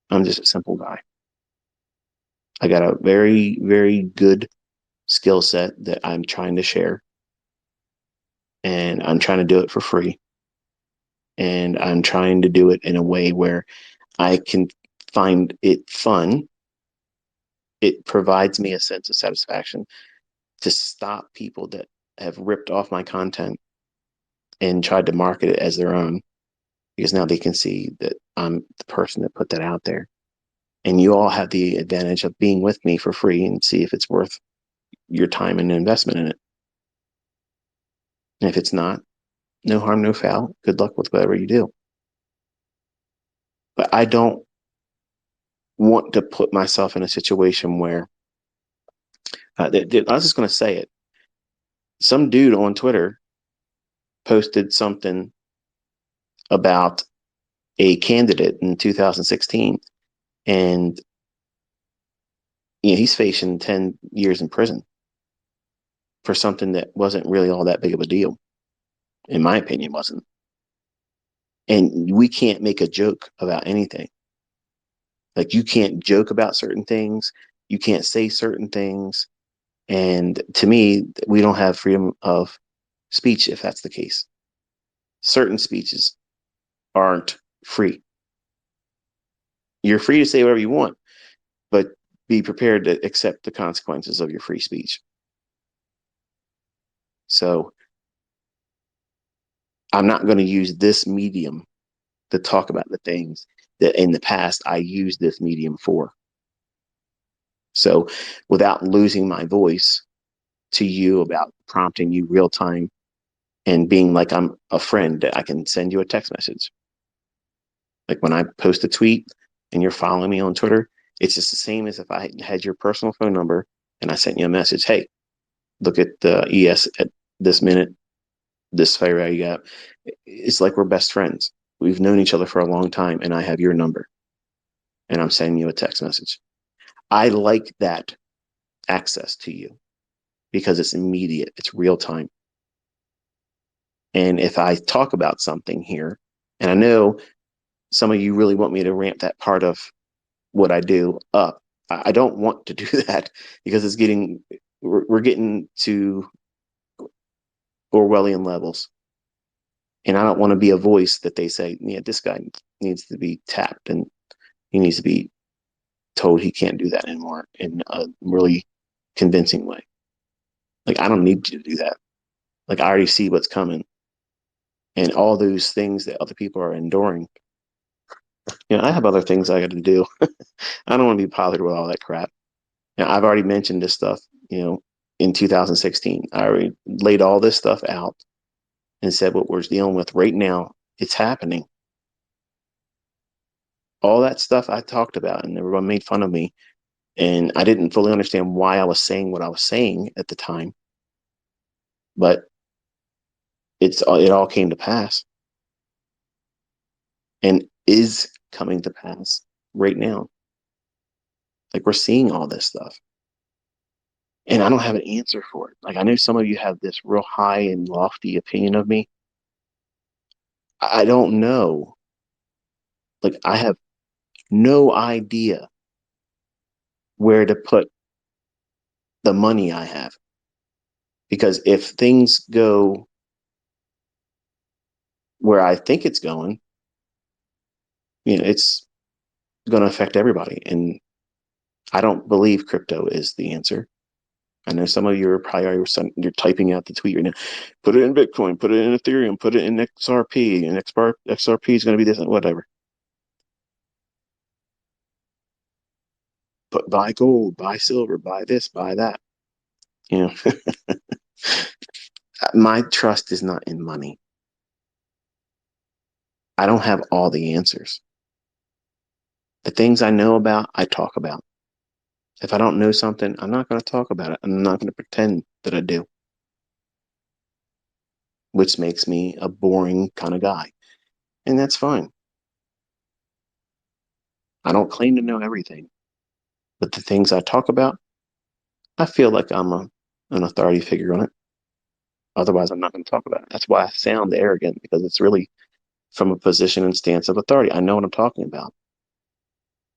I'm just a simple guy. I got a very, very good skill set that I'm trying to share, and I'm trying to do it for free. And I'm trying to do it in a way where I can find it fun. It provides me a sense of satisfaction to stop people that have ripped off my content and tried to market it as their own, because now they can see that I'm the person that put that out there. And you all have the advantage of being with me for free and see if it's worth your time and investment in it. And if it's not, no harm, no foul. Good luck with whatever you do. But I don't want to put myself in a situation where I was just going to say it. Some dude on Twitter posted something about a candidate in 2016, and he's facing 10 years in prison for something that wasn't really all that big of a deal. In my opinion, wasn't. And we can't make a joke about anything. Like, you can't joke about certain things. You can't say certain things. And to me, we don't have freedom of speech if that's the case. Certain speeches aren't free. You're free to say whatever you want, but be prepared to accept the consequences of your free speech. So I'm not going to use this medium to talk about the things that in the past I used this medium for. So without losing my voice to you about prompting you real time and being like I'm a friend that I can send you a text message. Like when I post a tweet and you're following me on Twitter, It's just the same as if I had your personal phone number and I sent you a message. Hey, look at the ES at this minute, this favor you got. It's like we're best friends. We've known each other for a long time, and I have your number, and I'm sending you a text message. I like that access to you because it's immediate, it's real time. And if I talk about something here, and I know some of you really want me to ramp that part of what I do up, I don't want to do that because we're getting to Orwellian levels. And I don't want to be a voice that they say, yeah, this guy needs to be tapped and he needs to be told he can't do that anymore in a really convincing way. Like, I don't need you to do that. Like, I already see what's coming and all those things that other people are enduring. I have other things I got to do. I don't want to be bothered with all that crap. I've already mentioned this stuff, in 2016. I already laid all this stuff out and said what we're dealing with right now. It's happening. All that stuff I talked about, and everyone made fun of me. And I didn't fully understand why I was saying what I was saying at the time. But it all came to pass and is coming to pass right now. Like, we're seeing all this stuff. And I don't have an answer for it. Like, I know some of you have this real high and lofty opinion of me. I don't know. Like, I have no idea where to put the money I have. Because if things go where I think it's going, it's going to affect everybody. And I don't believe crypto is the answer. I know some of you are probably you're typing out the tweet right now. Put it in Bitcoin, put it in Ethereum, put it in XRP, and XRP is going to be this and whatever. But buy gold, buy silver, buy this, buy that. My trust is not in money. I don't have all the answers. The things I know about, I talk about. If I don't know something, I'm not going to talk about it. I'm not going to pretend that I do, which makes me a boring kind of guy. And that's fine. I don't claim to know everything, but the things I talk about, I feel like I'm an authority figure on it. Otherwise, I'm not going to talk about it. That's why I sound arrogant, because it's really from a position and stance of authority. I know what I'm talking about.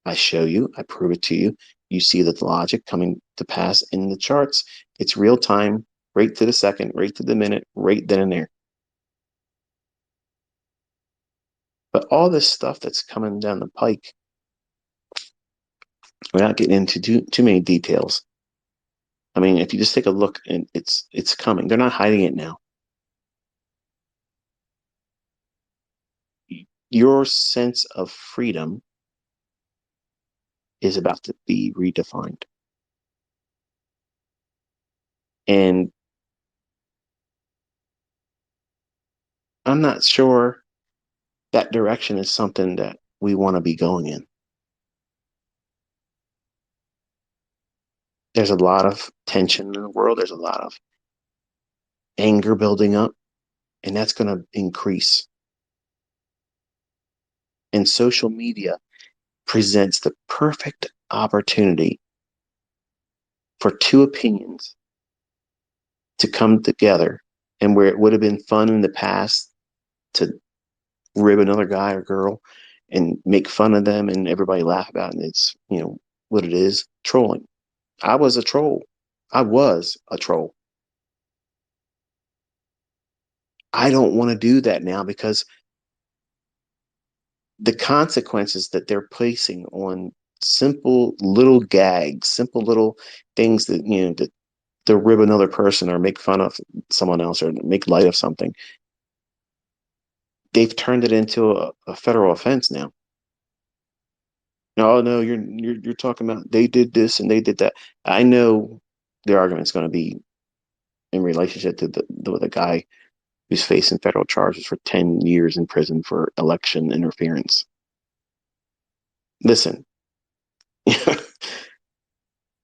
I show you, I prove it to you. You see the logic coming to pass in the charts. It's real time, right to the second, right to the minute, right then and there. But all this stuff that's coming down the pike, we're not getting into too many details. I mean, if you just take a look, and it's coming. They're not hiding it now. Your sense of freedom is about to be redefined. And I'm not sure that direction is something that we want to be going in. There's a lot of tension in the world. There's a lot of anger building up, and that's going to increase. And social media presents the perfect opportunity for two opinions to come together. And where it would have been fun in the past to rib another guy or girl and make fun of them and everybody laugh about it, and it's, what it is, trolling. I was a troll. I was a troll. I don't want to do that now because the consequences that they're placing on simple little gags, simple little things that, that to rib another person or make fun of someone else or make light of something, they've turned it into a federal offense now. No, no, you're talking about they did this and they did that. I know their argument's going to be in relationship to the guy who's facing federal charges for 10 years in prison for election interference. Listen,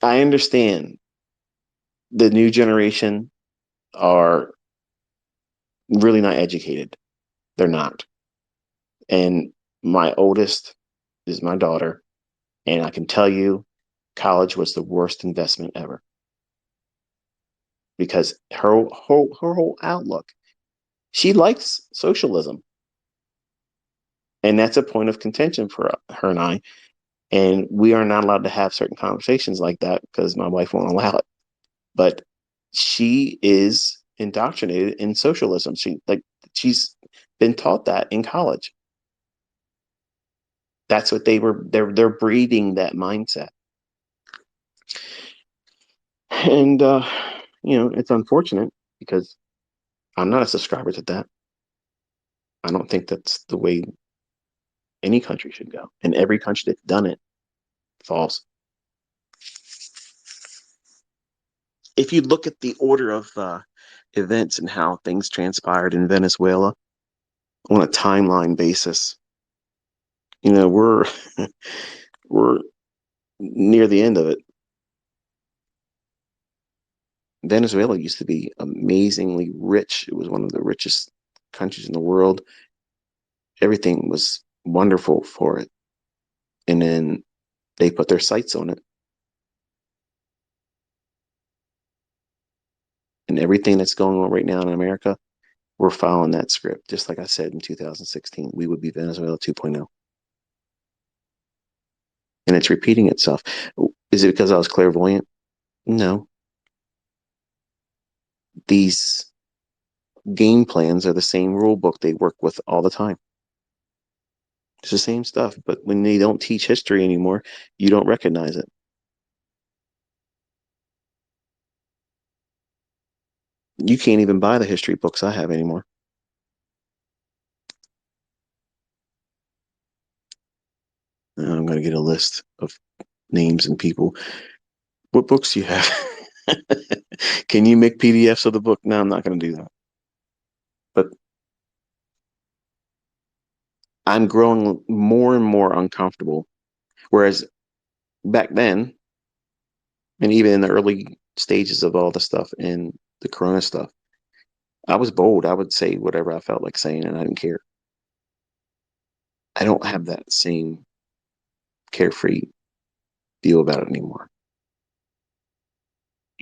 I understand the new generation are really not educated. They're not. And my oldest is my daughter. And I can tell you, college was the worst investment ever because her whole outlook, she likes socialism. And that's a point of contention for her and I. And we are not allowed to have certain conversations like that because my wife won't allow it. But she is indoctrinated in socialism. She's been taught that in college. That's what they're breeding that mindset. And it's unfortunate because I'm not a subscriber to that. I don't think that's the way any country should go. And every country that's done it falls. If you look at the order of events and how things transpired in Venezuela on a timeline basis, we're we're near the end of it. Venezuela used to be amazingly rich. It was one of the richest countries in the world. Everything was wonderful for it. And then they put their sights on it. And everything that's going on right now in America, we're following that script. Just like I said in 2016, we would be Venezuela 2.0. And it's repeating itself. Is it because I was clairvoyant? No. These game plans are the same rule book they work with all the time. It's the same stuff, but when they don't teach history anymore, you don't recognize it. You can't even buy the history books I have anymore. I'm going to get a list of names and people. What books do you have? Can you make PDFs of the book? No, I'm not going to do that. But I'm growing more and more uncomfortable. Whereas back then, and even in the early stages of all the stuff in the Corona stuff, I was bold. I would say whatever I felt like saying, and I didn't care. I don't have that same carefree feel about it anymore.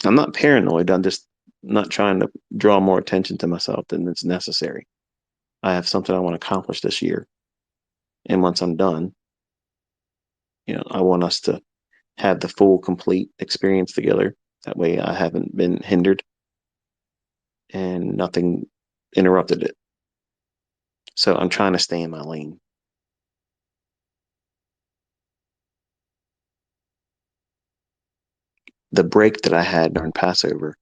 I'm not paranoid. I'm just not trying to draw more attention to myself than it's necessary. I have something I want to accomplish this year. And once I'm done, I want us to have the full, complete experience together. That way I haven't been hindered and nothing interrupted it. So I'm trying to stay in my lane. The break that I had during Passover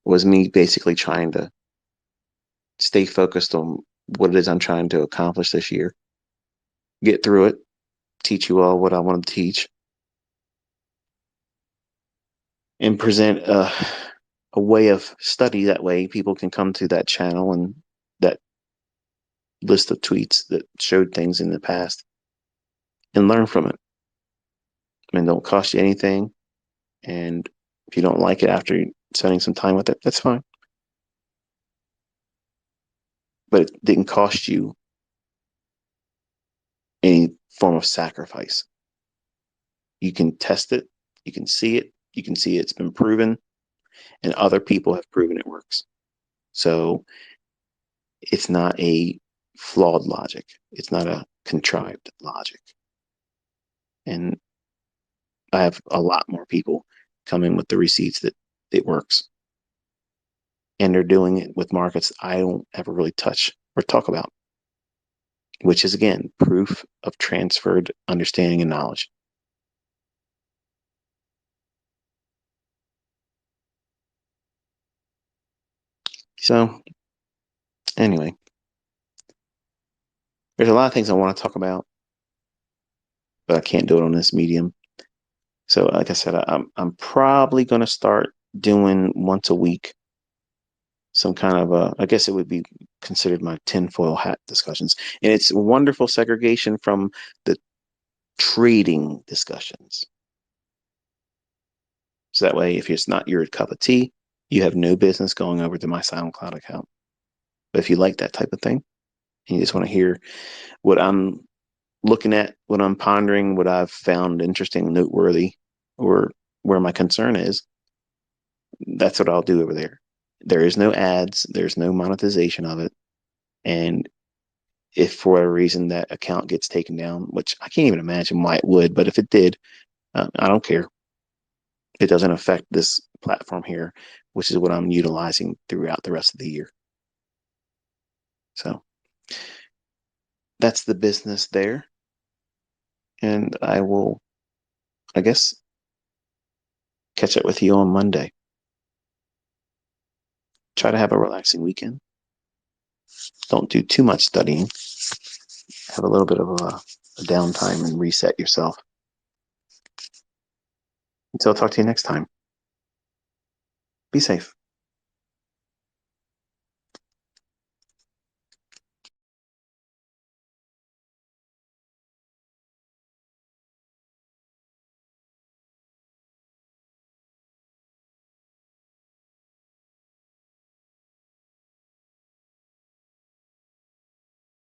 was me basically trying to stay focused on what it is I'm trying to accomplish this year, get through it, teach you all what I wanted to teach, and present a way of study. That way people can come to that channel and that list of tweets that showed things in the past and learn from it. I mean, don't cost you anything. And if you don't like it after spending some time with it, that's fine. But it didn't cost you any form of sacrifice. You can test it, you can see it, you can see it's been proven, and other people have proven it works. So it's not a flawed logic, it's not a contrived logic. And I have a lot more people coming with the receipts that it works. And they're doing it with markets I don't ever really touch or talk about, which is again proof of transferred understanding and knowledge. So, anyway, there's a lot of things I want to talk about, but I can't do it on this medium. So, like I said, I'm probably going to start doing once a week some kind of I guess it would be considered my tinfoil hat discussions. And it's wonderful segregation from the trading discussions. So that way, if it's not your cup of tea, you have no business going over to my SoundCloud account. But if you like that type of thing, and you just want to hear what I'm looking at, what I'm pondering, what I've found interesting, noteworthy, or where my concern is, that's what I'll do over there. There is no ads, there's no monetization of it. And if for whatever reason that account gets taken down, which I can't even imagine why it would, but if it did, I don't care. It doesn't affect this platform here, which is what I'm utilizing throughout the rest of the year. So that's the business there. And I will, I guess, catch up with you on Monday. Try to have a relaxing weekend. Don't do too much studying. Have a little bit of a downtime and reset yourself. Until I'll talk to you next time. Be safe.